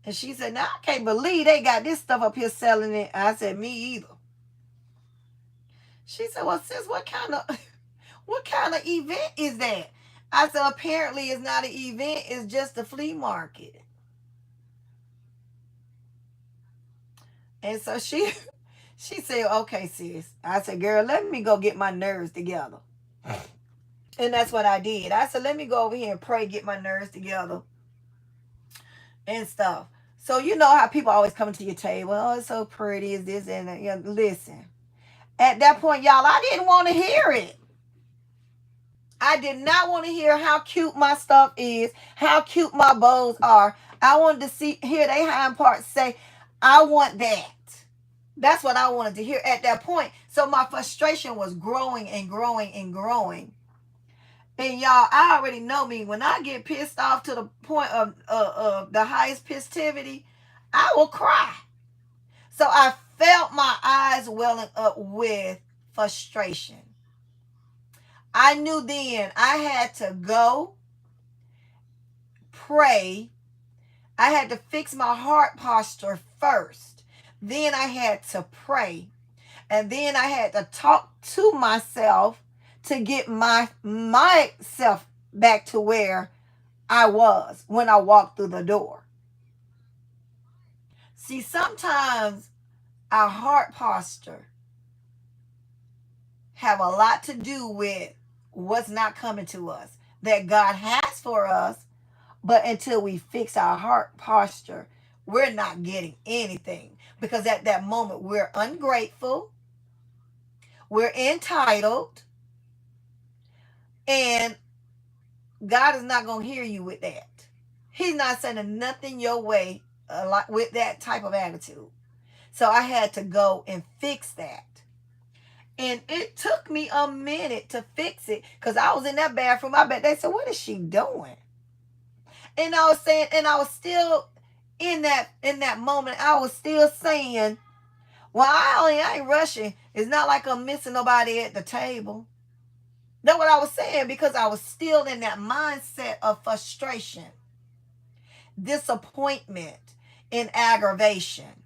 And she said, now I can't believe they got this stuff up here selling it. I said, me either. She said, well, sis, what kind of event is that? I said, apparently it's not an event. It's just a flea market. And so she said, okay, sis. I said, girl, let me go get my nerves together. And that's what I did. I said, let me go over here and pray, get my nerves together and stuff. So you know how people always come to your table. Oh, it's so pretty. Is this and that. You know, listen. At that point, y'all, I didn't want to hear it. I did not want to hear how cute my stuff is, how cute my bows are. I wanted to hear they hind parts say, I want that. That's what I wanted to hear at that point. So my frustration was growing and growing and growing. And y'all, I already know me. When I get pissed off to the point of the highest pistivity, I will cry. So I felt my eyes welling up with frustration. I knew then I had to go pray. I had to fix my heart posture first. Then I had to pray. And then I had to talk to myself to get myself back to where I was when I walked through the door. See, sometimes our heart posture have a lot to do with what's not coming to us that God has for us, but until we fix our heart posture, we're not getting anything, because at that moment we're ungrateful, We're entitled, and God is not going to hear you with that. He's not sending nothing your way with that type of attitude. So I had to go and fix that. And it took me a minute to fix it because I was in that bathroom. I bet they said, what is she doing? And I was saying, and I was still in that moment, I was still saying, well, I ain't rushing. It's not like I'm missing nobody at the table. That's what I was saying, because I was still in that mindset of frustration, disappointment, and aggravation,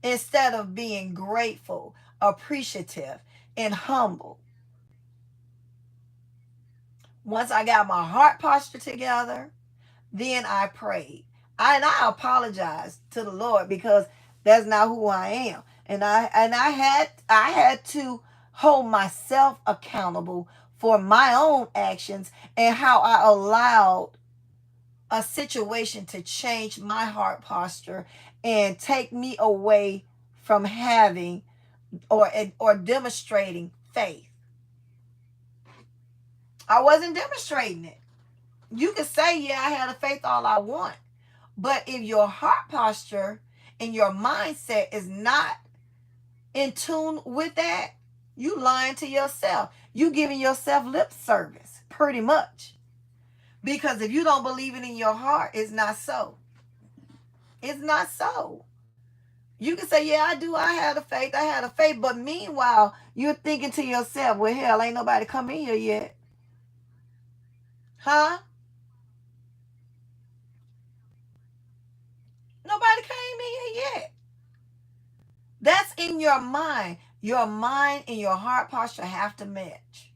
instead of being grateful, appreciative, and humble. Once I got my heart posture together, then I prayed. I apologized to the Lord, because that's not who I am. And I had to hold myself accountable for my own actions and how I allowed a situation to change my heart posture and take me away from having or demonstrating faith. I wasn't demonstrating it. You can say, yeah, I had a faith all I want. But if your heart posture and your mindset is not in tune with that, you lying to yourself. You giving yourself lip service, pretty much. Because if you don't believe it in your heart, it's not so. It's not so. You can say, yeah, I do. I had a faith. But meanwhile, you're thinking to yourself, well, hell, ain't nobody come in here yet. Huh? Nobody came in here yet. That's in your mind. Your mind and your heart posture have to match.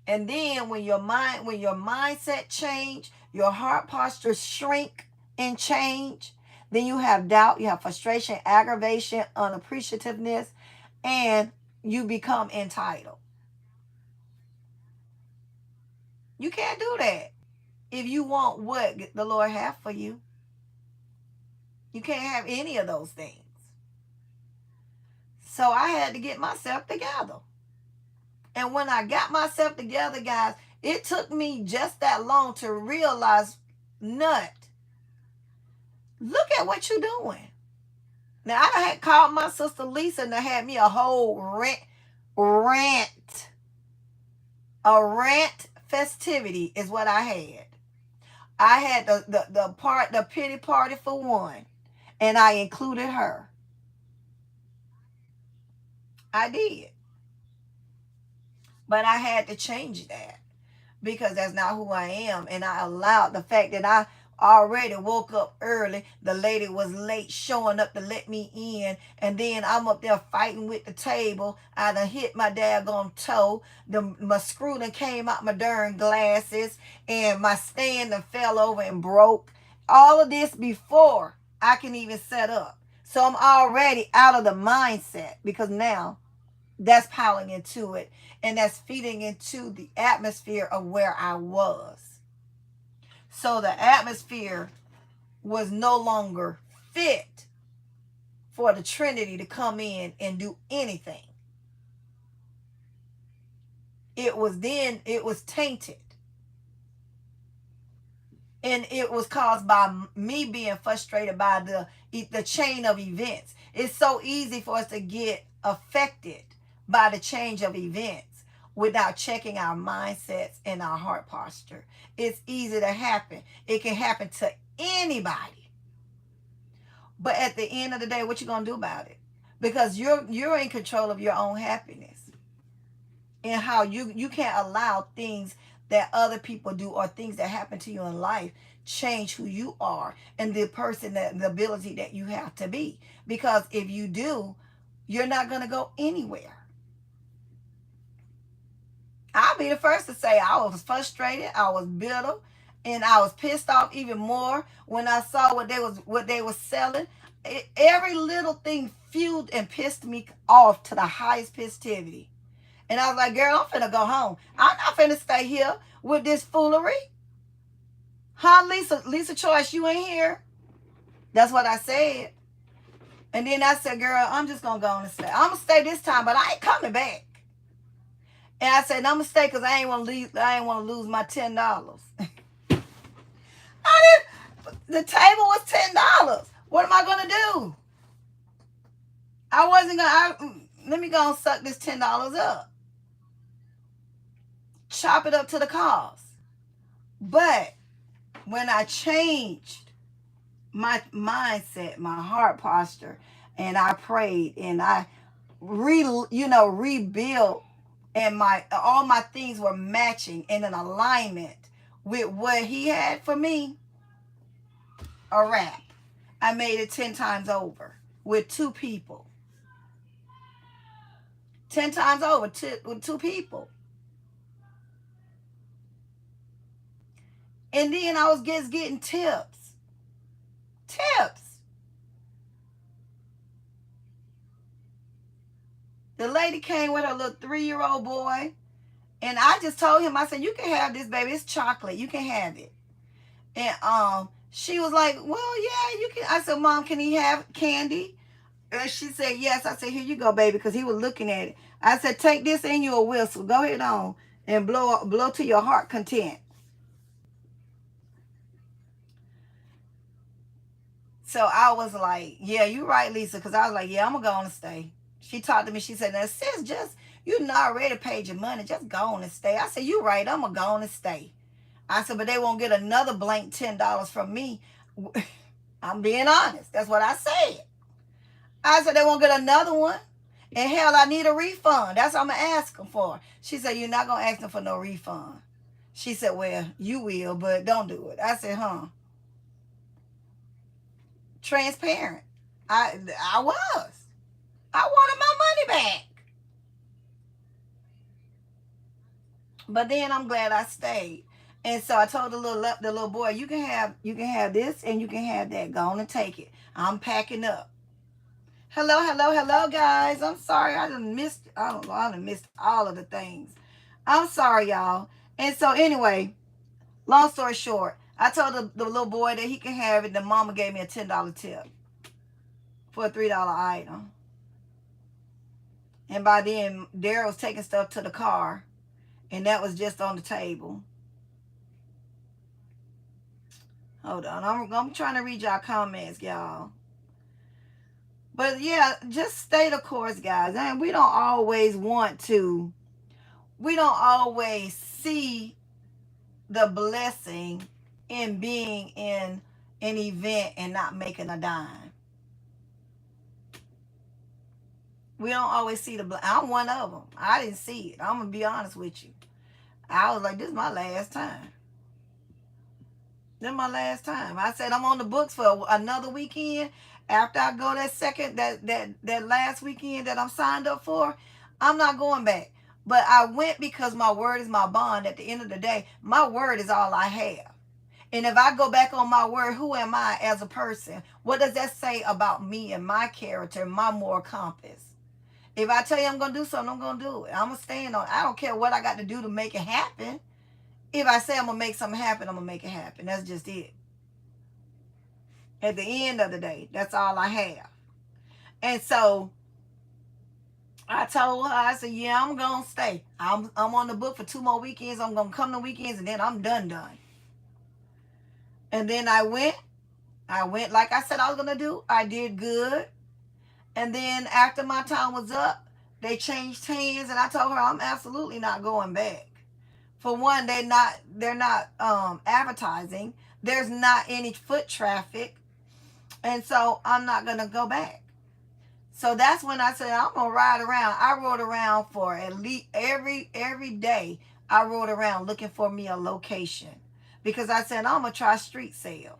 And then when your mindset change, your heart posture shrink and change, then you have doubt, you have frustration, aggravation, unappreciativeness, and you become entitled. You can't do that if you want what the Lord has for you. You can't have any of those things. So I had to get myself together. And when I got myself together, guys, it took me just that long to realize, nut, look at what you're doing. Now, I had called my sister Lisa and I had me a whole rant. A rant festivity is what I had. I had the pity party for one, and I included her. I did. But I had to change that, because that's not who I am. And I allowed the fact that I already woke up early. The lady was late showing up to let me in. And then I'm up there fighting with the table. I done hit my daggone toe. My screw done came out my darn glasses. And my stand done fell over and broke. All of this before I can even set up. So I'm already out of the mindset, because now that's piling into it, and that's feeding into the atmosphere of where I was. So the atmosphere was no longer fit for the Trinity to come in and do anything. It was tainted. And it was caused by me being frustrated by the chain of events. It's so easy for us to get affected by the change of events without checking our mindsets and our heart posture. It's easy to happen. It can happen to anybody. But at the end of the day, what you gonna do about it? Because you're in control of your own happiness, and how you can't allow things that other people do or things that happen to you in life change who you are and the person, that the ability that you have to be. Because if you do, you're not going to go anywhere. I'll be the first to say I was frustrated, I was bitter, and I was pissed off even more when I saw what they was selling. Every little thing fueled and pissed me off to the highest pistivity. And I was like, girl, I'm finna go home. I'm not finna stay here with this foolery. Huh, Lisa Choice, you ain't here? That's what I said. And then I said, girl, I'm just going to go on and stay. I'm going to stay this time, but I ain't coming back. And I said, I'm going to stay because I ain't want to lose my $10. The table was $10. What am I going to do? I wasn't going to, let me go and suck this $10 up. Chop it up to the cost. But when I changed my mindset, my heart posture, and I prayed and I rebuilt, and all my things were matching in an alignment with what he had for me, a wrap. I made it 10 times over with 2 people. 10 times over with 2 people. And then I was just getting tips. The lady came with her little 3-year-old boy. And I just told him, I said, you can have this, baby. It's chocolate. You can have it. And she was like, well, yeah, you can. I said, Mom, can he have candy? And she said, yes. I said, here you go, baby, because he was looking at it. I said, take this and you a whistle. Go ahead on and blow to your heart content. So I was like, yeah, you're right, Lisa, because I was like, yeah, I'm going to go on and stay. She talked to me. She said, now, sis, just, you already paid your money. Just go on and stay. I said, you're right. I'm going to go on and stay. I said, but they won't get another blank $10 from me. I'm being honest. That's what I said. I said, they won't get another one. And hell, I need a refund. That's what I'm going to ask them for. She said, you're not going to ask them for no refund. She said, well, you will, but don't do it. I said, transparent. I was. I wanted my money back. But then I'm glad I stayed. And so I told the little boy, you can have this and you can have that. Go on and take it. I'm packing up. Hello, guys. I'm sorry. I done missed all of the things. I'm sorry, y'all. And so anyway, long story short, I told the little boy that he can have it. The mama gave me a $10 tip for a $3 item. And by then, Daryl was taking stuff to the car. And that was just on the table. Hold on. I'm trying to read y'all comments, y'all. But yeah, just stay the course, guys. And we don't always see the blessing in being in an event and not making a dime. We don't always see I'm one of them. I didn't see it. I'm going to be honest with you. I was like, this is my last time. This is my last time. I said, I'm on the books for another weekend. After I go that last weekend that I'm signed up for, I'm not going back. But I went because my word is my bond. At the end of the day, my word is all I have. And if I go back on my word, who am I as a person? What does that say about me and my character, my moral compass? If I tell you I'm going to do something, I'm going to do it. I'm going to stand on it. I don't care what I got to do to make it happen. If I say I'm going to make something happen, I'm going to make it happen. That's just it. At the end of the day, that's all I have. And so I told her, I said, yeah, I'm going to stay. I'm on the book for 2 more weekends. I'm going to come to weekends and then I'm done. And then I went like I said I was going to do. I did good. And then after my time was up, they changed hands, and I told her I'm absolutely not going back. For one, they're not advertising. There's not any foot traffic, and so I'm not gonna go back. So that's when I said I'm gonna ride around. I rode around for at least every day. I rode around looking for me a location because I said I'm gonna try street sales.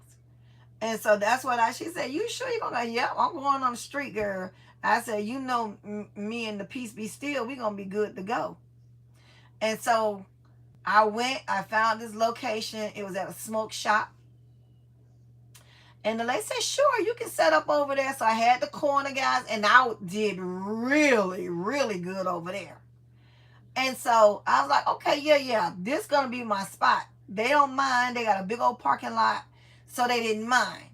And so that's what she said, you sure you're going to go? Yep, I'm going on the street, girl. I said, me and the Peace Be Still, we're going to be good to go. And so I found this location. It was at a smoke shop. And the lady said, sure, you can set up over there. So I had the corner, guys, and I did really, really good over there. And so I was like, okay, yeah, this is going to be my spot. They don't mind. They got a big old parking lot. So they didn't mind.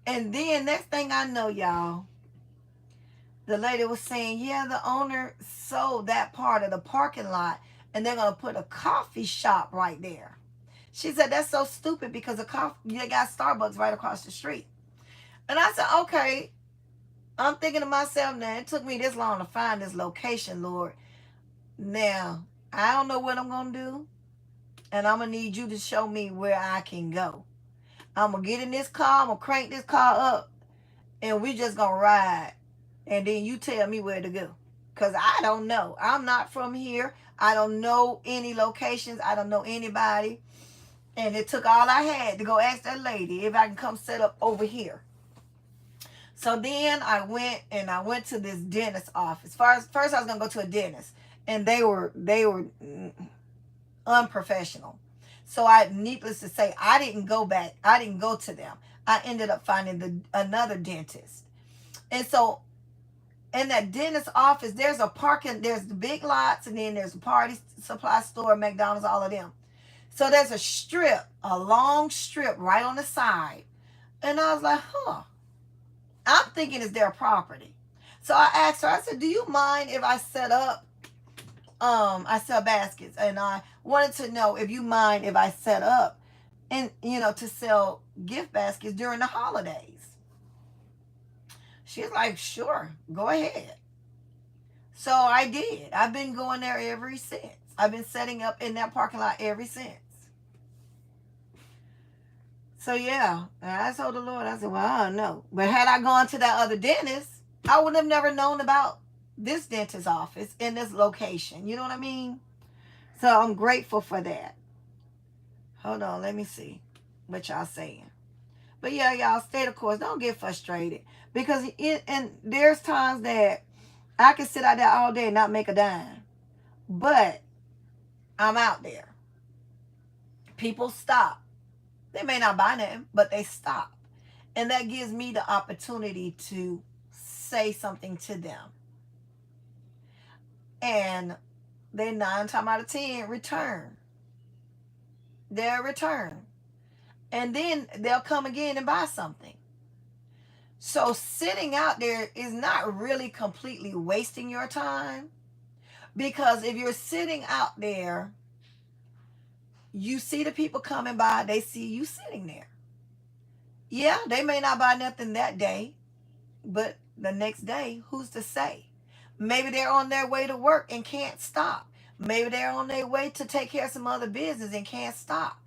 And then next thing I know, y'all, the lady was saying, yeah, the owner sold that part of the parking lot and they're going to put a coffee shop right there. She said, that's so stupid because they got Starbucks right across the street. And I said, okay. I'm thinking to myself, now, it took me this long to find this location, Lord. Now, I don't know what I'm going to do. And I'm going to need you to show me where I can go. I'm going to get in this car. I'm going to crank this car up. And we just going to ride. And then you tell me where to go. Because I don't know. I'm not from here. I don't know any locations. I don't know anybody. And it took all I had to go ask that lady if I can come set up over here. So then I went to this dentist office. First I was gonna go to a dentist, and they were unprofessional. So needless to say, I didn't go back. I didn't go to them. I ended up finding another dentist. And so in that dentist office, there's the big lots, and then there's a party supply store, McDonald's, all of them. So there's a long strip right on the side. And I was like, I'm thinking it's their property. So I asked her, I said, do you mind if I set up, I sell baskets, and I wanted to know if you mind if I set up and, to sell gift baskets during the holidays. She's like, sure, go ahead. So I did. I've been going there ever since. I've been setting up in that parking lot ever since. So yeah, and I told the Lord, I said, well, I don't know. But had I gone to that other dentist, I would have never known about this dentist office in this location. You know what I mean? So I'm grateful for that. Hold on, let me see what y'all saying. But yeah, y'all, stay the course. Don't get frustrated. Because and there's times that I can sit out there all day and not make a dime. But I'm out there. People stop. They may not buy nothing, but they stop. And that gives me the opportunity to say something to them. And they 9 times out of 10 return. They'll return. And then they'll come again and buy something. So sitting out there is not really completely wasting your time. Because if you're sitting out there, you see the people coming by, they see you sitting there. Yeah, they may not buy nothing that day, but the next day, who's to say? Maybe they're on their way to work and can't stop. Maybe they're on their way to take care of some other business and can't stop.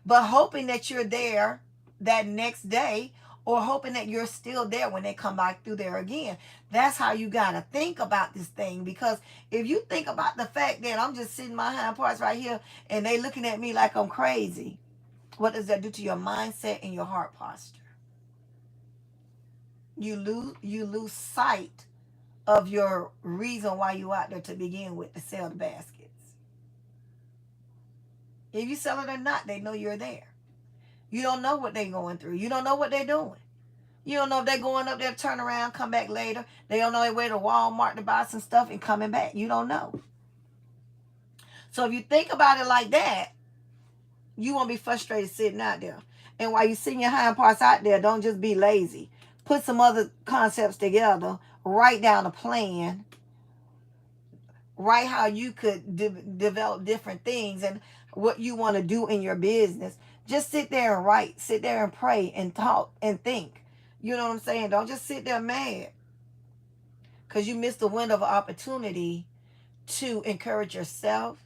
But hoping that you're there that next day, or hoping that you're still there when they come back through there again. That's how you got to think about this thing. Because if you think about the fact that I'm just sitting my hind parts right here and they looking at me like I'm crazy, what does that do to your mindset and your heart posture? You lose sight of your reason why you out there to begin with, to sell the baskets. If you sell it or not, they know you're there. You don't know what they're going through. You don't know what they're doing. You don't know if they're going up there to turn around, come back later. They don't know their way to Walmart to buy some stuff and coming back. You don't know. So if you think about it like that, you won't be frustrated sitting out there. And while you're sitting your hind parts out there, don't just be lazy. Put some other concepts together. Write down a plan. Write how you could develop different things and what you want to do in your business. Just sit there and write. Sit there and pray and talk and think. You know what I'm saying? Don't just sit there mad because you missed the window of opportunity to encourage yourself,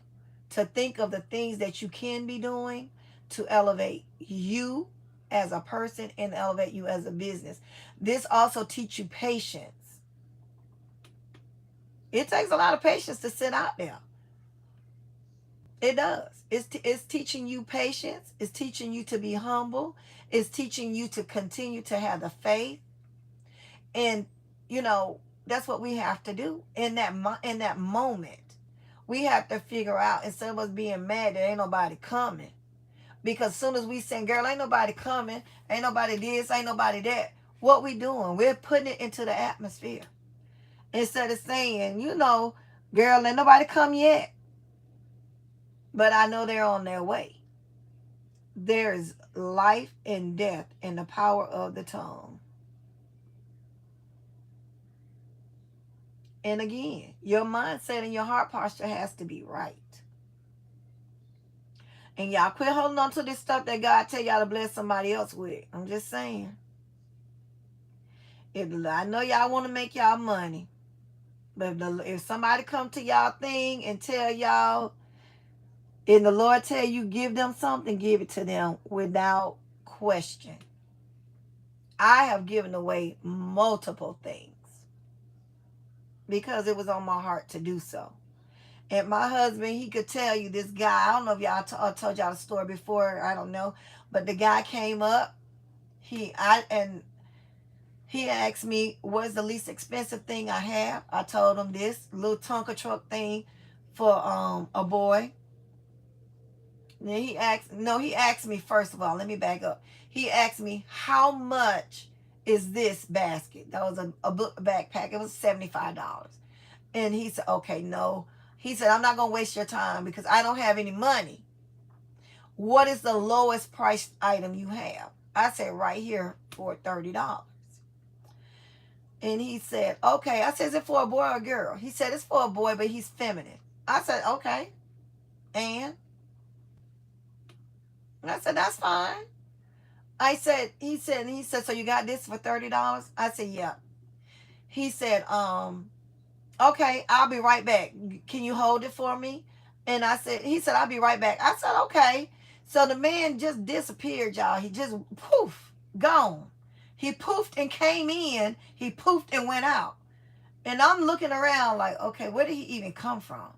to think of the things that you can be doing to elevate you as a person and elevate you as a business. This also teaches you patience. It takes a lot of patience to sit out there. It does. It's teaching you patience. It's teaching you to be humble. It's teaching you to continue to have the faith. And, that's what we have to do in that moment. We have to figure out, instead of us being mad that ain't nobody coming. Because as soon as we say, girl, ain't nobody coming, ain't nobody this, ain't nobody that, what we doing? We're putting it into the atmosphere. Instead of saying, girl, ain't nobody come yet, but I know they're on their way. There's life and death in the power of the tongue. And again, your mindset and your heart posture has to be right. And y'all quit holding on to this stuff that God tell y'all to bless somebody else with. I'm just saying. I know y'all want to make y'all money. But if somebody come to y'all thing and tell y'all, and the Lord tell you give them something, give it to them without question. I have given away multiple things because it was on my heart to do so. And my husband, he could tell you, this guy, I don't know if y'all told y'all the story before, I don't know, but the guy came up, he asked me, what's the least expensive thing I have? I told him this little Tonka truck thing for a boy. Then he asked me, first of all, let me back up. He asked me, how much is this basket? That was a backpack. It was $75. And he said, okay, no. He said, I'm not going to waste your time because I don't have any money. What is the lowest price item you have? I said, right here for $30. And he said, okay. I said, is it for a boy or a girl? He said, it's for a boy, but he's feminine. I said, okay. And I said, that's fine. He said, so you got this for $30? I said, yeah. He said, okay, I'll be right back. Can you hold it for me? And he said, I'll be right back. I said, okay. So the man just disappeared, y'all. He just poof, gone. He poofed and came in. He poofed and went out. And I'm looking around like, okay, where did he even come from?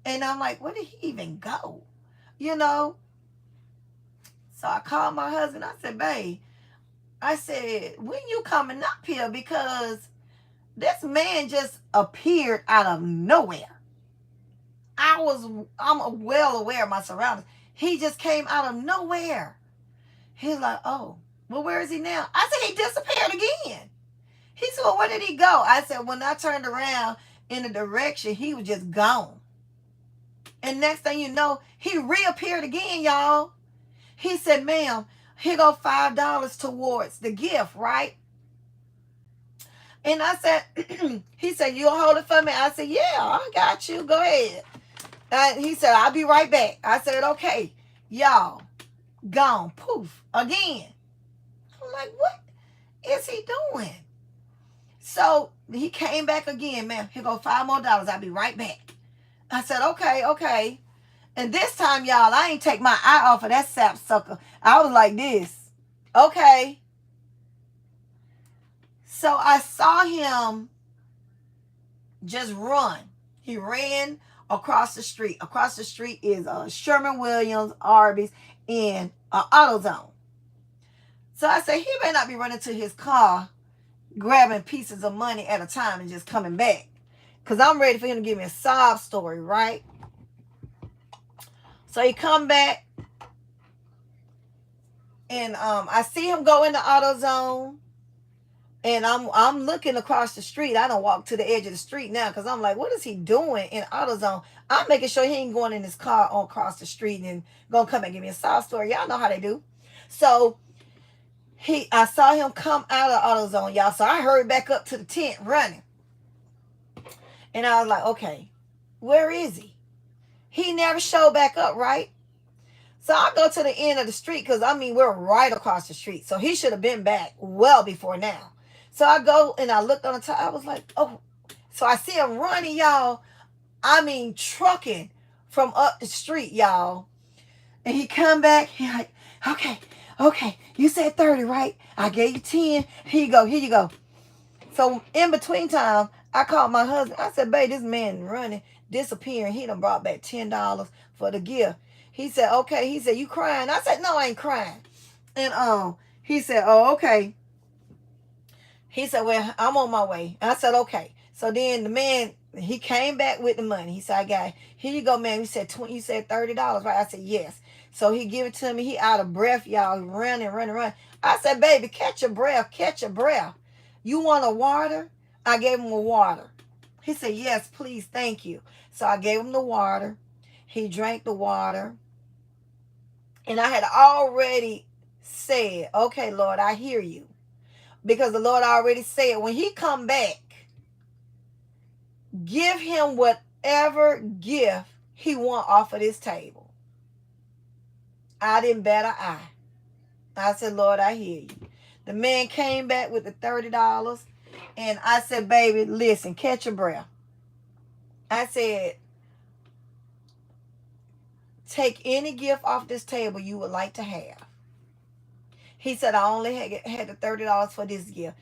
And I'm like, where did he even go? You know? So I called my husband. I said, babe, I said, when you coming up here? Because this man just appeared out of nowhere. I'm well aware of my surroundings. He just came out of nowhere. He's like, oh, well, where is he now? I said, he disappeared again. He said, well, where did he go? I said, when I turned around in the direction, he was just gone. And next thing you know, he reappeared again, y'all. He said, ma'am, here go $5 towards the gift, right? And I said, he said, you'll hold it for me? I said, yeah, I got you. Go ahead. He said, I'll be right back. I said, okay. Y'all, gone. Poof. Again. I'm like, what is he doing? So he came back again, ma'am. Here go $5 more. I'll be right back. I said, okay. And this time, y'all, I ain't take my eye off of that sap sucker. I was like this. Okay. So I saw him just run. He ran across the street. Across the street is Sherman-Williams, Arby's, and AutoZone. So I said, he may not be running to his car, grabbing pieces of money at a time and just coming back. Because I'm ready for him to give me a sob story, right? So he come back, and I see him go into AutoZone, and I'm looking across the street. I don't walk to the edge of the street now because I'm like, what is he doing in AutoZone? I'm making sure he ain't going in his car on across the street and gonna come and give me a sob story. Y'all know how they do. So I saw him come out of AutoZone, y'all. So I hurried back up to the tent running. And I was like, okay, where is he? He never showed back up, right? So I go to the end of the street because, we're right across the street. So he should have been back well before now. So I go and I looked on the top. I was like, oh. So I see him running, y'all. Trucking from up the street, y'all. And he come back. He like, okay. You said 30, right? I gave you 10. Here you go. So in between time, I called my husband. I said, babe, this man running, disappearing. He done brought back $10 for the gift. He said, okay. He said, you crying? I said, no, I ain't crying. And he said, oh, okay. He said, well, I'm on my way. I said, okay. So then the man, he came back with the money. He said, I got it. Here you go, man. You said $30, right? I said, yes. So he give it to me. He out of breath, y'all. Running. I said, baby, catch your breath. You want a water? I gave him a water. He said, yes, please, thank you. So I gave him the water. He drank the water. And I had already said, okay, Lord, I hear you. Because the Lord already said, when he come back, Give him whatever gift he want off of this table. I didn't bat an eye. I said, Lord, I hear you. The man came back with the $30. And I said, baby, listen, catch your breath. I said, take any gift off this table you would like to have. He said, I only had the $30 for this gift.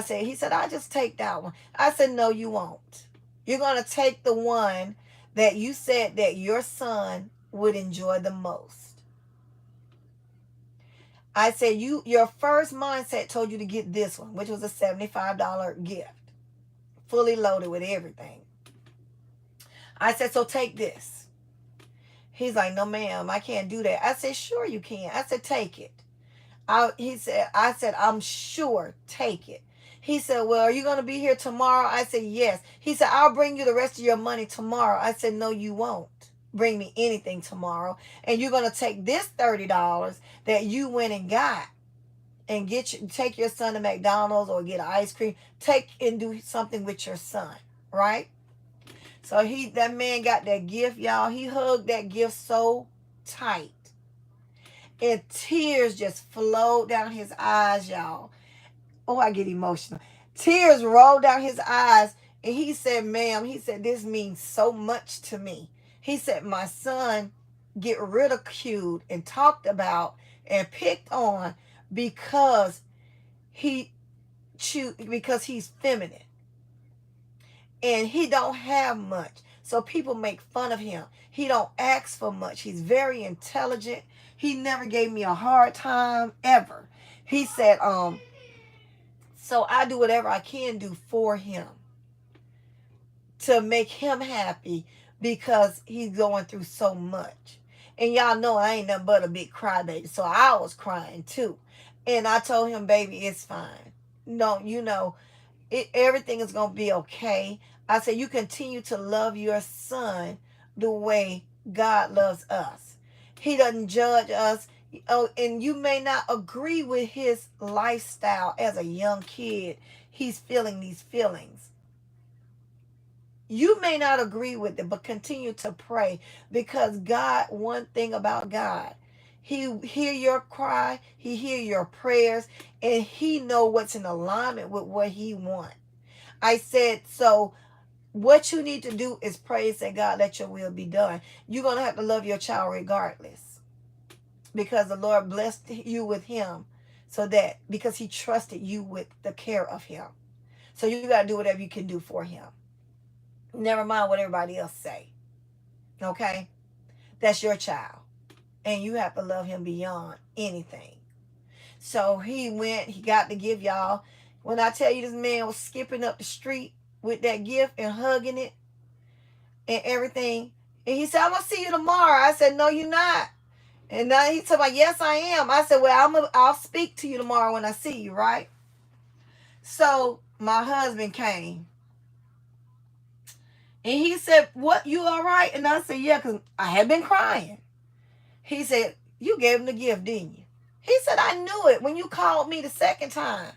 He said, I'll just take that one. I said, no, you won't. You're going to take the one that you said that your son would enjoy the most. I said, your first mindset told you to get this one, which was a $75 gift, fully loaded with everything. I said, so take this. He's like, no, ma'am, I can't do that. I said, sure you can. I said, take it. I said, I'm sure, take it. He said, well, are you going to be here tomorrow? I said, yes. He said, I'll bring you the rest of your money tomorrow. I said, no, you won't bring me anything tomorrow. And you're going to take this $30 that you went and got and take your son to McDonald's or get ice cream. Take and do something with your son, right? So that man got that gift, y'all. He hugged that gift so tight. And tears just flowed down his eyes, y'all. Oh, I get emotional. Tears rolled down his eyes. And he said, ma'am, he said, this means so much to me. He said, my son get ridiculed and talked about and picked on because he's feminine. And he don't have much. So people make fun of him. He don't ask for much. He's very intelligent. He never gave me a hard time ever. He said, so I do whatever I can do for him to make him happy because he's going through so much. And y'all know I ain't nothing but a big crybaby. So I was crying too. And I told him, baby, it's fine. No, everything is going to be okay. I said, you continue to love your son the way God loves us. He doesn't judge us. Oh, and you may not agree with his lifestyle as a young kid. He's feeling these feelings. You may not agree with it, but continue to pray because God, one thing about God, he hear your cry, he hear your prayers, and he know what's in alignment with what he wants. I said, so what you need to do is pray and say, God, let your will be done. You're going to have to love your child regardless because the Lord blessed you with him because he trusted you with the care of him. So you got to do whatever you can do for him. Never mind what everybody else say. Okay? That's your child. And you have to love him beyond anything. So he got the gift, y'all. When I tell you this man was skipping up the street with that gift and hugging it and everything. And he said, I'm going to see you tomorrow. I said, no, you're not. And now he told me, yes, I am. I said, well, I'll speak to you tomorrow when I see you, right? So my husband came. And he said, what, you all right? And I said, yeah, because I had been crying. He said, you gave him the gift, didn't you? He said, I knew it when you called me the second time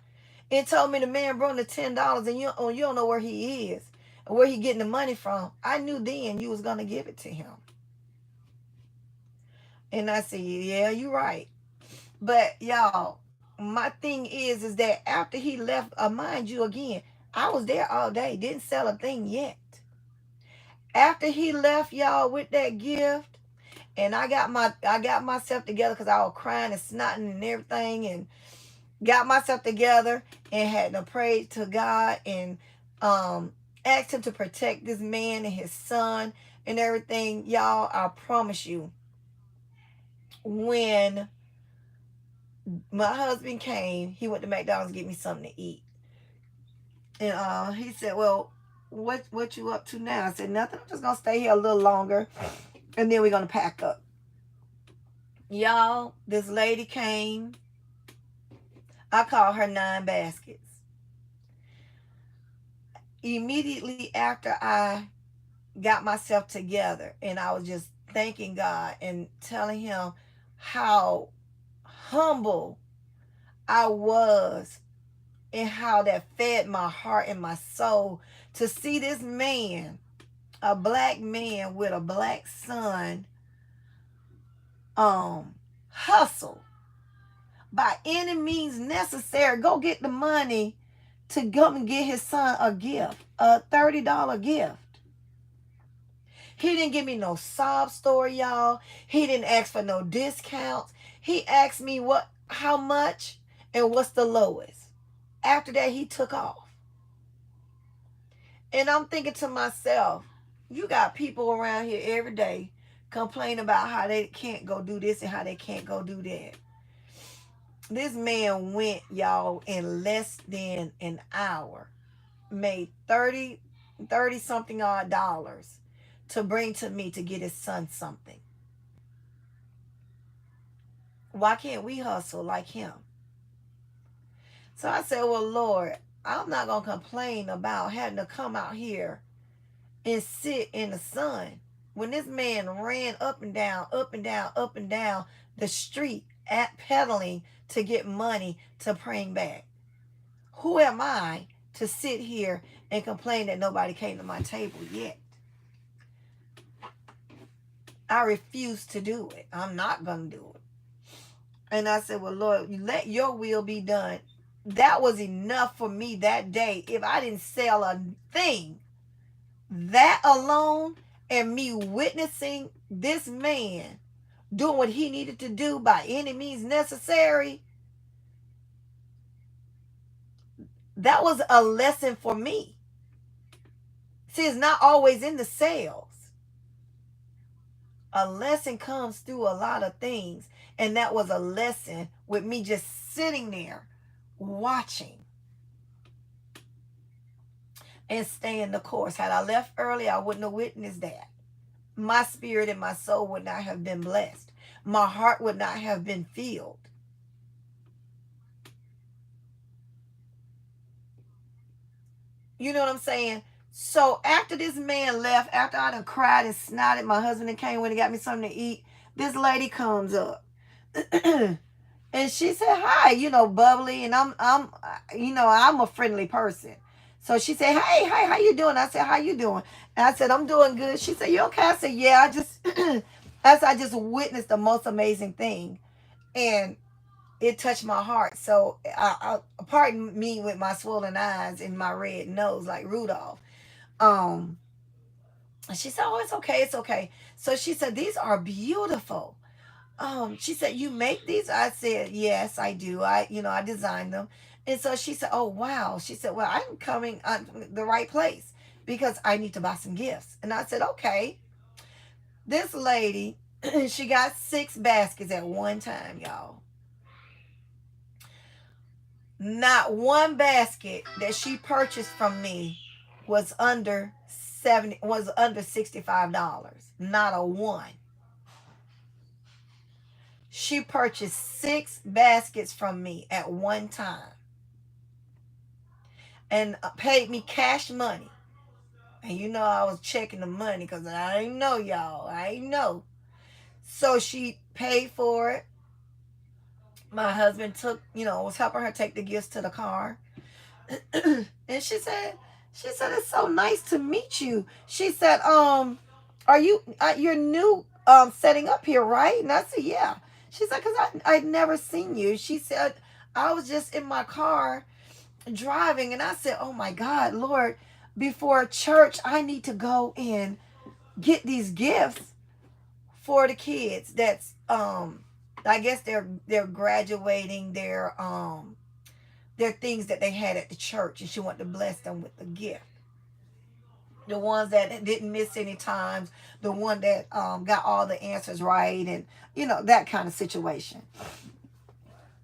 and told me the man brought the $10 and you don't know where he is or where he getting the money from. I knew then you was going to give it to him. And I said, yeah, you're right. But y'all, my thing is that after he left, mind you again, I was there all day, didn't sell a thing yet. After he left, y'all, with that gift, and I got myself together because I was crying and snotting and everything, and got myself together and had to pray to God and asked him to protect this man and his son and everything. Y'all, I promise you, when my husband came, he went to McDonald's to get me something to eat. And he said, well, what you up to now? I said, nothing. I'm just going to stay here a little longer. And then we're going to pack up. Y'all, this lady came. I call her 9 baskets. Immediately after I got myself together and I was just thanking God and telling him how humble I was and how that fed my heart and my soul to see this man, a black man with a black son, hustle by any means necessary, go get the money to come and get his son a gift, a $30 gift. He didn't give me no sob story, y'all. He didn't ask for no discounts. He asked me how much and what's the lowest. After that, he took off. And I'm thinking to myself, you got people around here every day complain about how they can't go do this and how they can't go do that. This man went, y'all, in less than an hour, made 30 something odd dollars to bring to me to get his son something. Why can't we hustle like him? So I said, well, Lord, I'm not going to complain about having to come out here and sit in the sun when this man ran up and down, up and down, up and down the street at pedaling to get money to bring back. Who am I to sit here and complain that nobody came to my table yet? I refuse to do it. I'm not going to do it. And I said, well, Lord, let your will be done. That was enough for me that day. If I didn't sell a thing, that alone and me witnessing this man doing what he needed to do by any means necessary, that was a lesson for me. See, it's not always in the sales. A lesson comes through a lot of things. And that was a lesson with me just sitting there watching and staying the course. Had I left early, I wouldn't have witnessed that. My spirit and my soul would not have been blessed. My heart would not have been filled. You know what I'm saying? So after this man left, after I done cried and snotted, my husband came when he got me something to eat. This lady comes up. And she said, hi, bubbly. And I'm a friendly person. So she said, hey, how you doing? I said, how you doing? And I said, I'm doing good. She said, you okay? I said, yeah, I just witnessed the most amazing thing. And it touched my heart. So pardon me with my swollen eyes and my red nose like Rudolph. She said, oh, it's okay. It's okay. So she said, these are beautiful. She said, you make these? I said, yes, I do. I designed them. And so she said, oh, wow. She said, well, I'm coming the right place because I need to buy some gifts. And I said, okay. This lady, she got 6 baskets at one time, y'all. Not one basket that she purchased from me was under $65. Not a one. She purchased 6 baskets from me at one time and paid me cash money. And I was checking the money because I didn't know, y'all. I didn't know. So she paid for it. My husband was helping her take the gifts to the car. And she said, it's so nice to meet you. She said, are you're new setting up here, right? And I said, yeah. She said, because I'd never seen you. She said, I was just in my car driving. And I said, oh my God, Lord, before church, I need to go and get these gifts for the kids. That's, I guess they're graduating their things that they had at the church. And she wanted to bless them with the gift. The ones that didn't miss any times, the one that got all the answers right, and that kind of situation.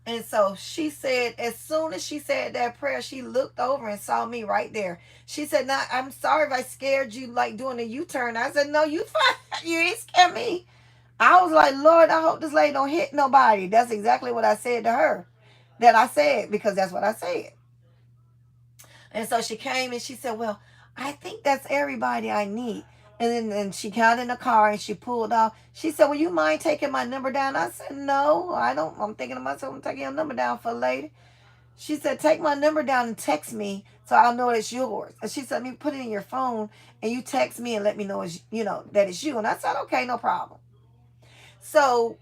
And so she said, as soon as she said that prayer, she looked over and saw me right there. She said, "Now I'm sorry if I scared you like doing a U-turn." I said, "No, you fine. You ain't scared me." I was like, Lord, I hope this lady don't hit nobody. That's exactly what I said to her. That I said, because that's what I said. And so she came and she said, well, I think that's everybody I need. And then she got in the car and she pulled off. She said, well, you mind taking my number down? I said, no, I don't. I'm thinking to myself, I'm taking your number down for a lady. She said, take my number down and text me so I'll know it's yours. And she said, let me put it in your phone and you text me and let me know it's, that it's you. And I said, okay, no problem. So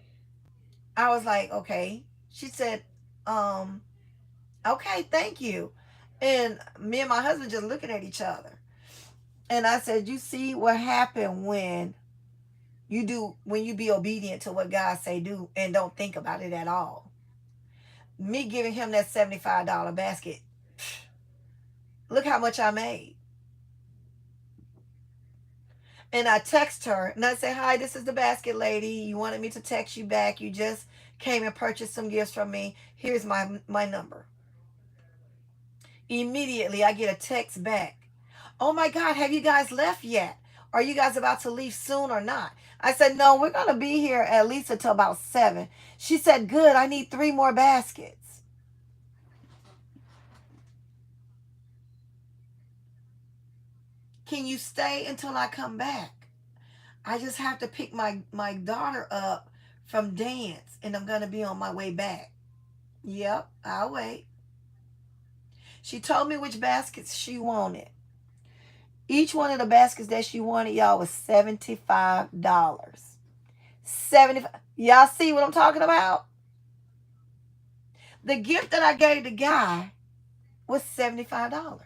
I was like, okay. She said, okay, thank you. And me and my husband just looking at each other. And I said, you see what happened when you be obedient to what God say do and don't think about it at all. Me giving him that $75 basket, look how much I made. And I text her and I say, hi, this is the basket lady. You wanted me to text you back. You just came and purchased some gifts from me. Here's my number. Immediately I get a text back. Oh my God, have you guys left yet? Are you guys about to leave soon or not? I said, no, we're going to be here at least until about 7. She said, good, I need 3 more baskets. Can you stay until I come back? I just have to pick my daughter up from dance and I'm going to be on my way back. Yep, I'll wait. She told me which baskets she wanted. Each one of the baskets that she wanted, y'all, was $75. 75. Y'all see what I'm talking about? The gift that I gave the guy was $75.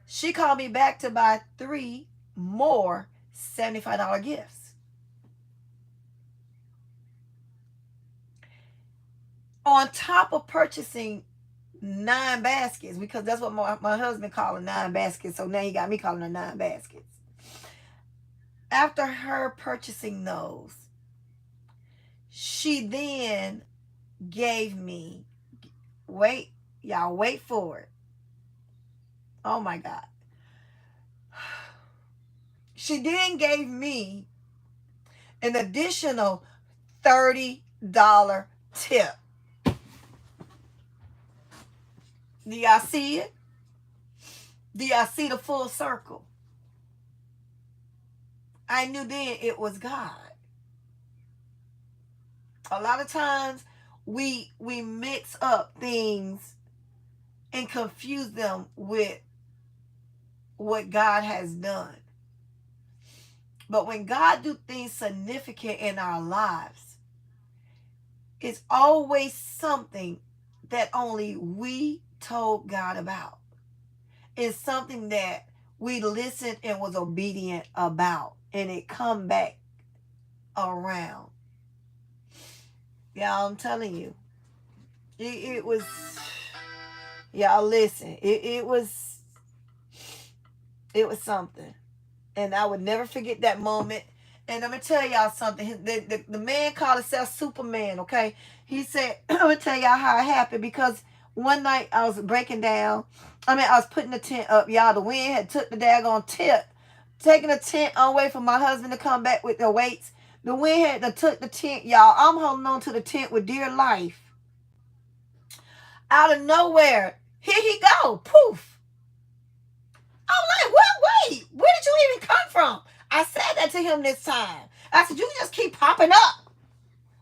She called me back to buy 3 more $75 gifts. On top of purchasing 9 baskets, because that's what my husband called them 9 baskets, so now he got me calling them 9 baskets. After her purchasing those, she then gave me, wait, y'all, wait for it. Oh my God. She then gave me an additional $30 tip. Do y'all see it? Do y'all see the full circle? I knew then it was God. A lot of times we mix up things and confuse them with what God has done. But when God do things significant in our lives, it's always something that only we told God about. It's something that we listened and was obedient about, and it come back around. Y'all, I'm telling you, it was, y'all listen, it was something. And I would never forget that moment. And I'm going to tell y'all something. The man called himself Superman, okay? He said, I'm going to tell y'all how it happened, because one night I was breaking down. I was putting the tent up, y'all. The wind had took the daggone tent, taking the tent away from my husband to come back with the weights. The wind had took the tent, y'all. I'm holding on to the tent with dear life. Out of nowhere, here he go, poof. I'm like, what? Wait, where did you even come from? I said that to him this time. I said, you just keep popping up.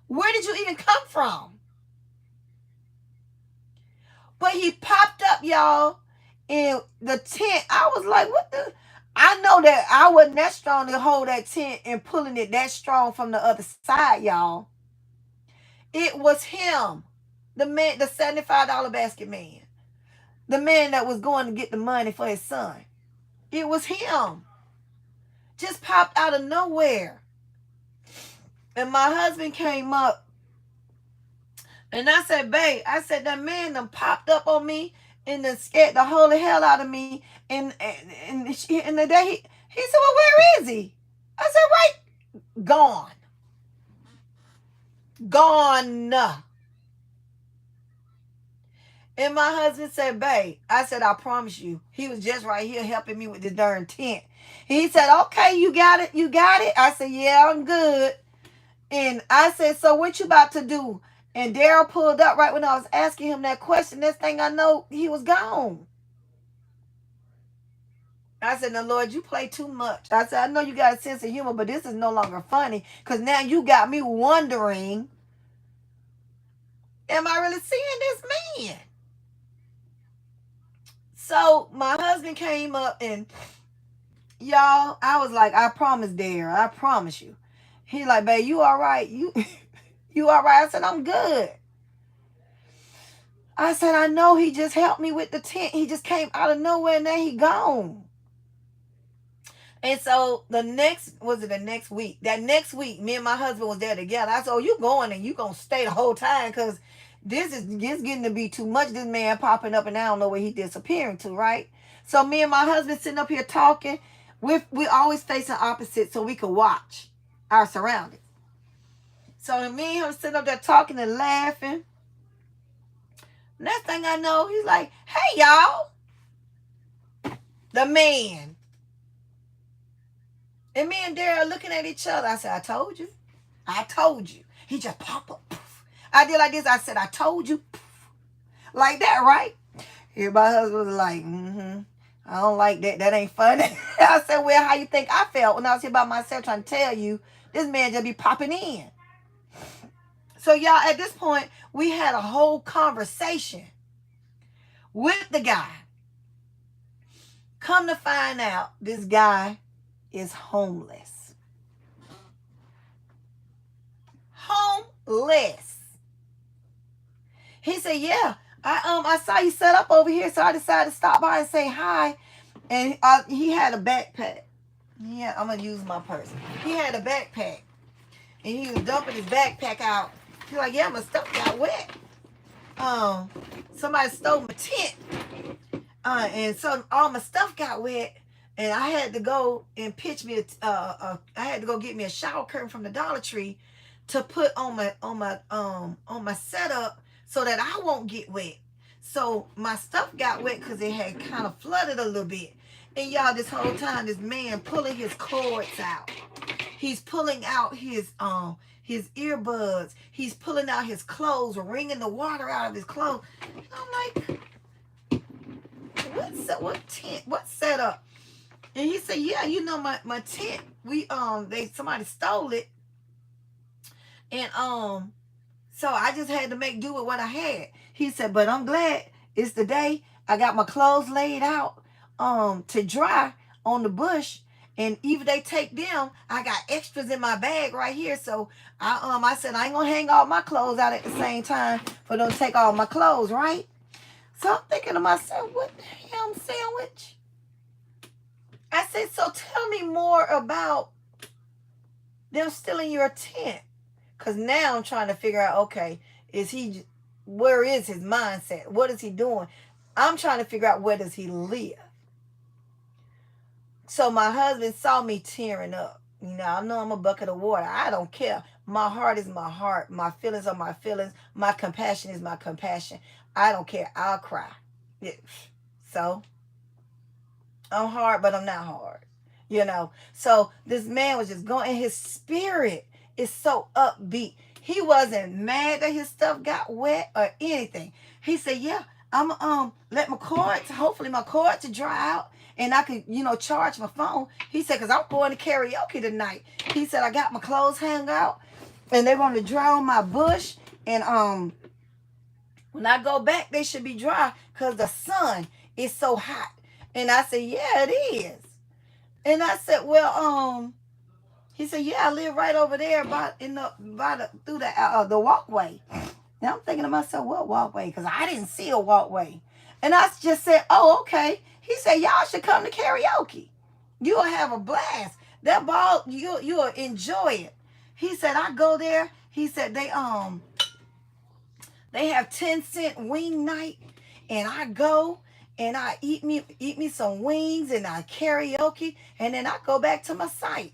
Where did you even come from? But he popped up, y'all, in the tent. I was like, what the? I know that I wasn't that strong to hold that tent and pulling it that strong from the other side, y'all. It was him, the man, the $75 basket man, the man that was going to get the money for his son. It was him. Just popped out of nowhere. And my husband came up. And I said, babe, I said, that man done popped up on me and then scared the holy hell out of me. And the day he said, well, where is he? I said, right, gone. Gone. And my husband said, babe, I said, I promise you, he was just right here helping me with this darn tent. He said, okay, you got it, you got it. I said, yeah, I'm good. And I said, so what you about to do? And Daryl pulled up right when I was asking him that question. Next thing I know, he was gone. I said, now, Lord, you play too much. I said, I know you got a sense of humor, but this is no longer funny, because now you got me wondering Am I really seeing this man? So my husband came up and y'all, I was like, I promise, Darren, I promise you. He like, babe, you all right? You you all right? I said, I'm good. I said, I know he just helped me with the tent. He just came out of nowhere and then he gone. And so the next week? That next week, me and my husband was there together. I said, oh, you going and you going to stay the whole time because this is getting to be too much. This man popping up and I don't know where he disappearing to, right? So me and my husband sitting up here talking. We always facing opposite so we could watch our surroundings. So me and him sitting up there talking and laughing. Next thing I know, he's like, hey, y'all. The man. And me and Daryl looking at each other. I said, I told you. I told you. He just popped up. Poof. I did like this. I said, I told you. Poof. Like that, right? Here my husband was like, I don't like that. That ain't funny. I said, well, how you think I felt when I was here by myself trying to tell you this man just be popping in? So y'all, at this point, we had a whole conversation with the guy. Come to find out, this guy is homeless. Homeless. He said, yeah, I saw you set up over here, so I decided to stop by and say hi. And he had a backpack. Yeah, I'm going to use my purse. He had a backpack. And he was dumping his backpack out. He's like, yeah, my stuff got wet. Somebody stole my tent. And so all my stuff got wet. And I had to go and pitch me I had to go get me a shower curtain from the Dollar Tree to put on my setup so that I won't get wet. So my stuff got wet because it had kind of flooded a little bit. And y'all, this whole time, this man pulling his cords out. He's pulling out his earbuds. He's pulling out his clothes, wringing the water out of his clothes. And I'm like, what setup? And he said, yeah, you know, my tent, somebody stole it. And so I just had to make do with what I had. He said, but I'm glad it's the day I got my clothes laid out to dry on the bush. And even they take them, I got extras in my bag right here. So I said, I ain't gonna hang all my clothes out at the same time for them to take all my clothes, right? So I'm thinking to myself, what the ham sandwich? I said, so tell me more about them stealing your tent. Because now I'm trying to figure out, okay, where is his mindset? What is he doing? I'm trying to figure out, where does he live? So my husband saw me tearing up. You know, I know I'm a bucket of water. I don't care. My heart is my heart. My feelings are my feelings. My compassion is my compassion. I don't care. I'll cry. Yeah. So I'm hard, but I'm not hard. You know. So this man was just going, and his spirit is so upbeat. He wasn't mad that his stuff got wet or anything. He said, yeah, I'm let my cords, hopefully my cords to dry out and I could, charge my phone. He said, because I'm going to karaoke tonight. He said, I got my clothes hung out and they're going to dry on my bush. And when I go back, they should be dry because the sun is so hot. And I said, yeah, it is. And I said, well, he said, yeah, I live right over there through the walkway. Now I'm thinking to myself, what walkway? Because I didn't see a walkway. And I just said, oh, okay. He said, y'all should come to karaoke. You'll have a blast. That ball, you'll enjoy it. He said, I go there. He said, they have 10-cent wing night. And I go and I eat me some wings and I karaoke. And then I go back to my site.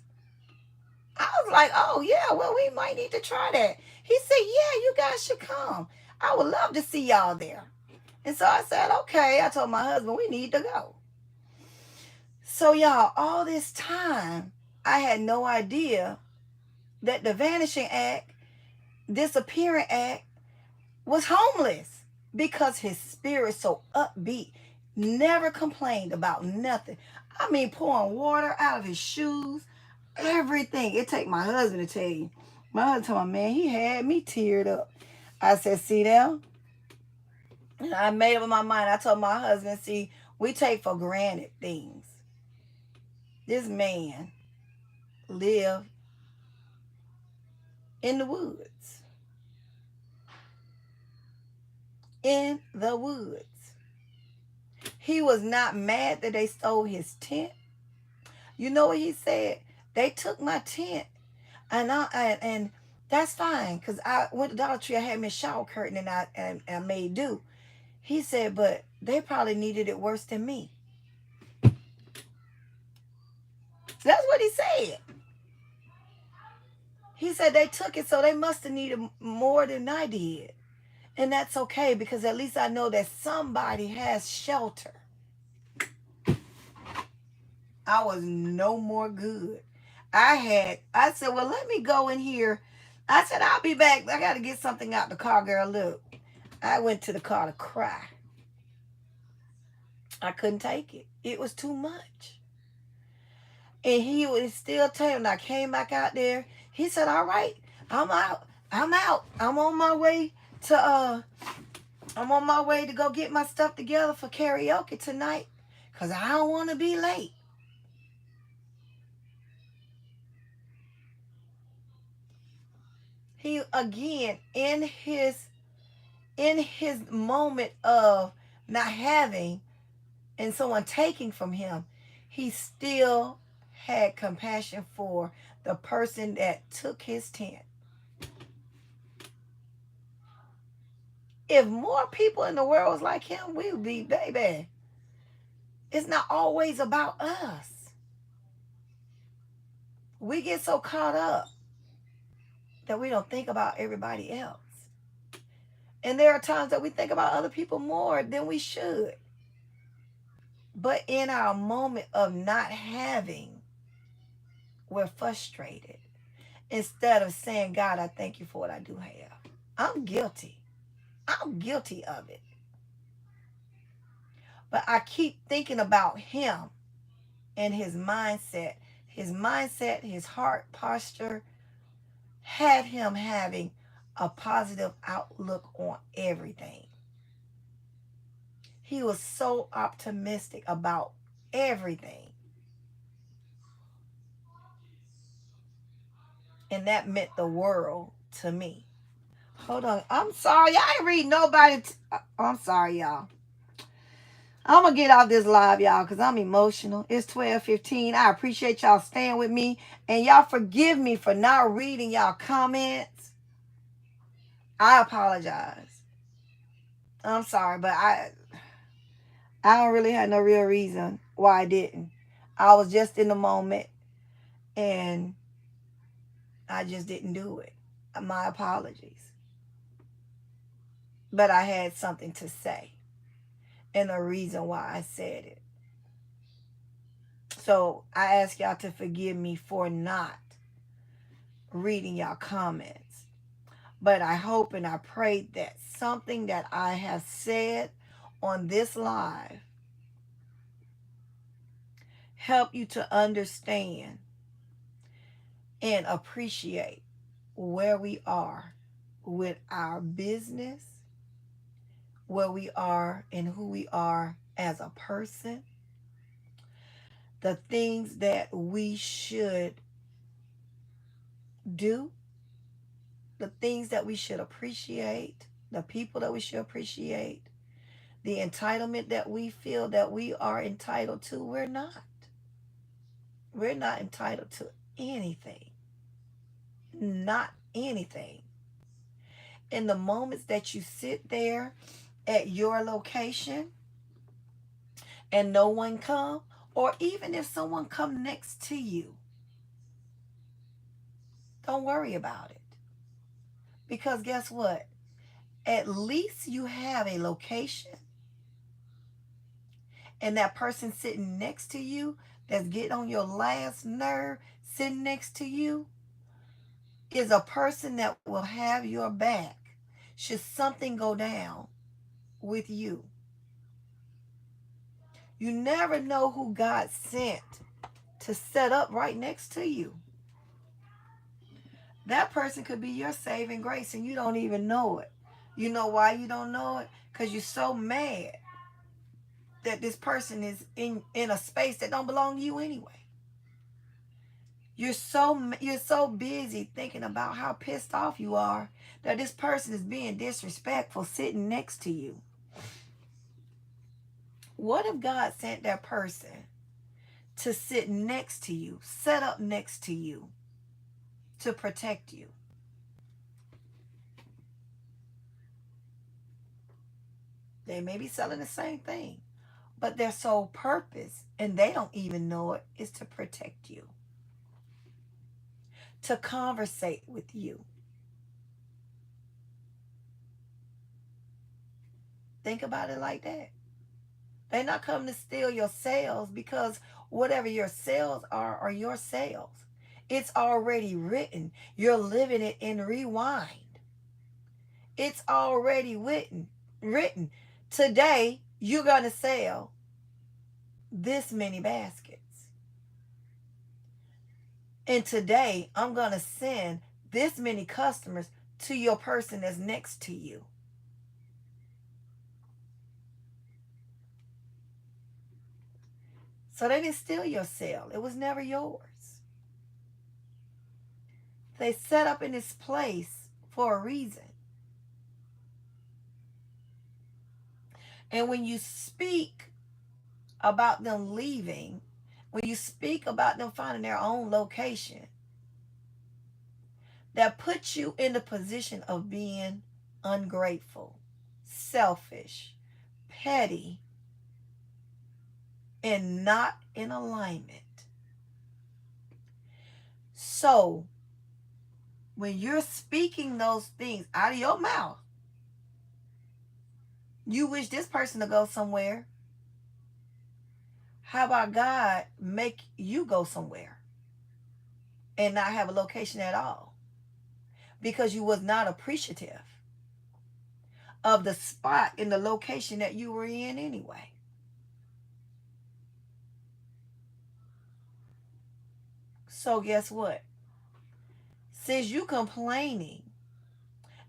I was like, oh, yeah, well, we might need to try that. He said, yeah, you guys should come. I would love to see y'all there. And so I said, okay. I told my husband, we need to go. So, y'all, all this time, I had no idea that the vanishing act, disappearing act, was homeless because his spirit's so upbeat. Never complained about nothing. I mean, pouring water out of his shoes. Everything. It take my husband to tell you. My husband told me, man, he had me teared up. I said, see them? And I made up in my mind. I told my husband, see, we take for granted things. This man lived in the woods. In the woods. He was not mad that they stole his tent. You know what he said? They took my tent, and that's fine, because I went to Dollar Tree. I had my shower curtain, and I made do. He said, but they probably needed it worse than me. That's what he said. He said they took it, so they must have needed more than I did. And that's okay, because at least I know that somebody has shelter. I was no more good. I said, well, let me go in here. I said, I'll be back. I got to get something out the car, girl. Look, I went to the car to cry. I couldn't take it. It was too much. And he was still telling me. I came back out there. He said, all right, I'm out. I'm on my way to go get my stuff together for karaoke tonight, because I don't want to be late. He, again, in his moment of not having and someone taking from him, he still had compassion for the person that took his tent. If more people in the world was like him, we would be, baby. It's not always about us. We get so caught up that we don't think about everybody else. And there are times that we think about other people more than we should. But in our moment of not having, we're frustrated. Instead of saying, God, I thank you for what I do have. I'm guilty. I'm guilty of it. But I keep thinking about him and his mindset. His mindset, his heart posture had him having a positive outlook on everything. He was so optimistic about everything. And that meant the world to me. Hold on. I'm sorry. I ain't read nobody. I'm sorry, y'all. I'm going to get off this live, y'all, because I'm emotional. It's 12:15. I appreciate y'all staying with me. And y'all forgive me for not reading y'all comments. I apologize. I'm sorry, but I don't really have no real reason why I didn't. I was just in the moment, and I just didn't do it. My apologies. But I had something to say and a reason why I said it. So I ask y'all to forgive me for not reading y'all comments. But I hope and I pray that something that I have said on this live help you to understand and appreciate where we are with our business, where we are and who we are as a person, the things that we should do, the things that we should appreciate, the people that we should appreciate, the entitlement that we feel that we are entitled to. We're not. We're not entitled to anything. Not anything. In the moments that you sit there at your location and no one come, or even if someone come next to you, don't worry about it. Because guess what? At least you have a location, and that person sitting next to you that's getting on your last nerve, sitting next to you, is a person that will have your back should something go down with you. You never know who God sent to set up right next to you. That person could be your saving grace and you don't even know it. You know why you don't know it? Because you're so mad that this person is in a space that don't belong to you anyway. You're so busy thinking about how pissed off you are that this person is being disrespectful sitting next to you. What if God sent that person to sit next to you, set up next to you, to protect you? They may be selling the same thing, but their sole purpose, and they don't even know it, is to protect you, to conversate with you. Think about it like that. They're not coming to steal your sales, because whatever your sales are your sales. It's already written. You're living it in rewind. It's already written. Today, you're going to sell this many baskets. And today, I'm going to send this many customers to your person that's next to you. So they didn't steal your sale. It was never yours. They set up in this place for a reason. And when you speak about them leaving, when you speak about them finding their own location, that puts you in the position of being ungrateful, selfish, petty, and not in alignment. So, when you're speaking those things out of your mouth, you wish this person to go somewhere. How about God make you go somewhere and not have a location at all? Because you was not appreciative of the spot in the location that you were in anyway. So guess what? Since you complaining,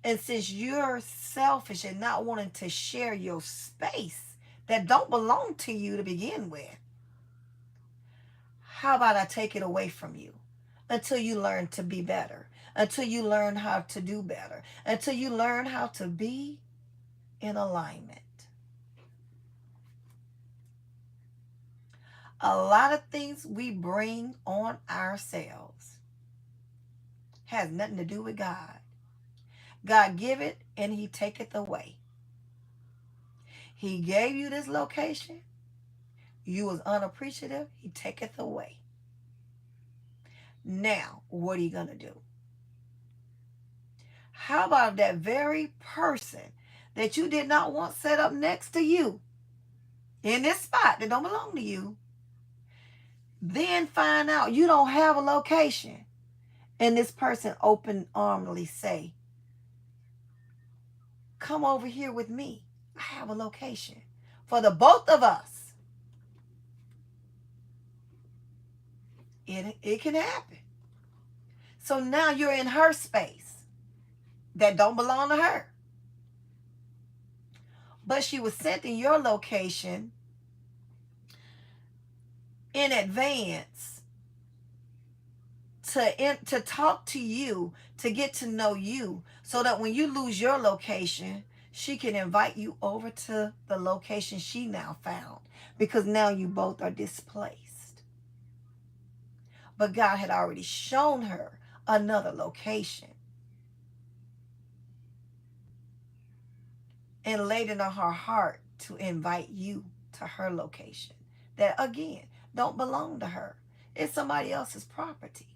and since you're selfish and not wanting to share your space that don't belong to you to begin with, how about I take it away from you until you learn to be better, until you learn how to do better, until you learn how to be in alignment. A lot of things we bring on ourselves has nothing to do with God. God give it and he taketh away. He gave you this location. You was unappreciative. He taketh away. Now, what are you going to do? How about that very person that you did not want set up next to you in this spot that don't belong to you, then find out you don't have a location, and this person open-armedly say, come over here with me. I have a location for the both of us. It can happen. So now you're in her space that don't belong to her. But she was sent in your location in advance to talk to you, to get to know you, so that when you lose your location, she can invite you over to the location she now found, because now you both are displaced. But God had already shown her another location and laid it on her heart to invite you to her location that, again, don't belong to her. It's somebody else's property.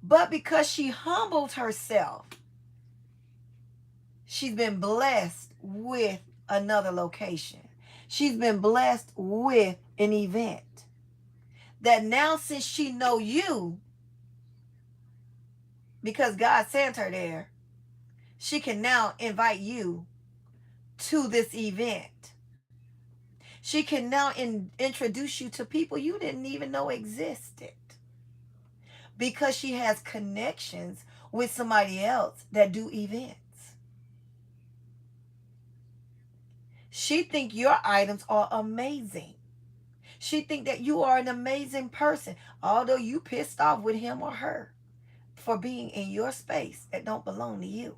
But because she humbled herself, she's been blessed with another location. She's been blessed with an event that now, since she know you, because God sent her there, she can now invite you to this event. She can now introduce you to people you didn't even know existed, because she has connections with somebody else that do events. She think your items are amazing. She think that you are an amazing person, although you pissed off with him or her for being in your space that don't belong to you.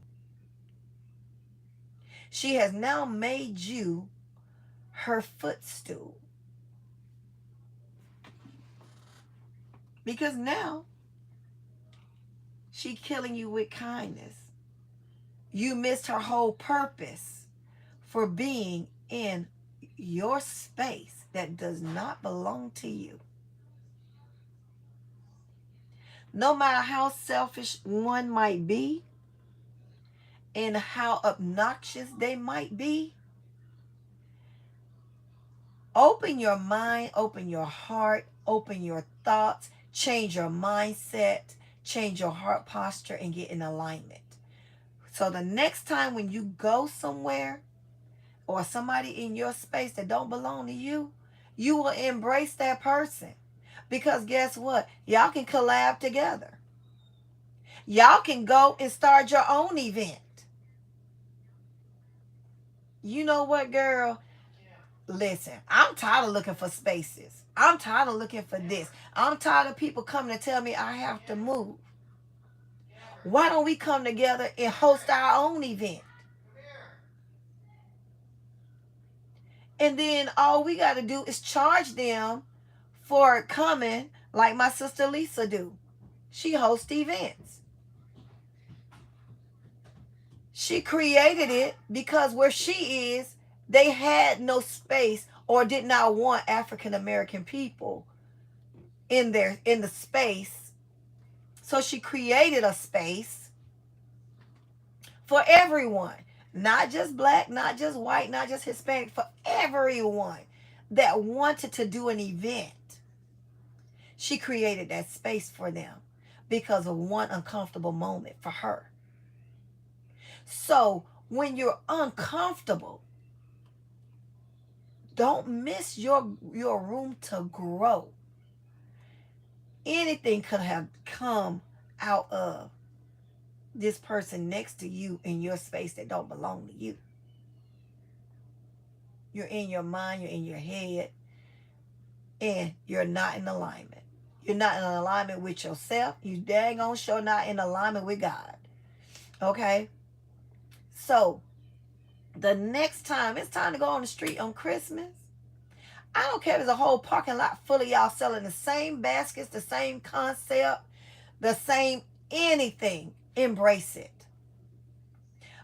She has now made you her footstool. Because now she's killing you with kindness. You missed her whole purpose for being in your space that does not belong to you. No matter how selfish one might be and how obnoxious they might be, open your mind, open your heart, open your thoughts, change your mindset, change your heart posture, and get in alignment. So the next time when you go somewhere or somebody in your space that don't belong to you, you will embrace that person. Because guess what? Y'all can collab together. Y'all can go and start your own event. You know what, girl? Listen, I'm tired of looking for spaces. I'm tired of looking for this. I'm tired of people coming to tell me I have to move. Why don't we come together and host our own event? And then all we got to do is charge them for coming, like my sister Lisa do. She hosts events. She created it because where she is, they had no space or did not want African American people in the space. So she created a space for everyone. Not just black, not just white, not just Hispanic, for everyone that wanted to do an event. She created that space for them because of one uncomfortable moment for her. So when you're uncomfortable, don't miss your room to grow. Anything could have come out of this person next to you in your space that don't belong to you. You're in your mind, you're in your head, and you're not in alignment. You're not in alignment with yourself. You dang on sure not in alignment with God. Okay? So, the next time it's time to go on the street on Christmas, I don't care if there's a whole parking lot full of y'all selling the same baskets, the same concept, the same anything. Embrace it.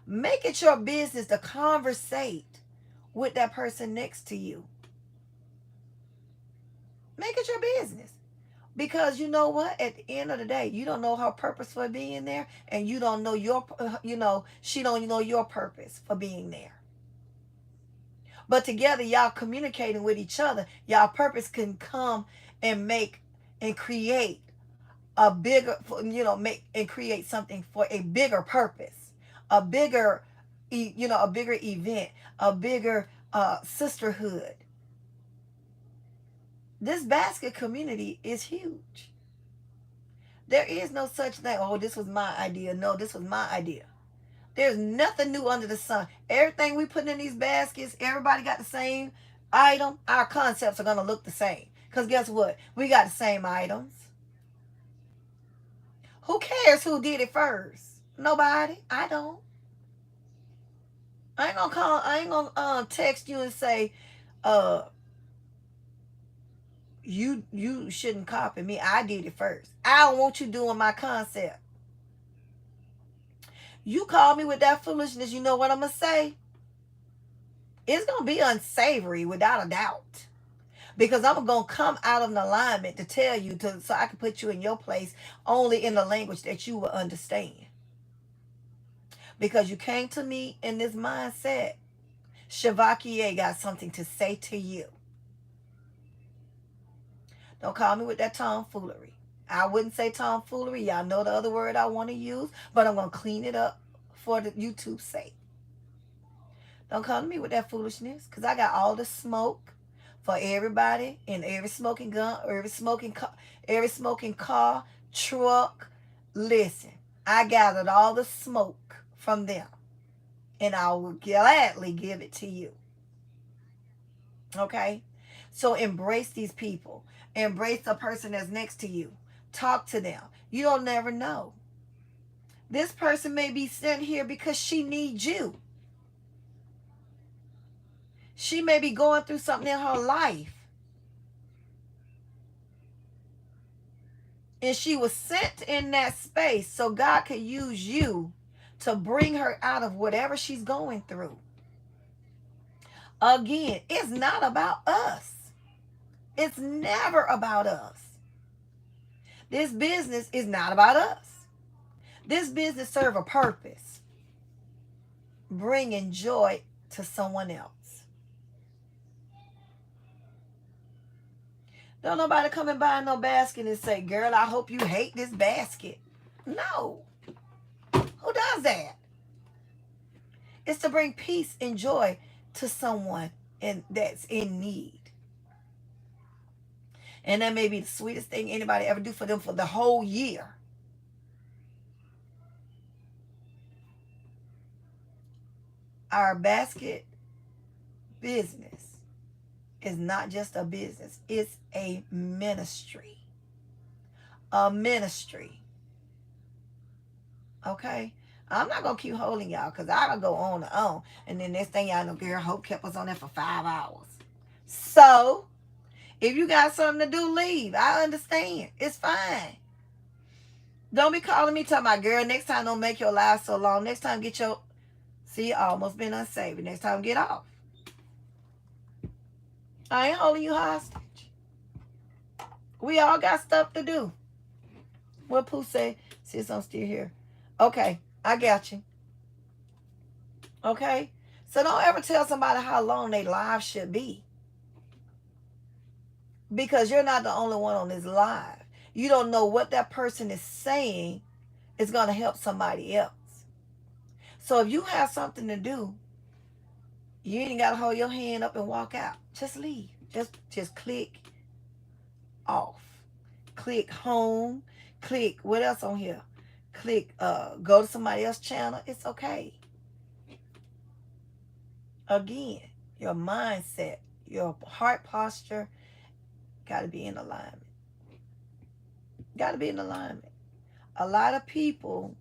Make it your business to conversate with that person next to you. Make it your business. Because you know what? At the end of the day, you don't know her purpose for being there, and you don't know she don't know your purpose for being there. But together, y'all communicating with each other, y'all purpose can come and make and create a bigger, make and create something for a bigger purpose, a bigger event, a bigger sisterhood. This basket community is huge. There is no such thing, oh, this was my idea. No, this was my idea. There's nothing new under the sun. Everything we put in these baskets, everybody got the same item. Our concepts are going to look the same. Because guess what? We got the same items. Who cares who did it first? Nobody. I don't. I ain't gonna text you and say, you shouldn't copy me. I did it first. I don't want you doing my concept. You call me with that foolishness, you know what I'm gonna say? It's gonna be unsavory without a doubt. Because I'm gonna come out of an alignment to tell you so I can put you in your place only in the language that you will understand. Because you came to me in this mindset, Shavakiye got something to say to you. Don't call me with that tomfoolery. I wouldn't say tomfoolery. Y'all know the other word I want to use, but I'm going to clean it up for the YouTube's sake. Don't come to me with that foolishness, because I got all the smoke for everybody in every smoking gun, or every smoking car, truck. Listen, I gathered all the smoke from them, and I will gladly give it to you. Okay? So embrace these people. Embrace the person that's next to you. Talk to them. You'll never know. This person may be sent here because she needs you. She may be going through something in her life. And she was sent in that space so God could use you to bring her out of whatever she's going through. Again, it's not about us. It's never about us. This business is not about us. This business serves a purpose. Bringing joy to someone else. Don't nobody come and buy no basket and say, girl, I hope you hate this basket. No. Who does that? It's to bring peace and joy to someone that's in need. And that may be the sweetest thing anybody ever do for them for the whole year. Our basket business is not just a business. It's a ministry. A ministry. Okay? I'm not going to keep holding y'all because I'll go on and on. And then next thing y'all know, girl, Hope kept us on there for 5 hours. So, if you got something to do, leave. I understand. It's fine. Don't be calling me talking about, girl, next time don't make your life so long. Next time get your... See, almost been unsaved. Next time get off. I ain't holding you hostage. We all got stuff to do. What Pooh say? Sis, I'm still here. Okay, I got you. Okay? So don't ever tell somebody how long their life should be. Because you're not the only one on this live. You don't know what that person is saying is going to help somebody else. So if you have something to do, you ain't got to hold your hand up and walk out. Just leave. Just click off. Click home. Click what else on here? Click go to somebody else's channel. It's okay. Again, your mindset, your heart posture got to be in alignment. Got to be in alignment. A lot of people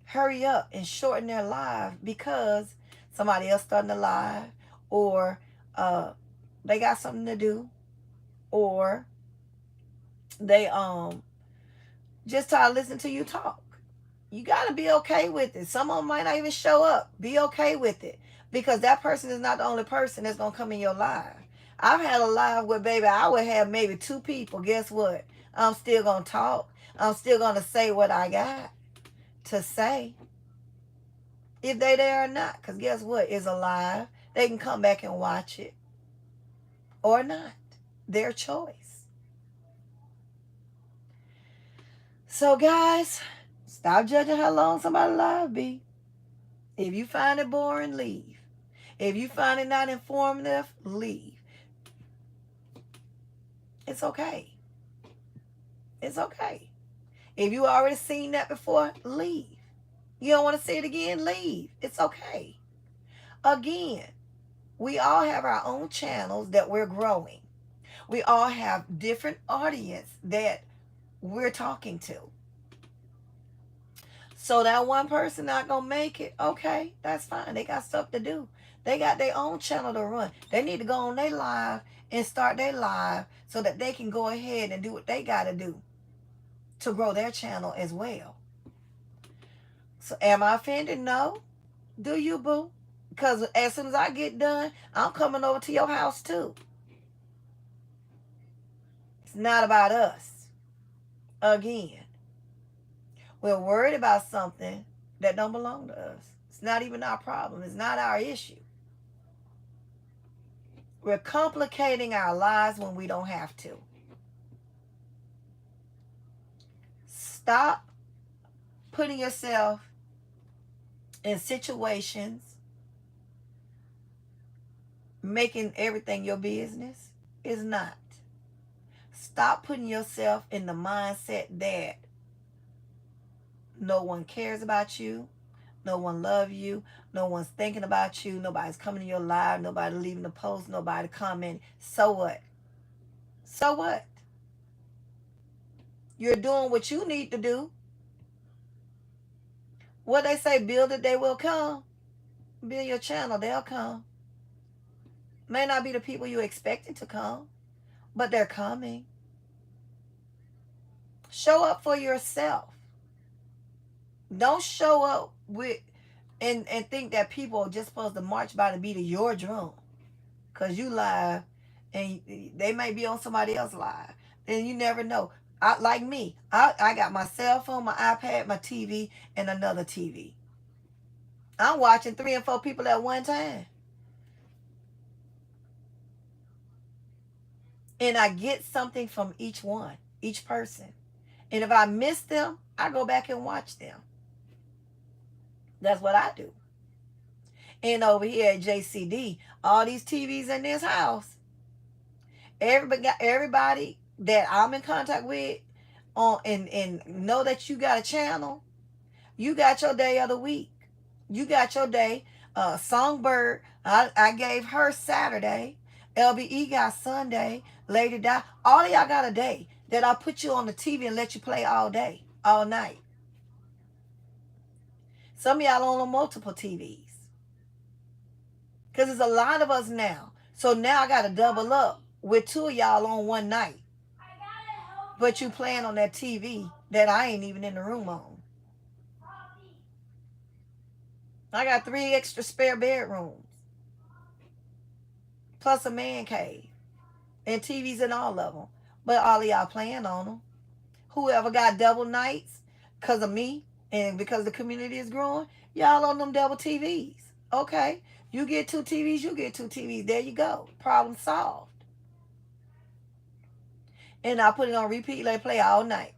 hurry up and shorten their life because somebody else starting a live, or they got something to do, or they just try to listen to you talk. You got to be okay with it. Some of them might not even show up. Be okay with it, because that person is not the only person that's going to come in your live. I've had a live where, baby, I would have maybe 2 people. Guess what? I'm still going to talk. I'm still going to say what I got to say. If they there or not. Because guess what? It's alive. They can come back and watch it. Or not. Their choice. So, guys, stop judging how long somebody's live be. If you find it boring, leave. If you find it not informative, leave. It's okay. It's okay. If you already seen that before, leave. You don't want to see it again, leave. It's okay. Again, we all have our own channels that we're growing. We all have different audience that we're talking to. So that one person not going to make it, okay, that's fine. They got stuff to do. They got their own channel to run. They need to go on their live and start their live so that they can go ahead and do what they got to do to grow their channel as well. So am I offended? No. Do you, boo? Because as soon as I get done, I'm coming over to your house too. It's not about us. Again, we're worried about something that don't belong to us. It's not even our problem. It's not our issue. We're complicating our lives when we don't have to. Stop putting yourself in situations, making everything your business. Is not. Stop putting yourself in the mindset that No one cares about you. No one loves you. No one's thinking about you. Nobody's coming to your live. Nobody leaving a post. Nobody commenting. So what? So what? You're doing what you need to do. What they say, build it, they will come. Build your channel, they'll come. May not be the people you expected to come, but they're coming. Show up for yourself. Don't show up with and think that people are just supposed to march by the beat of your drum. Because you live and they may be on somebody else live. And you never know. Like me, I got my cell phone, my iPad, my TV, and another TV. I'm watching 3 and 4 people at one time. And I get something from each one, each person. And if I miss them, I go back and watch them. That's what I do. And over here at JCD, all these TVs in this house, everybody that I'm in contact with on and know that you got a channel, you got your day of the week. You got your day. Songbird, I gave her Saturday. LBE got Sunday. Lady Di, all of y'all got a day that I put you on the TV and let you play all day, all night. Some of y'all on multiple TVs. Because there's a lot of us now. So now I got to double up with 2 of y'all on one night. But you playing on that TV that I ain't even in the room on. I got 3 extra spare bedrooms. Plus a man cave. And TVs in all of them. But all of y'all playing on them. Whoever got double nights because of me and because the community is growing, y'all on them double TVs. Okay. You get 2 TVs, you get 2 TVs. There you go. Problem solved. And I put it on repeat, let it play all night.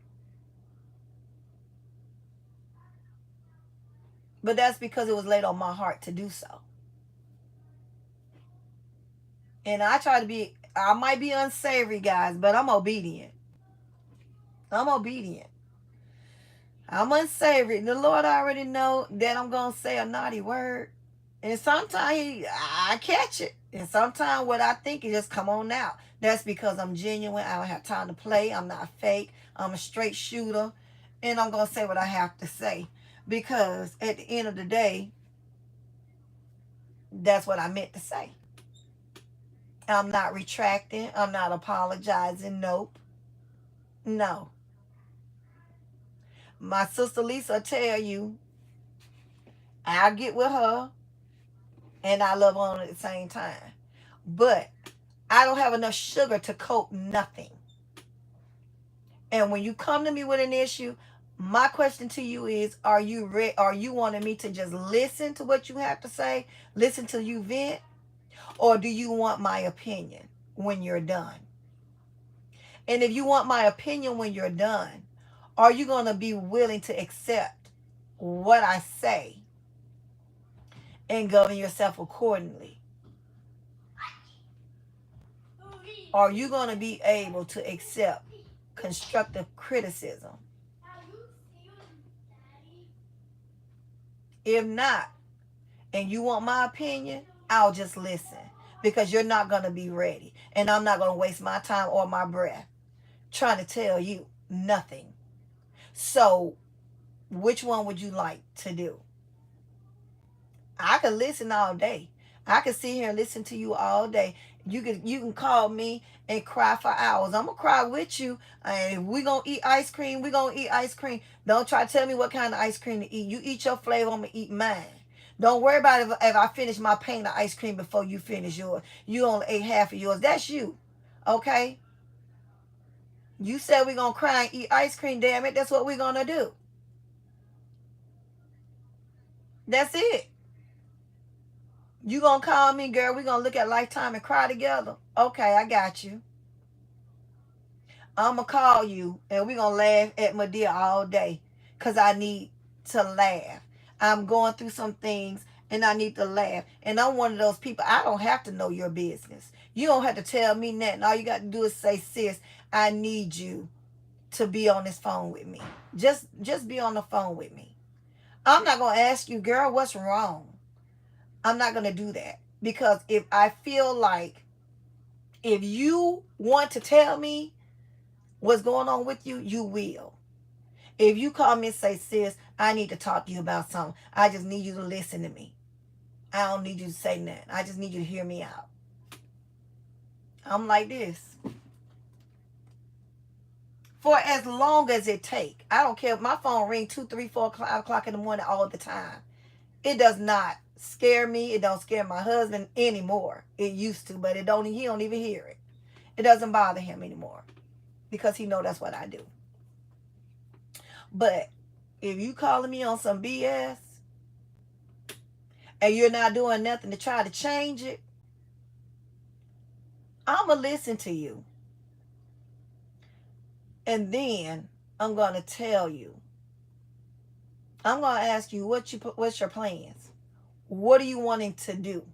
But that's because it was laid on my heart to do so. And I try to be, I might be unsavory, guys, but I'm obedient. I'm obedient. I'm unsavory. The Lord already know that I'm going to say a naughty word. And sometimes I catch it. And sometimes what I think is just come on out. That's because I'm genuine. I don't have time to play. I'm not fake. I'm a straight shooter. And I'm going to say what I have to say. Because at the end of the day, that's what I meant to say. I'm not retracting. I'm not apologizing. Nope. No. My sister Lisa will tell you, I'll get with her and I love on her at the same time. But I don't have enough sugar to coat nothing. And when you come to me with an issue, my question to you is, are you wanting me to just listen to what you have to say, listen to you vent, or do you want my opinion when you're done? And if you want my opinion when you're done, are you going to be willing to accept what I say and govern yourself accordingly? Are you going to be able to accept constructive criticism? If not, and you want my opinion, I'll just listen, because you're not going to be ready. And I'm not going to waste my time or my breath trying to tell you nothing. So which one would you like to do? I could listen all day. I could sit here and listen to you all day. You can call me and cry for hours. I'm going to cry with you. And if we're going to eat ice cream, we're going to eat ice cream. Don't try to tell me what kind of ice cream to eat. You eat your flavor, I'm going to eat mine. Don't worry about if I finish my pane of ice cream before you finish yours. You only ate half of yours. That's you. Okay? You said we're going to cry and eat ice cream, damn it. That's what we're going to do. That's it. You going to call me, girl. We're going to look at Lifetime and cry together. Okay, I got you. I'm going to call you and we're going to laugh at Madea all day because I need to laugh. I'm going through some things and I need to laugh. And I'm one of those people, I don't have to know your business. You don't have to tell me nothing. All you got to do is say, sis, I need you to be on this phone with me. Just be on the phone with me. I'm not going to ask you, girl, what's wrong? I'm not going to do that. Because if I feel like if you want to tell me what's going on with you, you will. If you call me and say, sis, I need to talk to you about something, I just need you to listen to me. I don't need you to say nothing. I just need you to hear me out. I'm like this. For as long as it take. I don't care if my phone ring 2, 3, 4 o'clock in the morning all the time. It does not scare me. It don't scare my husband anymore. It used to, but he don't even hear it. It doesn't bother him anymore because he know that's what I do. But if you calling me on some BS and you're not doing nothing to try to change it, I'm going to listen to you. And then I'm going to tell you. I'm going to ask you, what's your plans? What are you wanting to do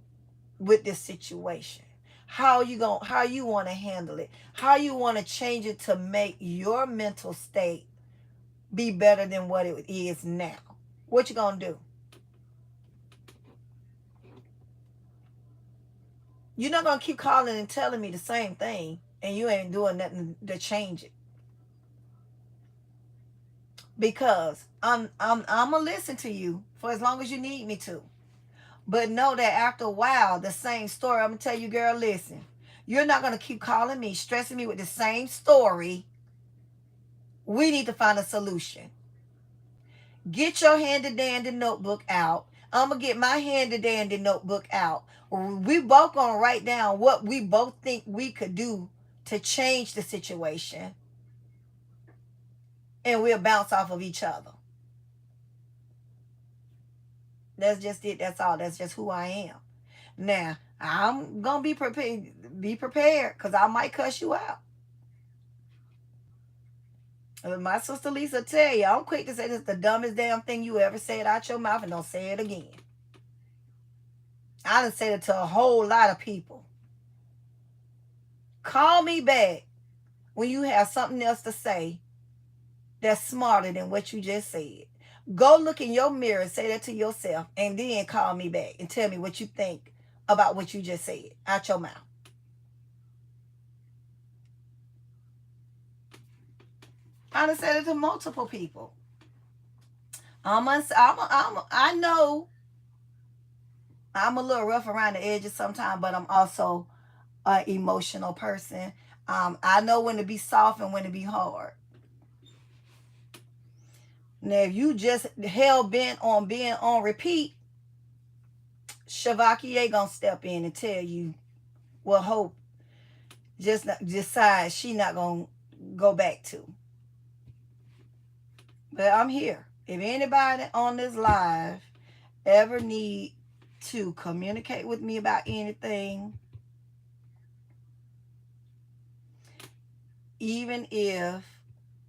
with this situation? How you want to handle it? How you want to change it to make your mental state be better than what it is now? What you going to do? You're not going to keep calling and telling me the same thing and you ain't doing nothing to change it. Because I'm gonna listen to you for as long as you need me to. But know that after a while, the same story, I'm gonna tell you, girl, listen. You're not gonna keep calling me, stressing me with the same story. We need to find a solution. Get your handy-dandy notebook out. I'm gonna get my handy-dandy notebook out. We both gonna write down what we both think we could do to change the situation. And we'll bounce off of each other. That's just it. That's all. That's just who I am. Now, I'm going to be prepared. Be prepared because I might cuss you out. My sister Lisa tell you, I'm quick to say this is the dumbest damn thing you ever said out your mouth and don't say it again. I done said it to a whole lot of people. Call me back when you have something else to say that's smarter than what you just said. Go look in your mirror and say that to yourself and then call me back and tell me what you think about what you just said out your mouth. I done said it to multiple people. I know I'm a little rough around the edges sometimes, but I'm also an emotional person. I know when to be soft and when to be hard. Now, if you just hell bent on being on repeat, Shavakier gonna step in and tell you what Hope just decides she not gonna go back to. But I'm here. If anybody on this live ever need to communicate with me about anything, even if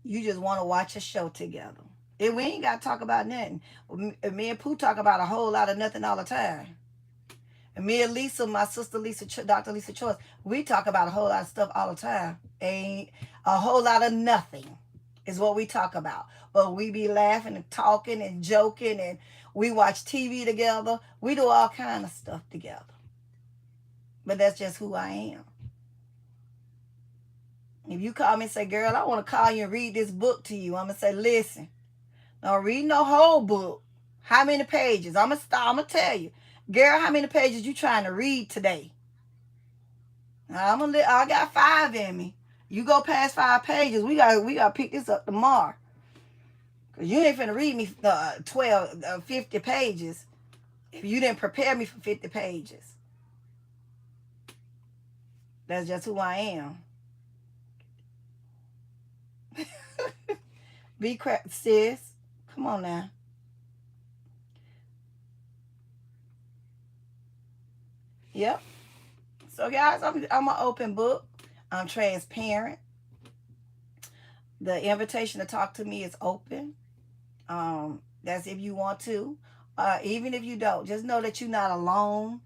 you just want to watch a show together, and we ain't got to talk about nothing. Me and Pooh talk about a whole lot of nothing all the time. And me and Lisa, my sister Lisa, Dr. Lisa Choice, we talk about a whole lot of stuff all the time. Ain't a whole lot of nothing is what we talk about. But we be laughing and talking and joking, and we watch TV together. We do all kind of stuff together. But that's just who I am. If you call me and say, girl, I want to call you and read this book to you, I'm going to say, listen, don't read no whole book. How many pages? I'm going to tell you. Girl, how many pages you trying to read today? I got 5 in me. You go past 5 pages, we got to pick this up tomorrow. Because you ain't finna read me 50 pages if you didn't prepare me for 50 pages. That's just who I am. Be crap, sis. Come on now. Yep. So guys, I'm an open book. I'm transparent. The invitation to talk to me is open. That's if you want to. Even if you don't, just know that you're not alone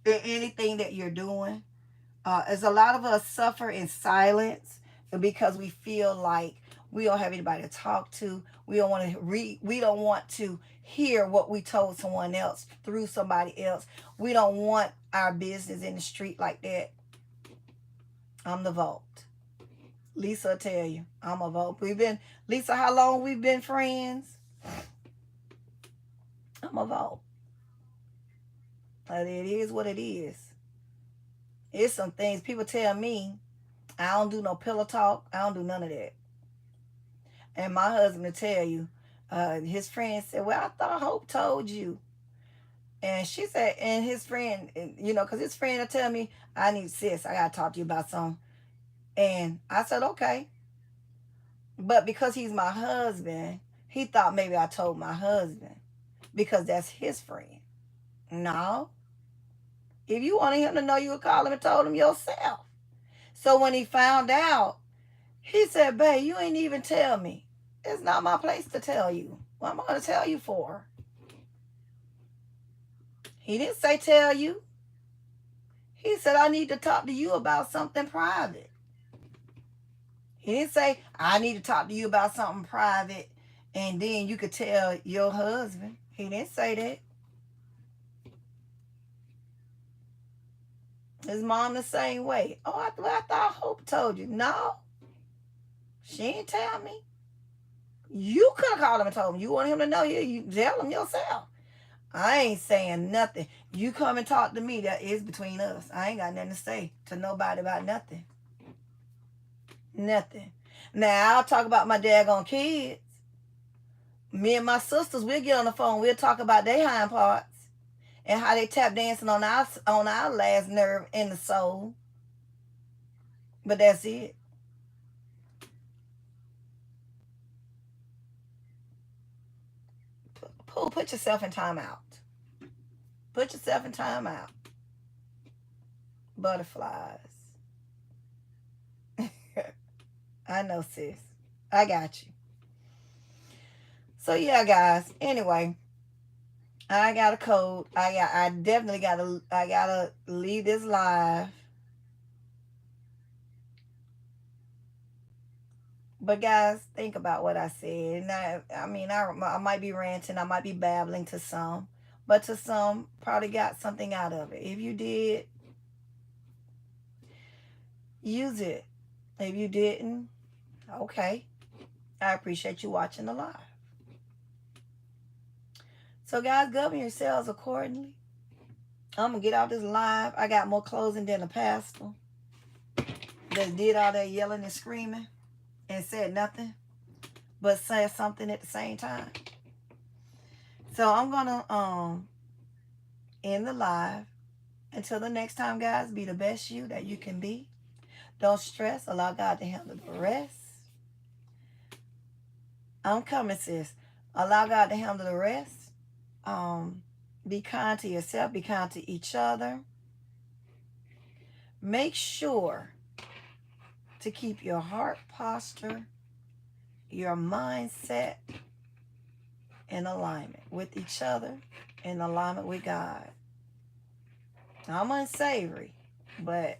in anything that you're doing. As a lot of us suffer in silence because we feel like We don't have anybody to talk to. We don't want to read. We don't want to hear what we told someone else through somebody else. We don't want our business in the street like that. I'm the vault. Lisa will tell you, I'm a vault. Lisa, how long we've been friends? I'm a vault. But it is what it is. It's some things people tell me, I don't do no pillow talk. I don't do none of that. And my husband will tell you, his friend said, well, I thought Hope told you. And she said, and his friend, because his friend will tell me, I got to talk to you about something. And I said, okay. But because he's my husband, he thought maybe I told my husband because that's his friend. No. If you wanted him to know, you would call him and told him yourself. So when he found out, he said, babe, you ain't even tell me. It's not my place to tell you. What am I going to tell you for? He didn't say tell you. He said, I need to talk to you about something private. He didn't say, I need to talk to you about something private and then you could tell your husband. He didn't say that. His mom the same way. Oh, I thought Hope told you. No. She didn't tell me. You could have called him and told him. You want him to know you tell him yourself. I ain't saying nothing. You come and talk to me. That is between us. I ain't got nothing to say to nobody about nothing. Nothing. Now, I'll talk about my daggone kids. Me and my sisters, we'll get on the phone. We'll talk about their hind parts and how they tap dancing on our last nerve in the soul. But that's it. Put yourself in timeout. Put yourself in timeout. Butterflies. I know, sis. I got you. So yeah, guys. Anyway, I got a code. I definitely gotta leave this live. But guys, think about what I said. And I might be ranting, I might be babbling to some, but to some, probably got something out of it. If you did, use it. If you didn't, okay. I appreciate you watching the live. So guys, govern yourselves accordingly. I'm going to get out this live. I got more closing than a pastor that did all that yelling and screaming and said nothing, but said something at the same time. So I'm going to end the live. Until the next time, guys, be the best you that you can be. Don't stress. Allow God to handle the rest. I'm coming, sis. Allow God to handle the rest. Be kind to yourself. Be kind to each other. Make sure to keep your heart posture, your mindset in alignment with each other, in alignment with God. I'm unsavory, but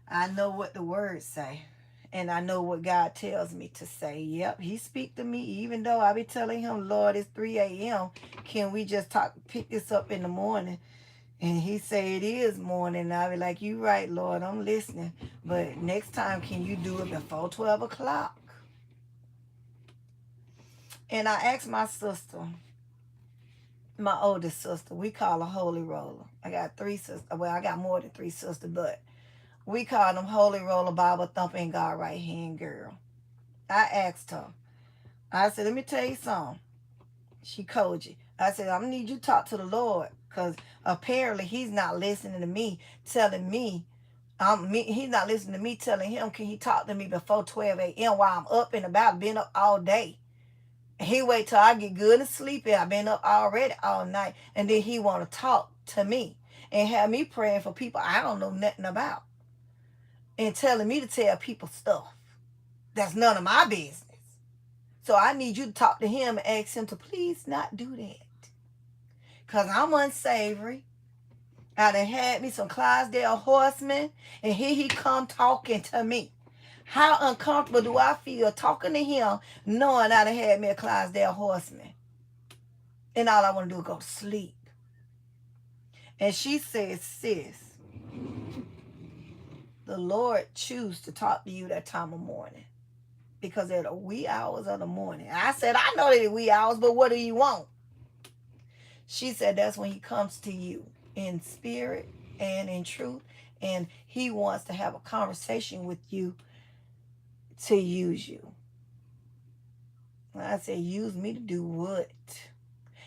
I know what the words say. And I know what God tells me to say. Yep, he speak to me even though I be telling him, Lord, it's 3 a.m. Can we just pick this up in the morning? And he say it is morning. And I be like, you right, Lord, I'm listening. But next time, can you do it before 12 o'clock? And I asked my sister, my oldest sister, we call her Holy Roller. I got 3 sisters. Well, I got more than 3 sisters, but we call them Holy Roller, Bible Thumping, God Right Hand Girl. I asked her. I said, let me tell you something. She called you. I said, I'm going to need you to talk to the Lord because apparently he's not listening to me telling me. He's not listening to me telling him, can he talk to me before 12 a.m. while I'm up and about, been up all day. He wait till I get good and sleepy. I've been up already all night. And then he want to talk to me and have me praying for people I don't know nothing about. And telling me to tell people stuff that's none of my business. So I need you to talk to him and ask him to please not do that. Because I'm unsavory. I done had me some Clydesdale horsemen. And here he come talking to me. How uncomfortable do I feel talking to him, knowing I done had me a Clydesdale horseman, and all I want to do is go to sleep? And she says, sis, the Lord choose to talk to you that time of morning, because they're the wee hours of the morning. I said, I know they're the wee hours, but what do you want? She said, that's when he comes to you in spirit and in truth, and he wants to have a conversation with you to use you. And I said, use me to do what?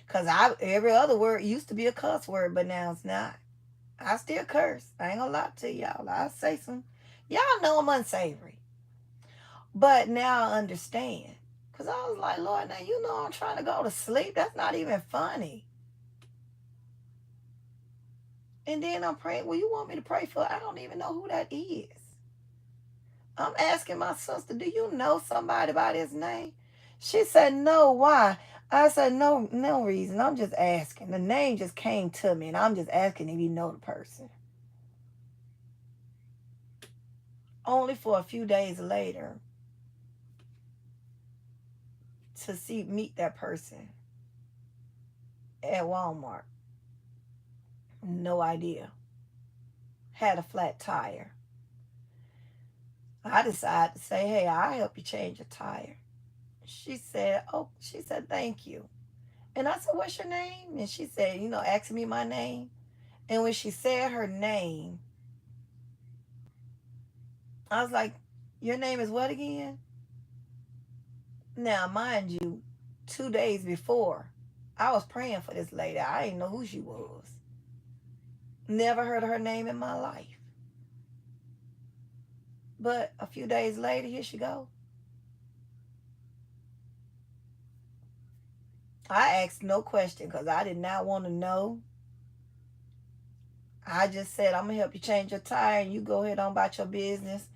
Because every other word used to be a cuss word, but now it's not. I still curse. I ain't gonna lie to y'all. I say some, y'all know I'm unsavory. But now I understand. Because I was like, Lord, now you know I'm trying to go to sleep. That's not even funny. And then I'm praying, well, you want me to pray for? I don't even know who that is. I'm asking my sister, do you know somebody by his name? She said, no, why? I said, no reason. I'm just asking. The name just came to me, and I'm just asking if you know the person. Only for a few days later to meet that person at Walmart. No idea. Had a flat tire. I decided to say, hey, I'll help you change your tire. She said, thank you. And I said, what's your name? And she said, asking me my name. And when she said her name, I was like, your name is what again? Now, mind you, 2 days before, I was praying for this lady. I didn't know who she was. Never heard of her name in my life. But a few days later, here she go. I asked no question because I did not want to know. I just said, I'm going to help you change your tire, and you go ahead on about your business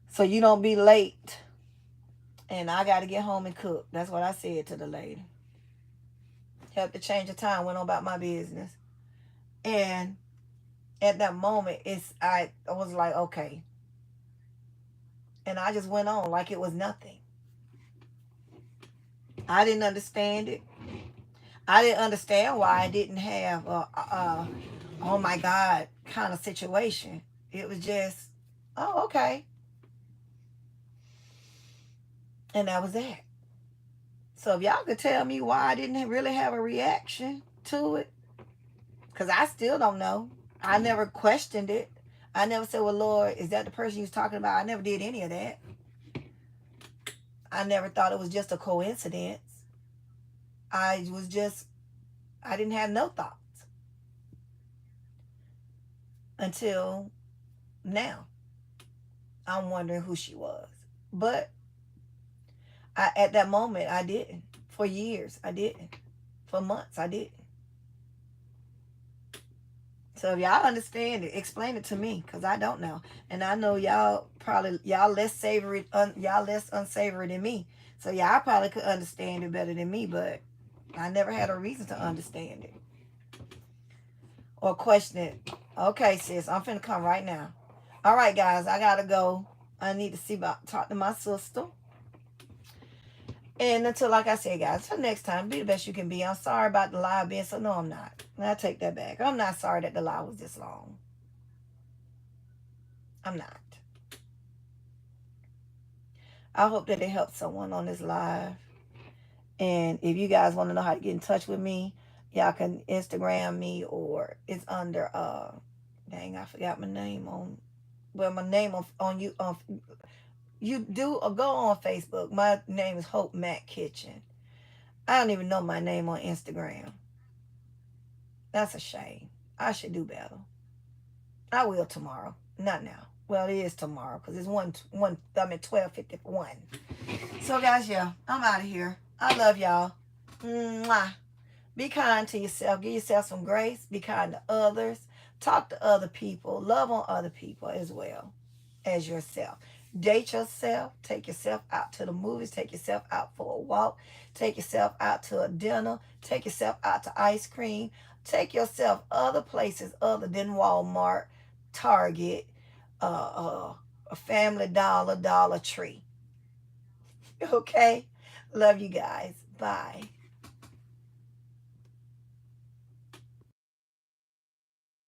so you don't be late. And I got to get home and cook. That's what I said to the lady. Help to change your tire, went on about my business. And at that moment, I was like, okay. And I just went on like it was nothing. I didn't understand it. I didn't understand why I didn't have a oh my God kind of situation. It was just, oh, okay. And that was that. So if y'all could tell me why I didn't really have a reaction to it, because I still don't know. I never questioned it. I never said, well, Lord, is that the person you was talking about? I never did any of that. I never thought it was just a coincidence. I didn't have no thoughts until now. I'm wondering who she was. But at that moment, I didn't. For years, I didn't. For months, I didn't. So if y'all understand it, explain it to me, because I don't know. And I know y'all less unsavory than me. So y'all probably could understand it better than me, but I never had a reason to understand it or question it. Okay, sis, I'm finna come right now. All right, guys, I gotta go. I need to talk to my sister. And until, like I said, guys, until next time, be the best you can be. I'm sorry about the live being so. No, I'm not. I take that back. I'm not sorry that the live was this long. I'm not. I hope that it helped someone on this live. And if you guys want to know how to get in touch with me, y'all can Instagram me, or it's under dang, I forgot my name on. Well, my name on you you do go on Facebook. My name is Hope Mac Kitchen. I don't even know my name on Instagram. That's a shame. I should do better. I will tomorrow. Not now. Well, it is tomorrow because it's 12:51. So, guys, yeah, I'm out of here. I love y'all. Mwah. Be kind to yourself. Give yourself some grace. Be kind to others. Talk to other people. Love on other people as well as yourself. Date yourself. Take yourself out to the movies. Take yourself out for a walk. Take yourself out to a dinner. Take yourself out to ice cream. Take yourself other places other than Walmart, Target, a Family Dollar, Dollar Tree. Okay? Love you guys. Bye.